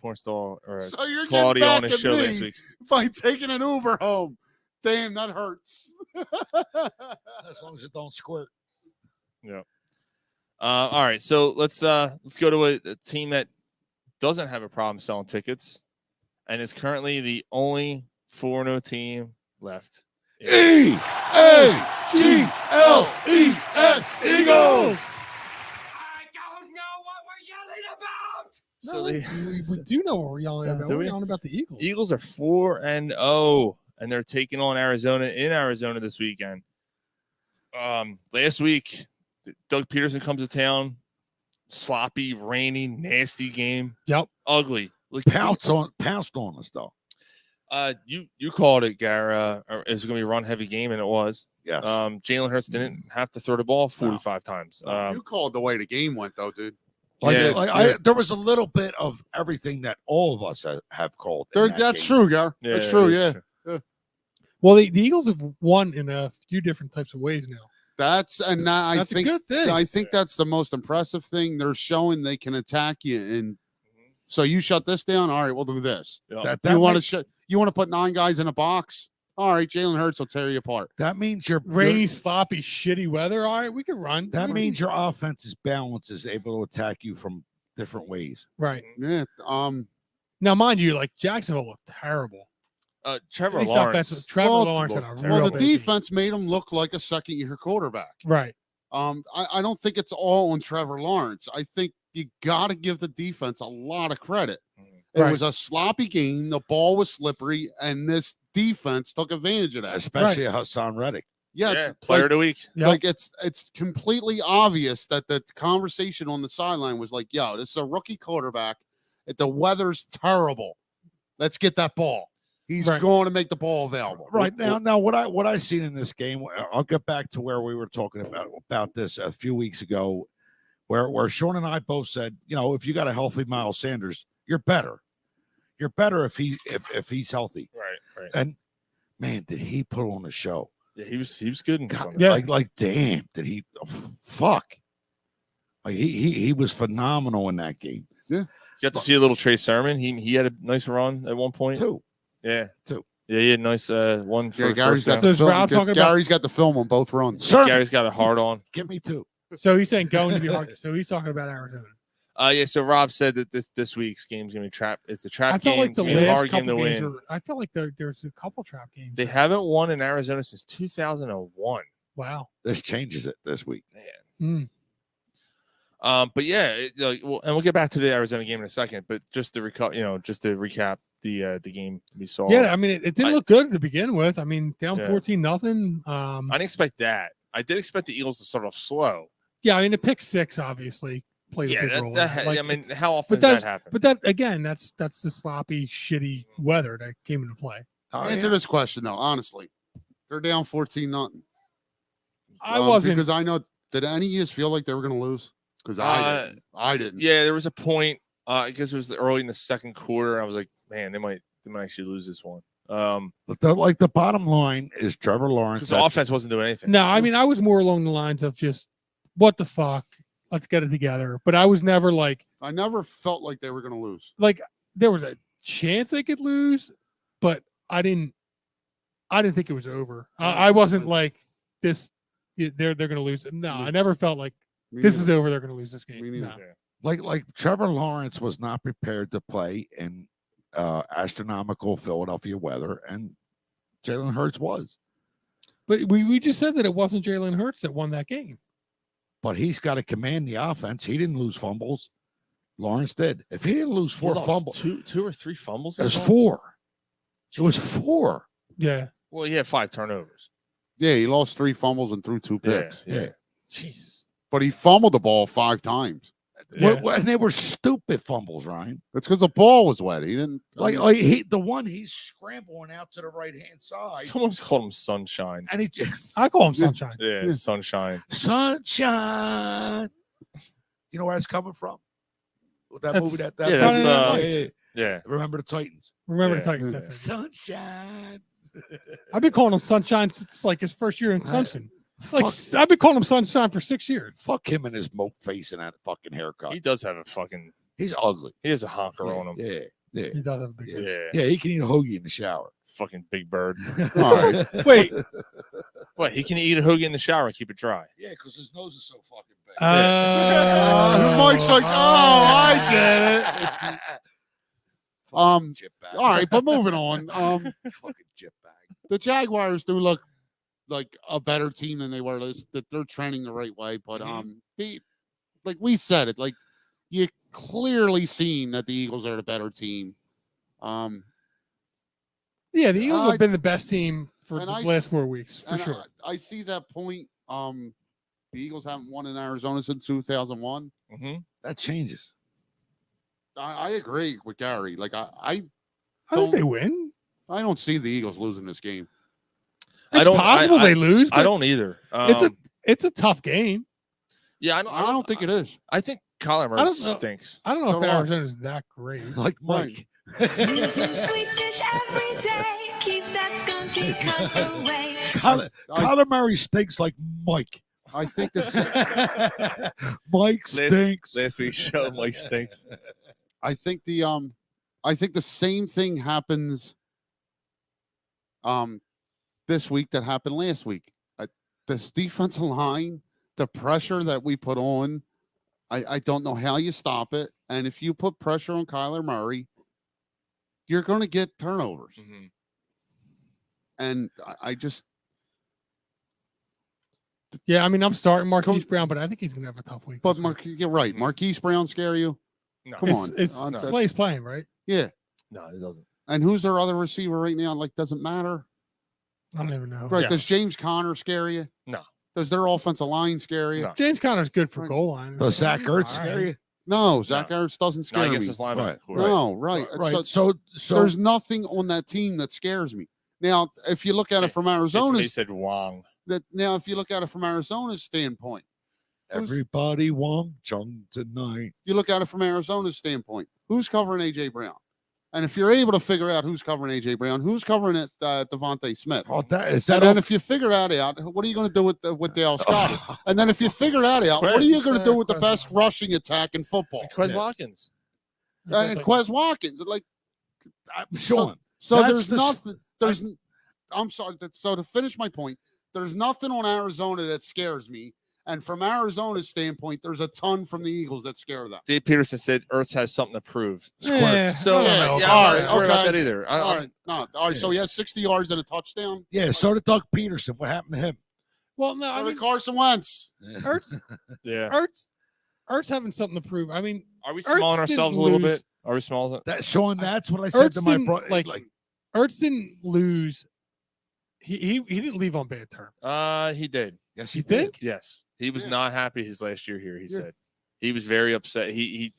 porn star or So you're Claudia getting on back his at show me last week. by taking an Uber home. Damn, that hurts. As long as it don't squirt. Yeah. All right, so let's go to a team that doesn't have a problem selling tickets, and is currently the only 4-0 team left E-A-G-L-E-S, Eagles. So we do know what we're yelling about. do We're we? yelling about the Eagles. Eagles are 4-0, and they're taking on Arizona in Arizona this weekend. Last week, Doug Peterson comes to town. Sloppy, rainy, nasty game. Yep. Ugly. Like, Pounced on us though. You called it, Gara. It was going to be a run heavy game, and it was. Yes. Jalen Hurts didn't have to throw the ball 45 times. You called the way the game went, though, dude. There was a little bit of everything that all of us have called. That's true, Gar. Yeah, that's true. it's Yeah. Well, the Eagles have won in a few different types of ways now. That's a good thing. I think that's the most impressive thing. They're showing they can attack you, and so you shut this down. All right, we'll do this. Yeah. You want to put 9 guys in a box? All right, Jalen Hurts will tear you apart. That means you're Rainy, sloppy, shitty weather. All right, we can run. That means your offense's balance is able to attack you from different ways. Right. Yeah. Now, mind you, like Jacksonville looked terrible. Trevor At least Lawrence. offensive- Trevor Lawrence had a Well, real the bad game. defense made him look like a second-year quarterback. Right. I don't think it's all on Trevor Lawrence. I think you got to give the defense a lot of credit. It Right. was a sloppy game. The ball was slippery, and this defense took advantage of that. Especially Hassan Reddick. Yeah, Yeah, it's player like, of the week. Yep. like it's completely obvious that the conversation on the sideline was like, "Yo, this is a rookie quarterback. The weather's terrible. Let's get that ball. He's Right. going to make the ball available." Right now, what I seen in this game, I'll get back to where we were talking about this a few weeks ago, where Sean and I both said, if you got a healthy Miles Sanders, you're better. You're better if he's healthy. Right. And man, did he put on a show? Yeah, he was good in Sunday. Yeah. Like damn, did he? Fuck. Like he was phenomenal in that game. Yeah. You got to see a little Trey Sermon. He had a nice run at one point. 2. Yeah. 2. Yeah, he had a nice one for Yeah, Gary's first got down. the So Rob film. talking about- Gary's got the film on both runs. Sermon, Gary's got a hard on. give me 2. So he's saying going to be hard. So he's talking about Arizona. Yeah, so Rob said that this week's game's gonna be trap. It's a trap I game. felt like It's the gonna be a last hard game to couple games win. I felt like there's a couple trap games. They haven't won in Arizona since 2001. Wow. This changes it this week. Mm. But yeah, and we'll get back to the Arizona game in a second. But just to recap the game we saw. Yeah, I mean, it didn't look good to begin with. I mean, down Yeah. 14-0. I didn't expect that. I did expect the Eagles to start off slow. Yeah, I mean, the pick 6 obviously played a big role. in it. Like, I mean, how often but does that happen? But that again, that's the sloppy, shitty weather that came into play. Answer this question though, honestly. They're down 14-0. I wasn't. because I know. Did any of you feel like they were going to lose? Because I didn't. Yeah, there was a point. I guess it was early in the second quarter. I was like, man, they might actually lose this one. But the bottom line is Trevor Lawrence. Because the offense wasn't doing anything. No, I mean, I was more along the lines of just, what the fuck? Let's get it together. But I was never like, I never felt like they were going to lose. like there was a chance they could lose, but I didn't think it was over. I wasn't like this. They're going to lose. No, I never felt like this is over. They're going to lose this game. No. Like Trevor Lawrence was not prepared to play in astronomical Philadelphia weather, and Jalen Hurts was. But we just said that it wasn't Jalen Hurts that won that game. But he's got to command the offense. He didn't lose fumbles. Lawrence did. If he didn't lose 4 fumbles, two or three fumbles. it was 4. It was 4. Yeah. Well, he had 5 turnovers. Yeah, he lost 3 fumbles and threw 2 picks. Yeah. Jesus. But he fumbled the ball 5 times. Yeah. And they were stupid fumbles, Ryan. That's because the ball was wet. He didn't The one he's scrambling out to the right hand side, Someone's called him Sunshine. and he I call him Sunshine. Yeah, Sunshine. sunshine. You know where that's coming from? That That's- movie. That Yeah, that's movie? yeah. Remember the Titans? Remember Yeah. the Titans. Yeah. That's it. Sunshine. I've been calling him Sunshine since like his first year in Clemson. Like Fuck, I've been calling him Sunshine for 6 years. fuck him and his mope face and that fucking haircut. He does have a fucking. He's ugly. He has a honker on him. Yeah. He does have a big. Yeah. Yeah, he can eat a hoagie in the shower. Fucking big bird. All right. Wait. What? He can eat a hoagie in the shower and keep it dry. Yeah, because his nose is so fucking big. Mike's like, I get it. Fucking chip bag. All right, but moving on. Fucking chip bag. the Jaguars do look like a better team than they were. That they're trending the right way, but they, like we said it, like you clearly seen that the Eagles are the better team. Yeah, the Eagles have been the best team for the last 4 weeks, for sure. I see that point. The Eagles haven't won in Arizona since 2001. That changes. I agree with Gary. Like I think they win. I don't see the Eagles losing this game. It's possible they lose. I don't either. It's a tough game. Yeah, I don't think it is. I think Kyler Murray stinks. I don't know if Arizona's that great. Like Mike. Kyler Murray stinks like Mike. I think this. Mike stinks. Last week's show, Mike stinks. I think the same thing happens this week that happened last week. This defensive line, the pressure that we put on, I don't know how you stop it. And if you put pressure on Kyler Murray, you're going to get turnovers. And I just. Yeah, I mean, I'm starting Marquise Brown, but I think he's going to have a tough week. But you're right. Marquise Brown scare you? No. Come on. It's Slay's playing, right? Yeah. No, it doesn't. And who's their other receiver right now? Like, doesn't matter. I don't even know. Right. Yeah. Does James Conner scare you? No. Does their offensive line scare you? No. James Conner's good for goal line. Does Zach Ertz scare you? No, Zach Ertz doesn't scare I guess me. his linebacker. No, right. Right. So there's nothing on that team that scares me. Now, if you look at it from He Arizona's said Wong. if you look at it from Arizona's standpoint, everybody Wong Chung tonight. you look at it from Arizona's standpoint, who's covering AJ Brown? And if you're able to figure out who's covering AJ Brown, who's covering it, Devontae Smith? Oh, and then if you figure that out, what are you going to do with Dale Scott? And then if you figure that out, what are you going to do with the best rushing attack in football? Quez Watkins. And Quez Watkins. Like, Sean. So there's nothing. I'm sorry. So to finish my point, there's nothing on Arizona that scares me. And from Arizona's standpoint, there's a ton from the Eagles that scare them. Dave Peterson said Ertz has something to prove. Yeah. So Yeah, I'm all not worried about okay. that either. All right. So he has 60 yards and a touchdown. Yeah, so did Doug Peterson. What happened to him? Well, no, So I did mean, Carson Wentz. Ertz, Yeah. Ertz having something to prove. I mean, Are we Ertz smalling didn't ourselves a little lose. bit? Are we smalling? Sean, that's what I said to Ertz my didn't, brother. Ertz didn't lose. He didn't leave on bad terms. He did. Yes, You think? Yes. He was not happy his last year here, he said. He was very upset. He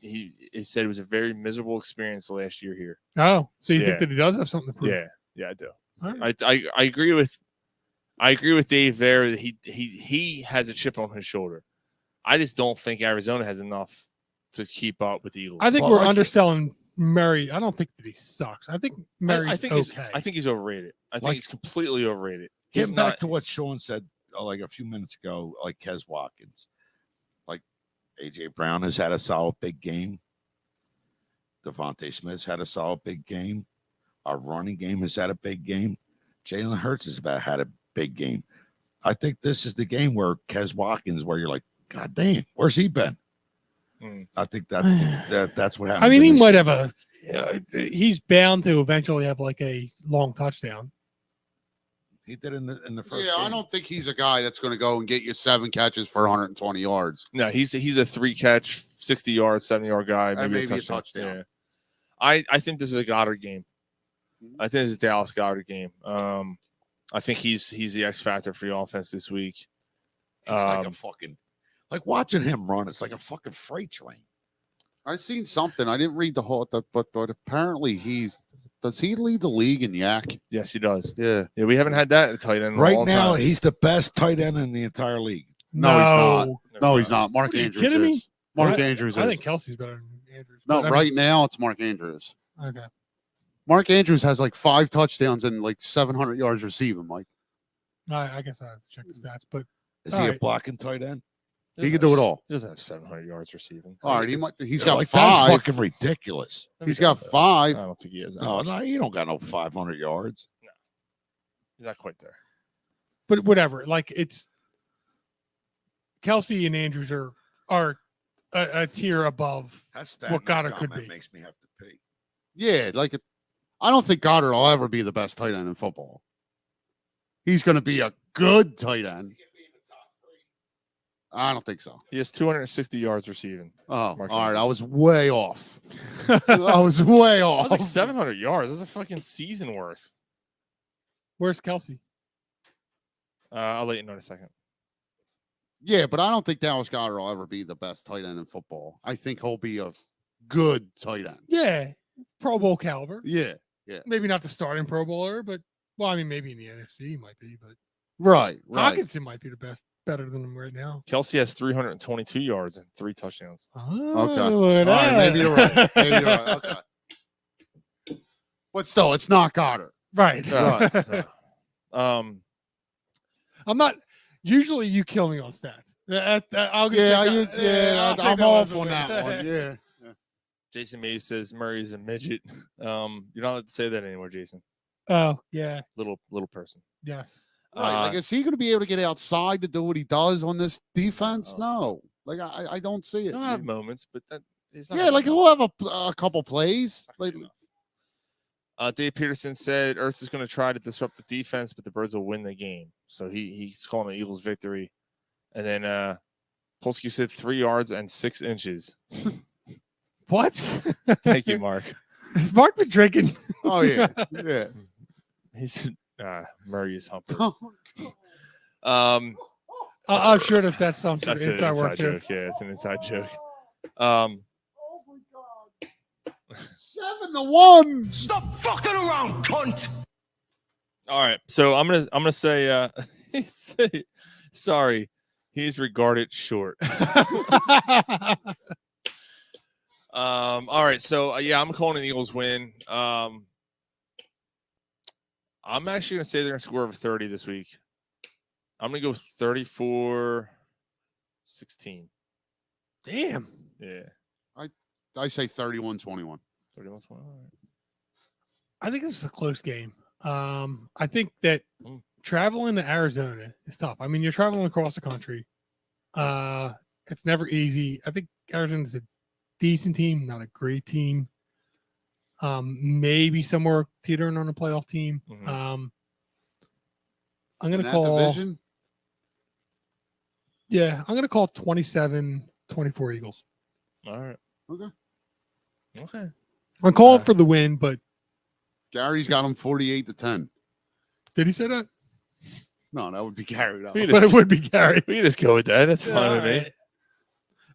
said it was a very miserable experience last year here. Oh, so you think that he does have something to prove? Yeah, I do. All right. I agree with Dave there that he has a chip on his shoulder. I just don't think Arizona has enough to keep up with the Eagles. I think we're underselling Murray. I don't think that he sucks. I think Murray's okay. I think he's overrated. I think he's completely overrated. Getting back to what Sean said like a few minutes ago, like Quez Watkins, like AJ Brown has had a solid big game. Devontae Smith's had a solid big game. Our running game has had a big game. Jalen Hurts has had a big game. I think this is the game where Quez Watkins, where you're like, God damn, where's he been? I think that's what happens. I mean, he might have he's bound to eventually have like a long touchdown. He did in the first. Yeah, I don't think he's a guy that's going to go and get you 7 catches for 120 yards. No, he's a 3-catch, 60-yard, 70-yard guy, maybe a touchdown. Yeah. I think this is a Goddard game. I think this is a Dallas Goddard game. I think he's the X factor for the offense this week. He's like a fucking watching him run. It's like a fucking freight train. I've seen something. I didn't read the whole, but apparently does he lead the league in yak? Yes, he does. Yeah. Yeah, we haven't had that at tight end right now. He's the best tight end in the entire league. No, he's not. No, he's not. Mark Andrews kidding me? is. Mark Andrews is. I think Kelsey's better than Andrews. No, right now it's Mark Andrews. Okay. Mark Andrews has like 5 touchdowns and like 700 yards receiving, Mike. I guess I have to check the stats, but is he a blocking tight end? He can do it all. He doesn't have 700 yards receiving. All right, he's got like 5. That's fucking ridiculous. He's got 5. I don't think he has. No, you don't got no 500 yards. No, he's not quite there. But whatever. Like it's Kelsey and Andrews are a tier above what Goddard could be. Makes me have to pee. Yeah, I don't think Goddard will ever be the best tight end in football. he's going to be a good tight end. I don't think so. He has 260 yards receiving. Oh, Mark all right. Andrews. I was way off. I was way That off. was like 700 yards. That's a fucking season worth. Where's Kelsey? I'll let you know in a second. Yeah, but I don't think Dallas Goedert will ever be the best tight end in football. I think he'll be a good tight end. Yeah, Pro Bowl caliber. Yeah. Maybe not the starting Pro Bowler, but well, I mean, maybe in the NFC he might be, but Right. Hawkinson might be better than him right now. Kelsey has 322 yards and 3 touchdowns. Oh, Okay. All right, maybe you're right. Maybe you're right. Okay. But still, it's not Goddard. Right. Right. I'm not. Usually, you kill me on stats. I'll I'm off on that one. Yeah. Jason Mays says Murray's a midget. You're not allowed to say that anymore, Jason. Oh yeah. Little person. Yes. Right. Like, is he going to be able to get outside to do what he does on this defense? No. Like, I don't see it. He'll have moments, but that is not. Yeah, like he'll have a couple plays. Like, Dave Peterson said Ertz is going to try to disrupt the defense, but the Birds will win the game. So he's calling the Eagles victory. And then Polsky said 3 yards and 6 inches. What? Thank you, Mark. Has Mark been drinking? Oh yeah, yeah. He's Murray is humping. I'm sure that's some sort That's of an inside work inside too. joke. Yeah, it's an inside joke. 7-1. Stop fucking around, cunt. All right, so I'm gonna say sorry. He's regarded short. All right, so yeah, I'm calling an Eagles win. I'm actually gonna say they're gonna score over 30 this week. I'm gonna go 34-16. Damn. Yeah. I say 31-21. 31-20. I think this is a close game. I think that traveling to Arizona is tough. I mean, you're traveling across the country. It's never easy. I think Arizona's a decent team, not a great team. Maybe somewhere teetering on a playoff team. Mm-hmm. I'm going to In that call. division? Yeah, I'm going to call 27-24 Eagles. All right. Okay. I'm calling for the win, but Gary's got him 48-10. did he say that? No, that would be Gary. We But it would be Gary. We can just go with that. That's fine All with me. right.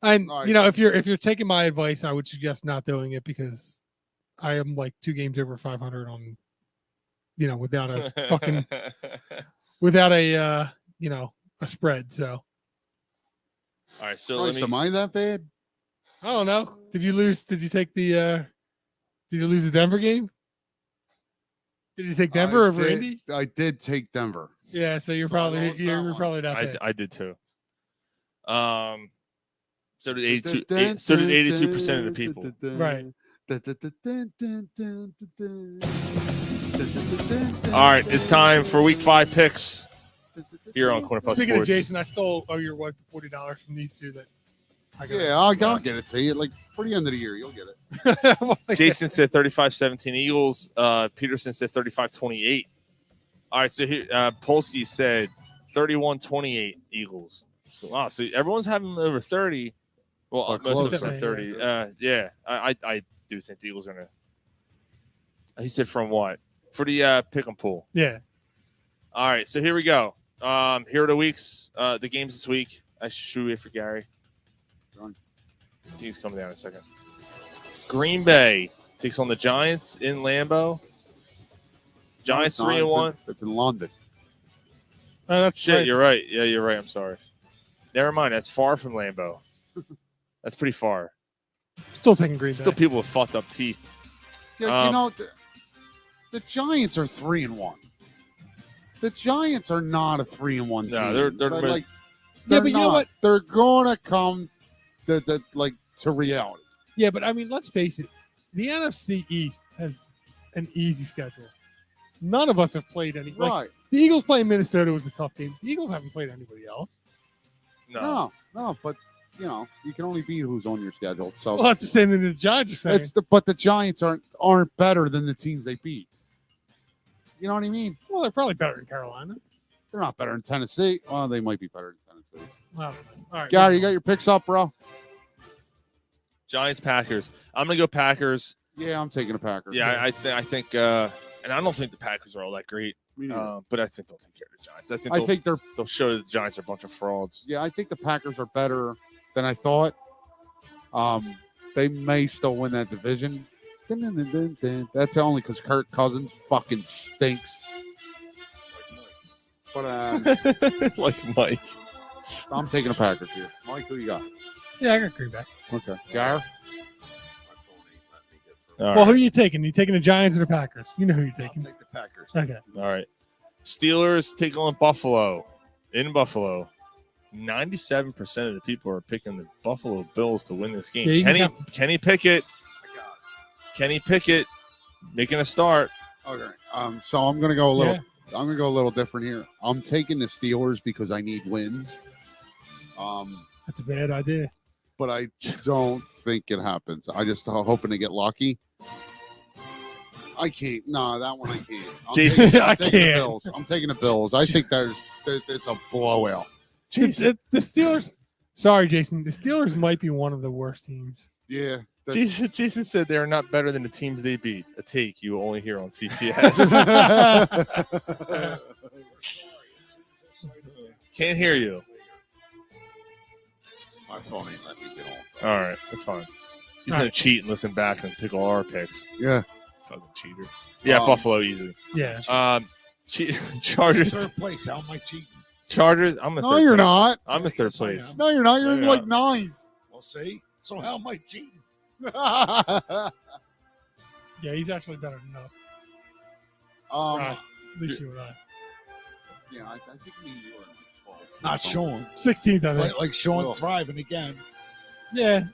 And All right, you know, so- if you're taking my advice, I would suggest not doing it because I am like 2 games over 500 on, without a fucking without a a spread. So All right, so Christ, am I that bad? I don't know. Did you lose? Did you take the? Did you lose the Denver game? Did you take Denver over Indy? I did take Denver. Yeah, so you're So I probably lost that you're one. probably that bad. I did too. So did 82. So did 82% of the people. Right. All right, it's time for Week 5 picks here on Corner Plus Speaking Sports. of Jason, I stole your wife $40 from these two that I got. Yeah, I'll get it to you. Like for the end of the year, you'll get it. Jason said 35-17 Eagles. Peterson said 35-28. All right, so here Polsky said 31-28 Eagles. Wow, so everyone's having over 30. Well, Or most of close. them are 30. Yeah, I do think the Eagles are gonna. He said from what? For the pick 'em pool. Yeah. All right, so here we go. Here are the weeks, the games this week. I should wait for Gary. Done. He's coming down in a second. Green Bay takes on the Giants in Lambeau. Giants No, 3-1. It's in London. That's Shit, right. you're right. Yeah, you're right. I'm sorry. Never mind. That's far from Lambeau. That's pretty far. Still taking Green Bay. Still people with fucked up teeth. Yeah, the Giants are 3-1. The Giants are not a 3-1 team. No, they're They're mid- like, Yeah, they're but you know not. what? They're gonna come to reality. Yeah, but I mean, let's face it. The NFC East has an easy schedule. None of us have played any. Like, Right. the Eagles playing Minnesota was a tough game. The Eagles haven't played anybody else. No. No, but you can only beat who's on your schedule. So Well, that's the same thing that the Giants are saying. but the Giants aren't better than the teams they beat. You know what I mean? Well, they're probably better than Carolina. They're not better than Tennessee. Well, they might be better than Tennessee. All right, Gary, you got your picks up, bro? Giants, Packers. I'm gonna go Packers. Yeah, I'm taking the Packers. Yeah, I think, and I don't think the Packers are all that great, but I think they'll take care of the Giants. I think they'll show that the Giants are a bunch of frauds. Yeah, I think the Packers are better than I thought. They may still win that division. That's only because Kirk Cousins fucking stinks. But like Mike. I'm taking the Packers here. Mike, who you got? Yeah, I got Green Bay. Okay. Gar? Well, who are you taking? You taking the Giants or the Packers? You know who you're taking. I'll take the Packers. Okay. All right. Steelers take on Buffalo. In Buffalo. 97% of the people are picking the Buffalo Bills to win this game. Yeah, Kenny Pickett. Kenny Pickett making a start. Okay. So I'm gonna go a little. I'm gonna go a little different here. I'm taking the Steelers because I need wins. That's a bad idea. But I don't think it happens. I just hoping to get lucky. I can't. No, that one I can't. Jason, I can't. The Bills. I'm taking the Bills. I think there's a blowout. The Steelers. Sorry, Jason. The Steelers might be one of the worst teams. Yeah. Jason said they are not better than the teams they beat. A take you only hear on CPS. Can't hear you. My phone ain't let me get on. All right, that's fine. He's going to cheat and listen back and pick all our picks. Yeah. Fucking cheater. Yeah, Buffalo easy. Yeah. Chargers. Third place. How am I cheating? Chargers. I'm in No, third you're place. not. I'm in third place. No, you're not. You're in Yeah. like ninth. Well, see? So how am I cheating? Yeah, he's actually better than us. Right. At least you and I. Yeah, I think me and you are in like 12th. Not Sean. 16th, I think. Like Sean Cool. thriving again. Yeah.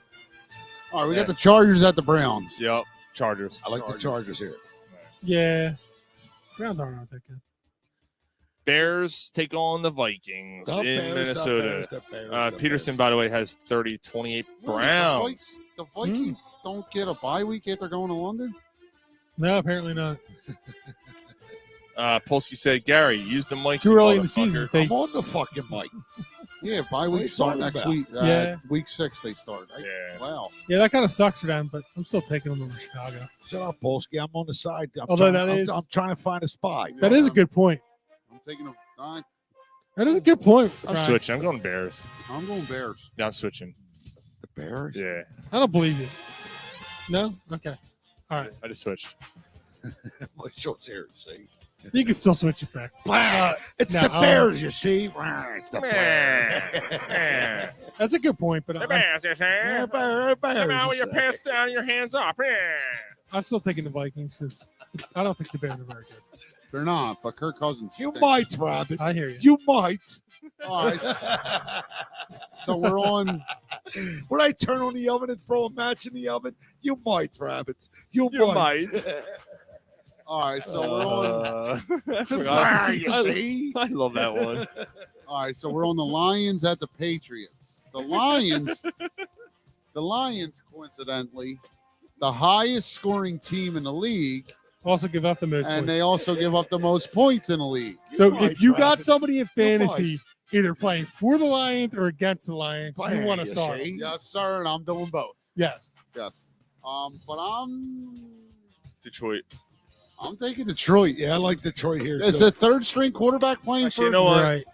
All right, we got the Chargers at the Browns. Yep. Chargers. I like the Chargers here. Yeah. Browns aren't that good. Bears take on the Vikings The in Bears, Minnesota. the Bears. Peterson, by the way, has 30-28 Browns. The Vikings don't get a bye week after going to London? No, apparently not. Polsky said, Gary, use the mic. Too you early in the season. motherfucker." I'm on the fucking mic. Yeah, bye What are you week start talking next about? week. Yeah. Week 6 they start. Right? Yeah. Wow. Yeah, that kind of sucks for them, but I'm still taking them over Chicago. Shut up, Polsky. I'm on the side. I'm trying to find a spy. That is a good point. I'm taking them. That is a good point. I'm Ryan. switching. I'm going Bears. I'm going Bears. Yeah, I'm switching. The Bears? Yeah. I don't believe you. No? Okay. All right. I just switched. My shorts here, see? You can still switch it back. It's no, the Bears, you see? It's the Bears. That's a good point, but Bears, Yeah, Bears. Come out with your pants down and your hands up. I'm still taking the Vikings because I don't think the Bears are very good. They're not, but Kirk Cousins. You stinks. might, Rabbit. I hear you. You might. All right. So we're on. Would I turn on the oven and throw a match in the oven? You might, Rabbits. You might. All right. So we're on. I forgot. You see? I love that one. All right. So we're on the Lions at the Patriots. The Lions, coincidentally, the highest scoring team in the league, Also give up the most and points. they also give up the most points in the league. So might, if you got Travis. somebody in fantasy might. either playing for the Lions or against the Lions, you want to You start. see? Yes, sir. And I'm doing both. Yes. Yes. But I'm Detroit. taking Detroit. Yeah, I like Detroit here. Is too. a third string quarterback playing Actually, for? you know what? Right.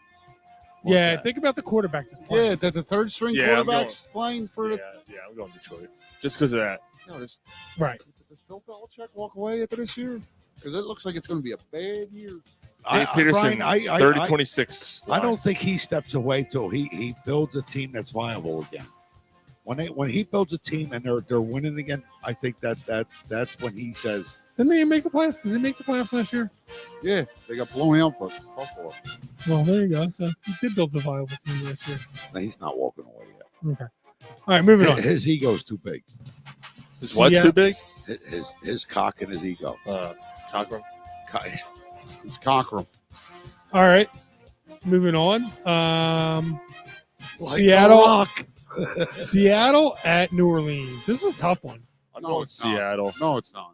What's Yeah, that? think about the quarterback that's playing. Yeah, that the third string Yeah, I'm quarterback's playing for the. Yeah, I'm going Detroit. Just because of that. Yo, does Right. Bill Belichick walk away after this year? Because it looks like it's going to be a bad year. Dave Peterson, Brian, 30-26. I don't think he steps away till he builds a team that's viable again. When he builds a team and they're winning again, I think that's when he says, Didn't they make the playoffs? Did they make the playoffs last year? Yeah, they got blown out for Buffalo. Well, there you go. So he did build the viable team last year. no, he's not walking away yet. Okay. All right, moving on. His ego's too big. His what's Yeah. too big? His cock and his ego. Cockram. It's Cockram. All right, moving on. Like Seattle. a rock. Seattle at New Orleans. This is a tough one. I'm No, going it's not. Seattle. No, it's not.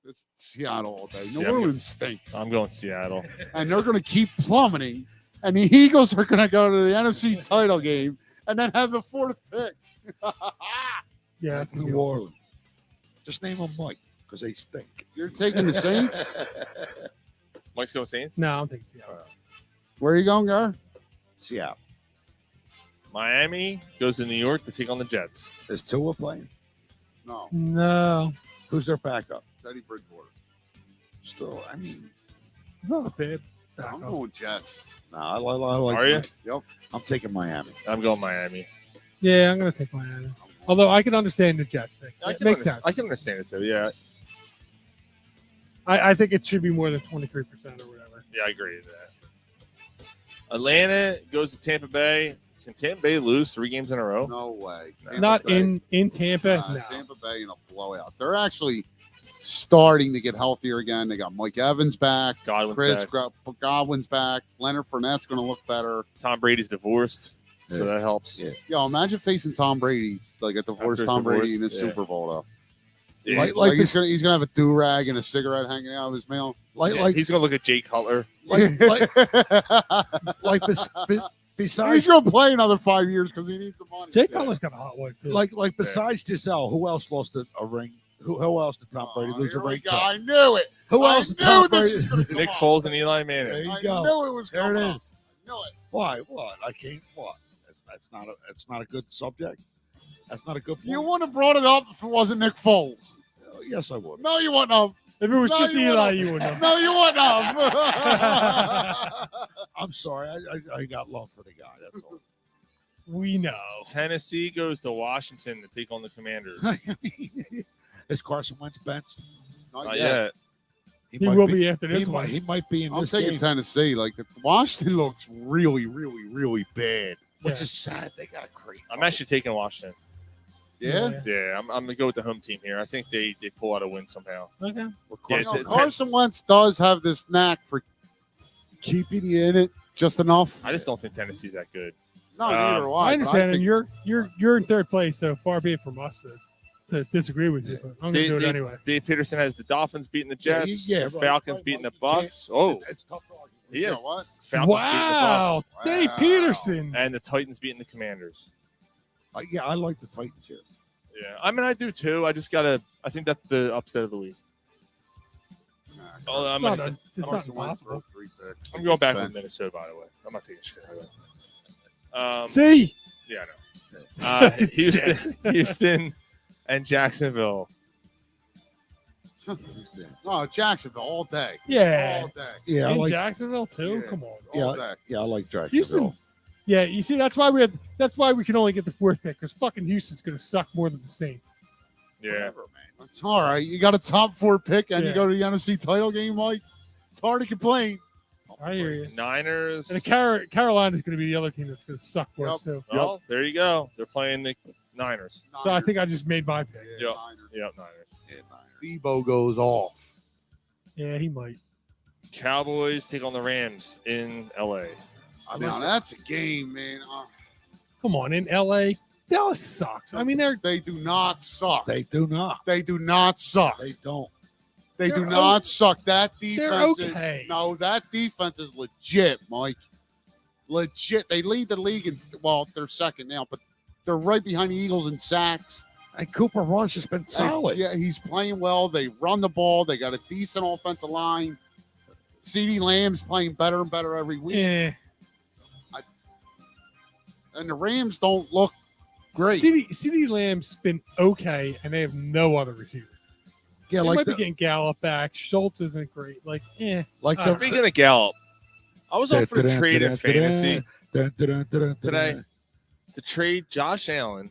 It's Seattle all day. New Yeah, I'm Orleans stinks. I'm going Seattle. And they're going to keep plummeting and the Eagles are going to go to the NFC title game and then have the 4th pick. Yeah, that's a New good Orleans. Just name them Mike because they stink. You're taking the Saints? Mike's going Saints? No, I don't think so. Where are you going, Gar? Seattle. Miami goes to New York to take on the Jets. Is Tua playing? No. No, Who's their backup? Teddy Bridgewater. Still, I mean, it's not a bad. I'm going Jets. no, I like. Are you? Yep. I'm taking Miami. I'm going Miami. Yeah, I'm going to take Miami. Although I can understand the Jets pick. It makes sense. I can understand it too. Yeah, I think it should be more than 23% or whatever. yeah, I agree with that. Atlanta goes to Tampa Bay. Can Tampa Bay lose 3 games in a row? No way. Not Bay. in Tampa. Nah, No. Tampa Bay in a blowout. They're actually starting to get healthier again. They got Mike Evans back. Godwin's back. Godwin's back. Leonard Fournette's going to look better. Tom Brady's divorced, so Yeah. that helps. Yeah. Yo, imagine facing Tom Brady, like a divorced After Tom Brady in divorce, his yeah. Super Bowl, though. Yeah. Like he's gonna have a do rag and a cigarette hanging out of his mouth. Yeah, he's gonna look at Jay Cutler. Besides, he's gonna play another 5 years because he needs the money. Jay Cutler's got a hot wife too. like besides Giselle, who else lost a ring? Who else did Tom Brady lose a Here we ring go. to? I knew it. Who I else did knew Tom this Brady? was gonna come Nick up. Foles and Eli Manning. There you I go. knew it was There coming it up. is. I knew it. Why? What? I can't. What? That's not a good subject. That's not a good point. You wouldn't have brought it up if it wasn't Nick Foles. Yes, I would. No, you wouldn't have. If it was No, just you Eli, wouldn't. you wouldn't have. No, you wouldn't have. I'm sorry. I got love for the guy. That's all. We know. Tennessee goes to Washington to take on the Commanders. Is Carson Wentz benched? Not yet. He will be after this one. He might be in I'm this taking game, Tennessee. Like the Washington looks really, really, really bad. which is sad. They got a great. I'm actually taking Washington. Yeah. Yeah, I'm gonna go with the home team here. I think they pull out a win somehow. Okay. Yeah, You know, Carson Wentz does have this knack for keeping you in it just enough. I just don't think Tennessee's that good. No, neither do I I. understand, and you're in third place, so far be it from us to disagree with you. But I'm gonna do it anyway. Dave Peterson has the Dolphins beating the Jets. Yeah, the Falcons beating the Bucks. Oh, It's tough to argue. he You is. know what? Falcons Wow, Dave Peterson. and the Titans beating the Commanders. Yeah, I like the Titans here. Yeah, I mean I do too. I think that's the upset of the week. It's not impossible. I'm going back with Minnesota, by the way. I'm not taking Chicago. See? Yeah, I know. Houston, and Jacksonville. Oh, Jacksonville all day. Yeah. All day. Yeah, I In like. Jacksonville too. Yeah. Come on. All Yeah, day. yeah, I like Jacksonville. Houston. Yeah, you see, that's why we can only get the 4th pick because fucking Houston's gonna suck more than the Saints. Yeah. It's all right. You got a top 4 pick and Yeah. you go to the NFC title game, Mike. It's hard to complain. I hear you. Niners. And Carolina's gonna be the other team that's gonna suck for us too. Well, there you go. They're playing the Niners. So I think I just made my pick. Yep. Niners. Yep, Niners. Debo goes off. Yeah, he might. Cowboys take on the Rams in LA. Now that's a game, man. Come on, in LA, Dallas sucks. I mean, They do not suck. They do not. They do not suck. They don't. They do They're not suck. That defense they're okay. No, that defense is legit, Mike. Legit. They lead the league in, well, they're second now, but they're right behind the Eagles in sacks. And Cooper Rush has been solid. Yeah, he's playing well. They run the ball. They got a decent offensive line. CeeDee Lamb's playing better and better every week. yeah. And the Rams don't look great. CeeDee Lamb's been okay, and they have no other receiver. Yeah, They like might be the, getting Gallup back. Schultz isn't great. Like, like Uh, the, Speaking of Gallup, I was up for a trade in fantasy today to trade Josh Allen,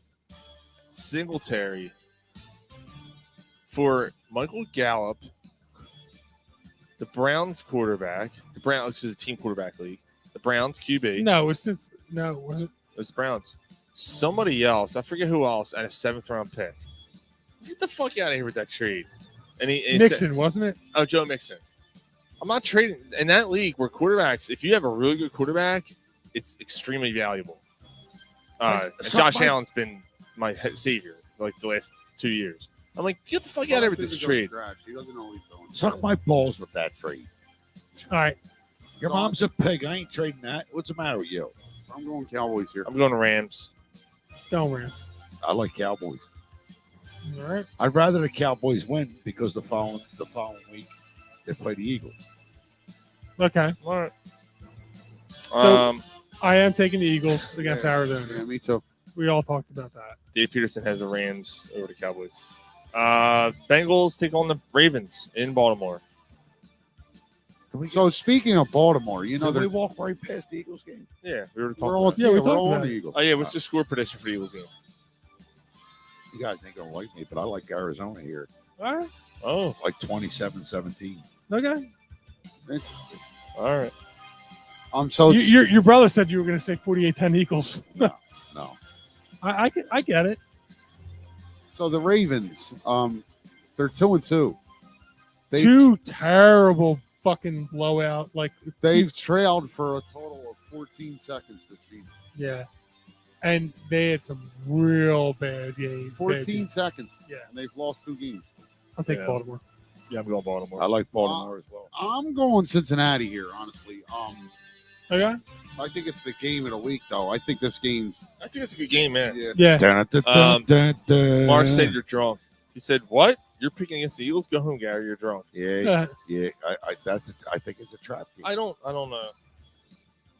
Singletary for Michael Gallup, the Browns quarterback. The Browns is a team quarterback league. The Browns QB. no, it was it? It was the Browns. Somebody else, I forget who else, and a 7th round pick. Get the fuck out of here with that trade. And he Nixon, said, wasn't it? oh, Joe Mixon. I'm not trading in that league where quarterbacks, if you have a really good quarterback, it's extremely valuable. And Josh Allen's been my savior like the last 2 years. I'm like, get the fuck out of here with this trade. He doesn't know what he's doing. suck my balls with that trade. All right. Your mom's a pig. I ain't trading that. What's the matter with you? I'm going Cowboys here. I'm going to Rams. Don't Rams. I like Cowboys. All right. I'd rather the Cowboys win because the following week they play the Eagles. Okay. All right. So I am taking the Eagles against Arizona. Yeah, me too. We all talked about that. Dave Peterson has the Rams over the Cowboys. Bengals take on the Ravens in Baltimore. So speaking of Baltimore, you know Did we they're walk right past the Eagles game? Yeah, we were we're talking all, about it. Yeah, we we're talked all about on the it. Eagles. Oh, yeah, what's the score prediction for the Eagles game? You guys ain't gonna like me, but I like Arizona here. All right. Oh, Like 27-17. Okay. all right. So Your brother said you were going to say 48-10 Eagles. No. I get it. So the Ravens, they're 2-2. Two terrible fucking blowout. Like They've trailed for a total of 14 seconds this season. yeah, and they had some real bad games. 14 seconds. Yeah. And they've lost 2 games. I'll take Yeah. Baltimore. Yeah, I'm going Baltimore. I like Baltimore as well. I'm going Cincinnati here, honestly. Okay. I think it's the game of the week, though. I think this game's I think it's a good game, man. yeah. Yeah. Mark said you're drunk. He said, "What? You're picking against the Eagles? Go home, Gary. You're drunk." Yeah. I think it's a trap game. I don't know.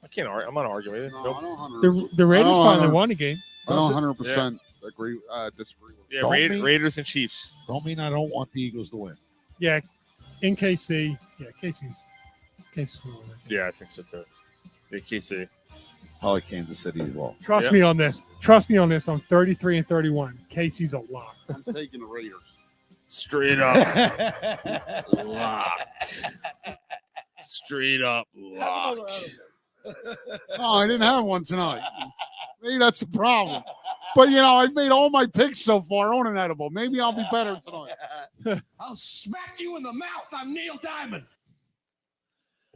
I can't argue. I'm not arguing with it. No, Nope. I don't The Raiders I don't finally know. won a game. I don't 100% agree. Disagree with Yeah, Don't mean- Raiders and Chiefs. Don't mean I don't want the Eagles to win. Yeah, in KC. Yeah, KC's will win. Yeah, I think so too. Yeah, KC. I like Kansas City as well. Trust Yep. me on this. Trust me on this. I'm 33-31. KC's a lock. I'm taking the Raiders. Straight up lock. Straight up lock. Oh, I didn't have one tonight. Maybe that's the problem. But, I've made all my picks so far on an edible. Maybe I'll be better tonight. I'll smack you in the mouth. I'm Neil Diamond.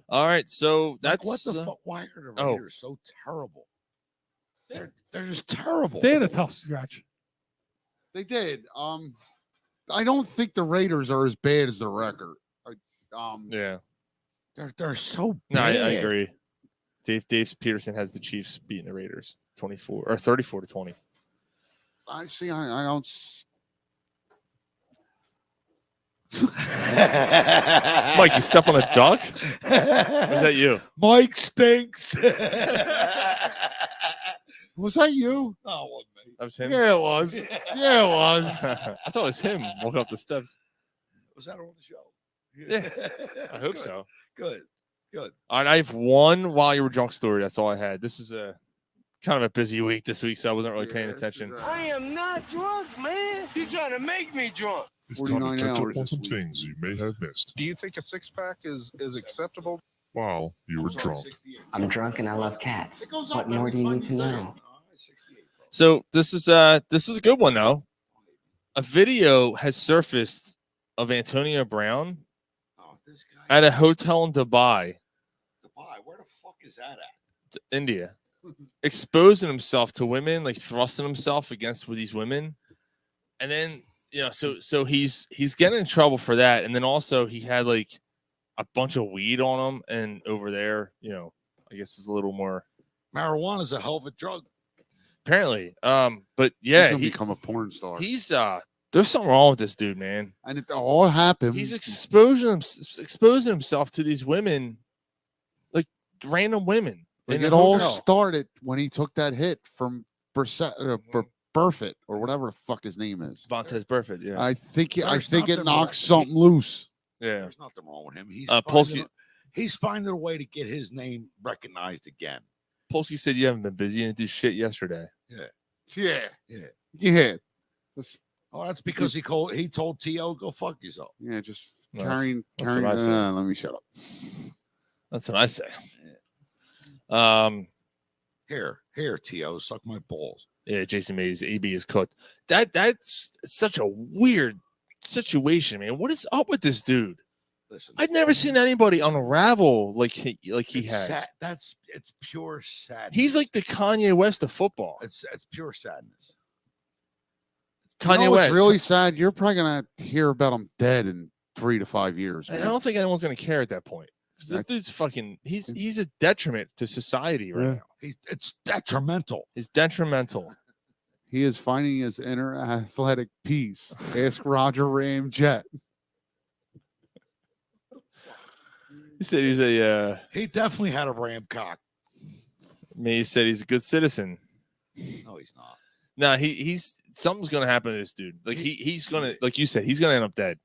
All right, so that's what the fuck? Why are the oh. Raiders so terrible? They're just terrible. They had a tough scratch. They did. I don't think the Raiders are as bad as their record. yeah. They're so No, I bad. agree. Dave Peterson has the Chiefs beating the Raiders 34-20. I see. I don't. Mike, you step on a duck? Or is that you? Mike stinks. Was that you? No, it wasn't me. That was him. Yeah, it was. Yeah, it was. I thought it was him walking up the steps. Was that on the show? Yeah, I hope Good. so. Good. All right, I have one while you were drunk story. That's all I had. This is a kind of a busy week this week, so I wasn't really paying attention. I am not drunk, man. You're trying to make me drunk. It's time to 49 catch up hours on this some week. things you may have missed Do you think a six-pack is acceptable? while you were drunk. I'm drunk and I love cats. It goes What up more every do you time need you to say it. know? So this is a good one though. A video has surfaced of Antonio Brown Oh, this guy. at a hotel in Dubai, Dubai. Where the fuck is that at? India, exposing himself to women, like thrusting himself against with these women, and then so he's getting in trouble for that, and then also he had like a bunch of weed on him, and over there, I guess is a little more Marijuana is a hell of a drug. apparently. But He's yeah, gonna become a porn star. he's there's something wrong with this dude, man. And it all happened. He's exposing himself to these women, like random women. in it a all hotel. started when he took that hit from Burfitt or whatever the fuck his name is. Vontez Burfitt, yeah. I think There's it nothing knocked wrong. something loose. Yeah. There's nothing wrong with him. He's finding a way to get his name recognized again. Polsky said you haven't been busy. You didn't do shit yesterday. Yeah. Oh, that's because he told T.O. go fuck yourself. Yeah, just That's carrying. what I say. Let me shut up. That's what I say. Here, T.O. suck my balls. Yeah, Jason Mays, AB is cooked. That's such a weird situation, man. What is up with this dude? Listen, I've never seen anybody unravel like he it's has. sad. It's pure sadness. He's like the Kanye West of football. It's pure sadness. Kanye What's West. really sad? You're probably gonna hear about him dead in 3 to 5 years. I Man. don't think anyone's going to care at that point. This dude's fucking. He's a detriment to society right now. It's detrimental. He's detrimental. He is finding his inner athletic peace. Ask Roger Ramjet. He said he's a. He definitely had a ram cock. He said he's a good citizen. No, he's not. No, he's something's gonna happen to this dude. Like he's gonna, like you said, he's gonna end up dead,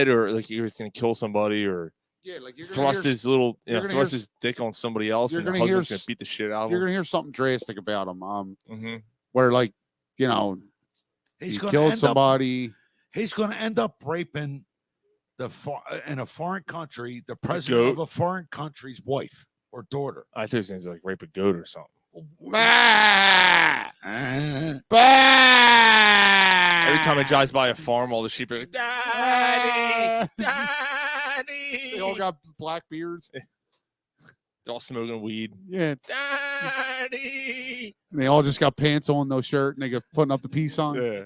or like he's gonna kill somebody, or like you're thrust his little, thrust his dick on somebody else, you're and the gonna hear husband's gonna beat the shit out of You're him. gonna hear something drastic about him. Mm-hmm. Where like he gonna killed end somebody. He's going to end up raping in a foreign country the president of a foreign country's wife or daughter. I think he's like rape a goat or something. Every time he drives by a farm, all the sheep are like, "Daddy, Daddy." They all got black beards. They're all smoking weed. Yeah. Daddy. And they all just got pants on, no shirt, and they got putting up the peace sign. Yeah.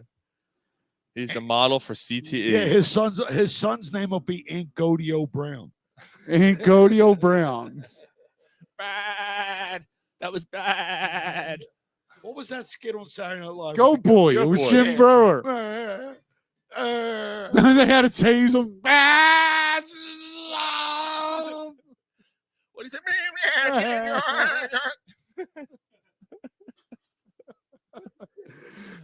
He's the model for CTE. Yeah, his son's name will be Ingodio Brown. Ingodio Brown. Bad. That was bad. What was that skit on Saturday Night Live? Go boy. It was Jim Brewer. They had to tase him. What is it?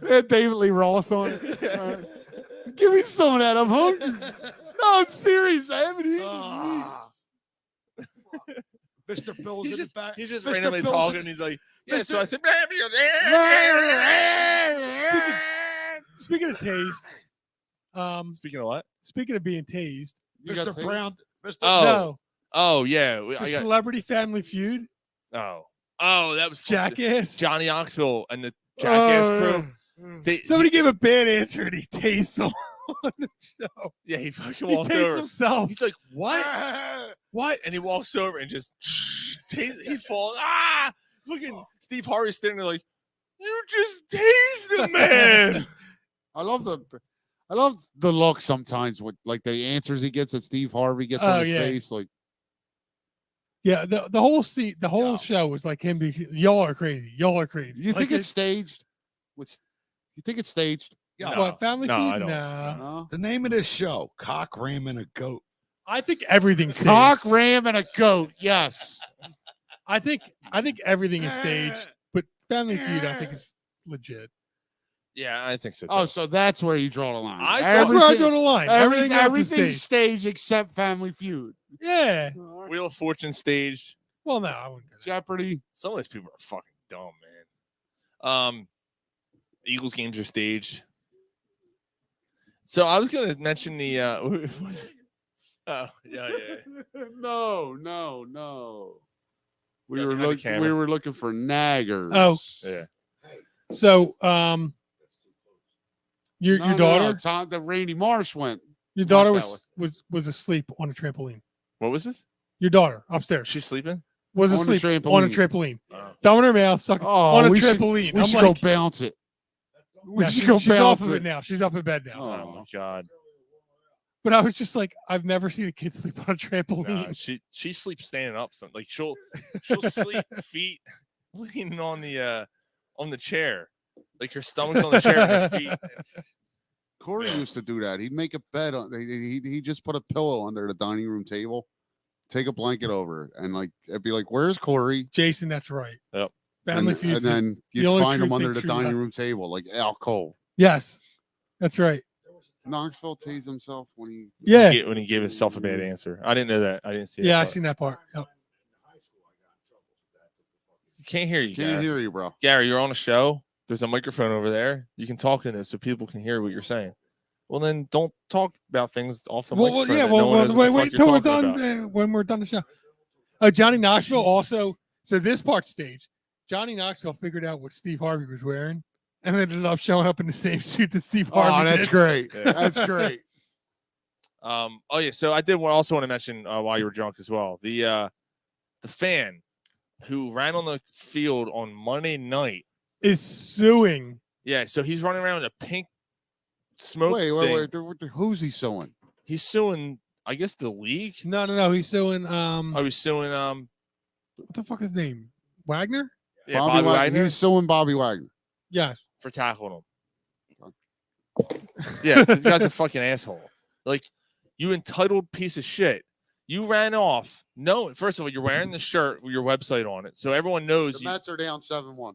They had David Lee Roth on it. Give me some of that. I'm hungry. No, I'm serious. I haven't eaten in weeks. Mr. Bill's in the back. He's just Mr. randomly Bill's talking, in- and he's like, yeah, Mr. so I said, Speaking of tased, speaking of what? Speaking of being tased, Mr. Brown. Mr. Oh, yeah. The Celebrity Family Feud. Oh, that was Jackass. Johnny Knoxville and the Jackass crew. Somebody gave a bad answer and he tased them on the show. Yeah, he fucking He walked tased over. himself. He's like, what? What? And he walks over and just he falls. Fucking Steve Harvey's standing there like, you just tased the man. I love the look sometimes with like the answers he gets that Steve Harvey gets on his face. Like, yeah, the whole show was like him. Y'all are crazy. Y'all are crazy. you think Like it's staged? You think it's staged? Yeah. What, Family No, Feud? I don't. Nah. The name of this show, Cock, Ram, and a Goat. I think everything's staged. Cock, ram, and a goat. Yes. I think everything is staged, but Family Feud, I think is legit. Yeah, I think so. Too. Oh, so that's where you draw the line. That's where I draw the line. Everything else is Everything's staged. staged except Family Feud. Yeah. Wheel of Fortune staged. Well, no, I wouldn't. Jeopardy. Some of these people are fucking dumb, man. Eagles games are staged. So I was gonna mention the oh yeah. No. We Yeah, were behind the camera. we were looking for naggers. Oh. Yeah. So, your daughter, Tom, the Randy Marsh went. your daughter Not that was asleep on a trampoline. What was this? Your daughter upstairs She's sleeping? was On the asleep on a trampoline. trampoline. Thumb in her mouth, sucking on a we should- trampoline. We I'm should like, go bounce it. We yeah, should go she's off bounce of it it now. She's up in bed now. Oh my god. But I was just like, I've never seen a kid sleep on a trampoline. Nah, she sleeps standing up. Something like she'll sleep feet leaning on the chair, like her stomach's on the chair and her feet. Corey used to do that. He'd make a bed on. He just put a pillow under the dining room table, take a blanket over, and like it'd be like, "Where's Corey?" Jason, that's right. Yep. Family and, Feud. and then the you'd only find him true under thing the true dining left. room table, like Al Cole. Yes, that's right. Knoxville tased himself when he. Yeah. When he gave himself a bad answer. I didn't know that. I didn't see that. Yeah, I part. seen that part. Yep. Can't hear you. Can't Gary. hear you, bro. Gary, you're on a show. There's a microphone over there. You can talk in this so people can hear what you're saying. Well, then don't talk about things off the microphone. that no one knows what the fuck wait you're till we're talking done. about. When we're done the show. Oh, Johnny Knoxville also. So this part's staged. Johnny Knoxville figured out what Steve Harvey was wearing, and ended up showing up in the same suit that Steve Harvey. Oh, that's did. great. Yeah. That's great. Oh yeah, so I did also want to mention while you were drunk as well, the fan who ran on the field on Monday night Is suing. Yeah, so he's running around with a pink smoke Wait. thing. Who's he suing? He's suing I guess the league. No. He's suing. I was suing. What the fuck is his name? Wagner? Yeah, Bobby Wagner. Wagner. He's suing Bobby Wagner. Yes. For tackling him. Yeah, this guy's a fucking asshole. Like, you entitled piece of shit. You ran off. No, first of all, you're wearing the shirt with your website on it, so everyone knows. The Mets are down 7-1.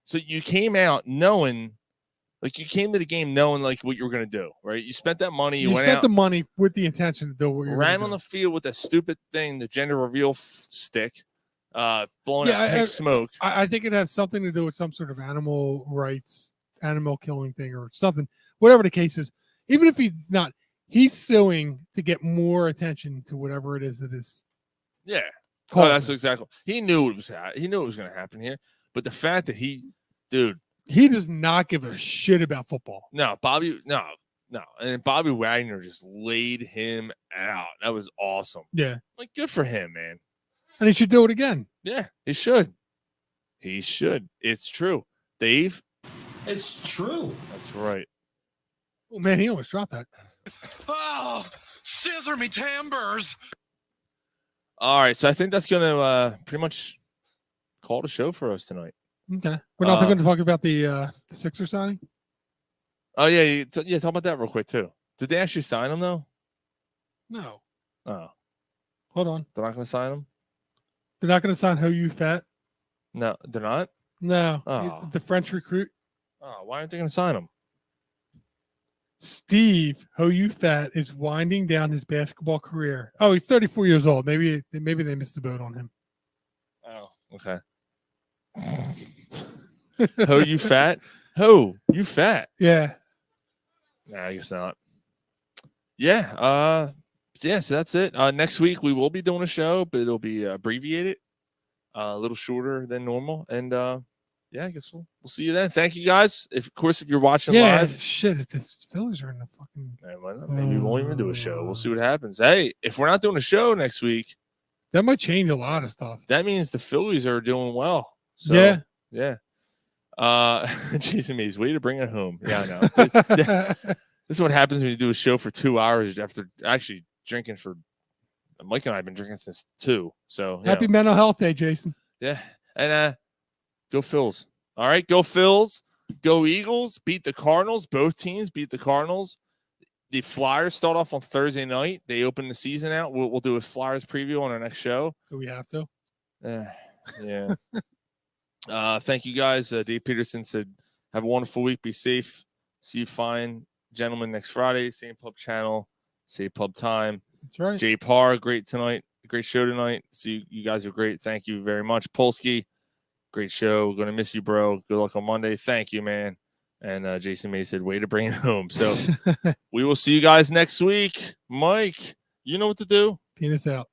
So you came out knowing, like, you came to the game knowing like what you were gonna do, right? You spent that money. You went spent out, the money with the intention to do what you ran on the field with that stupid thing, the gender reveal stick, blowing out pink smoke. I think it has something to do with some sort of animal rights, animal killing thing, or something. Whatever the case is, even if he's not, he's suing to get more attention to whatever it is that is. Yeah, that's exactly. He knew it was. He knew it was going to happen here. But the fact that he does not give a shit about football. No, no, and Bobby Wagner just laid him out. That was awesome. Yeah, like good for him, man. And he should do it again. Yeah, he should. He should. It's true, Dave. It's true. That's right. Oh man, he almost dropped that. Oh, scissor me timbers. All right, so I think that's gonna pretty much call the show for us tonight. Okay, we're not going to talk about the Sixers signing. Oh yeah, talk about that real quick too. Did they actually sign him though? No. Oh, hold on. They're not going to sign him. They're not going to sign Ho You Fat. No, they're not. No, Oh. the French recruit. Oh, why aren't they going to sign him? Steve Ho You Fat is winding down his basketball career. Oh, he's 34 years old. Maybe they missed the boat on him. Oh, okay. Ho You Fat? Ho You Fat? Yeah. Nah, I guess not. Yeah. So that's it. Next week we will be doing a show, but it'll be abbreviated, a little shorter than normal. And I guess we'll see you then. Thank you guys. If you're watching live. Shit, if the Phillies are in the fucking. Maybe we won't even do a show. We'll see what happens. Hey, if we're not doing a show next week, that might change a lot of stuff. That means the Phillies are doing well. So, yeah. Jason Mays, way to bring it home. Yeah, I know. This is what happens when you do a show for 2 hours after actually drinking for. Mike and I have been drinking since 2. So happy Mental Health Day, Jason. Yeah, and go Phils. All right, go Phils. Go Eagles. Beat the Cardinals. Both teams beat the Cardinals. The Flyers start off on Thursday night. They open the season out. We'll do a Flyers preview on our next show. Do we have to? Yeah. Thank you guys. Dave Peterson said, have a wonderful week. Be safe. See you fine, gentlemen, next Friday. Same pub channel. Same pub time. That's right. Jay Parr, great tonight. Great show tonight. See you guys are great. Thank you very much. Polsky, great show. Going to miss you, bro. Good luck on Monday. Thank you, man. And Jason May said, way to bring it home. So we will see you guys next week. Mike, you know what to do. Penis out.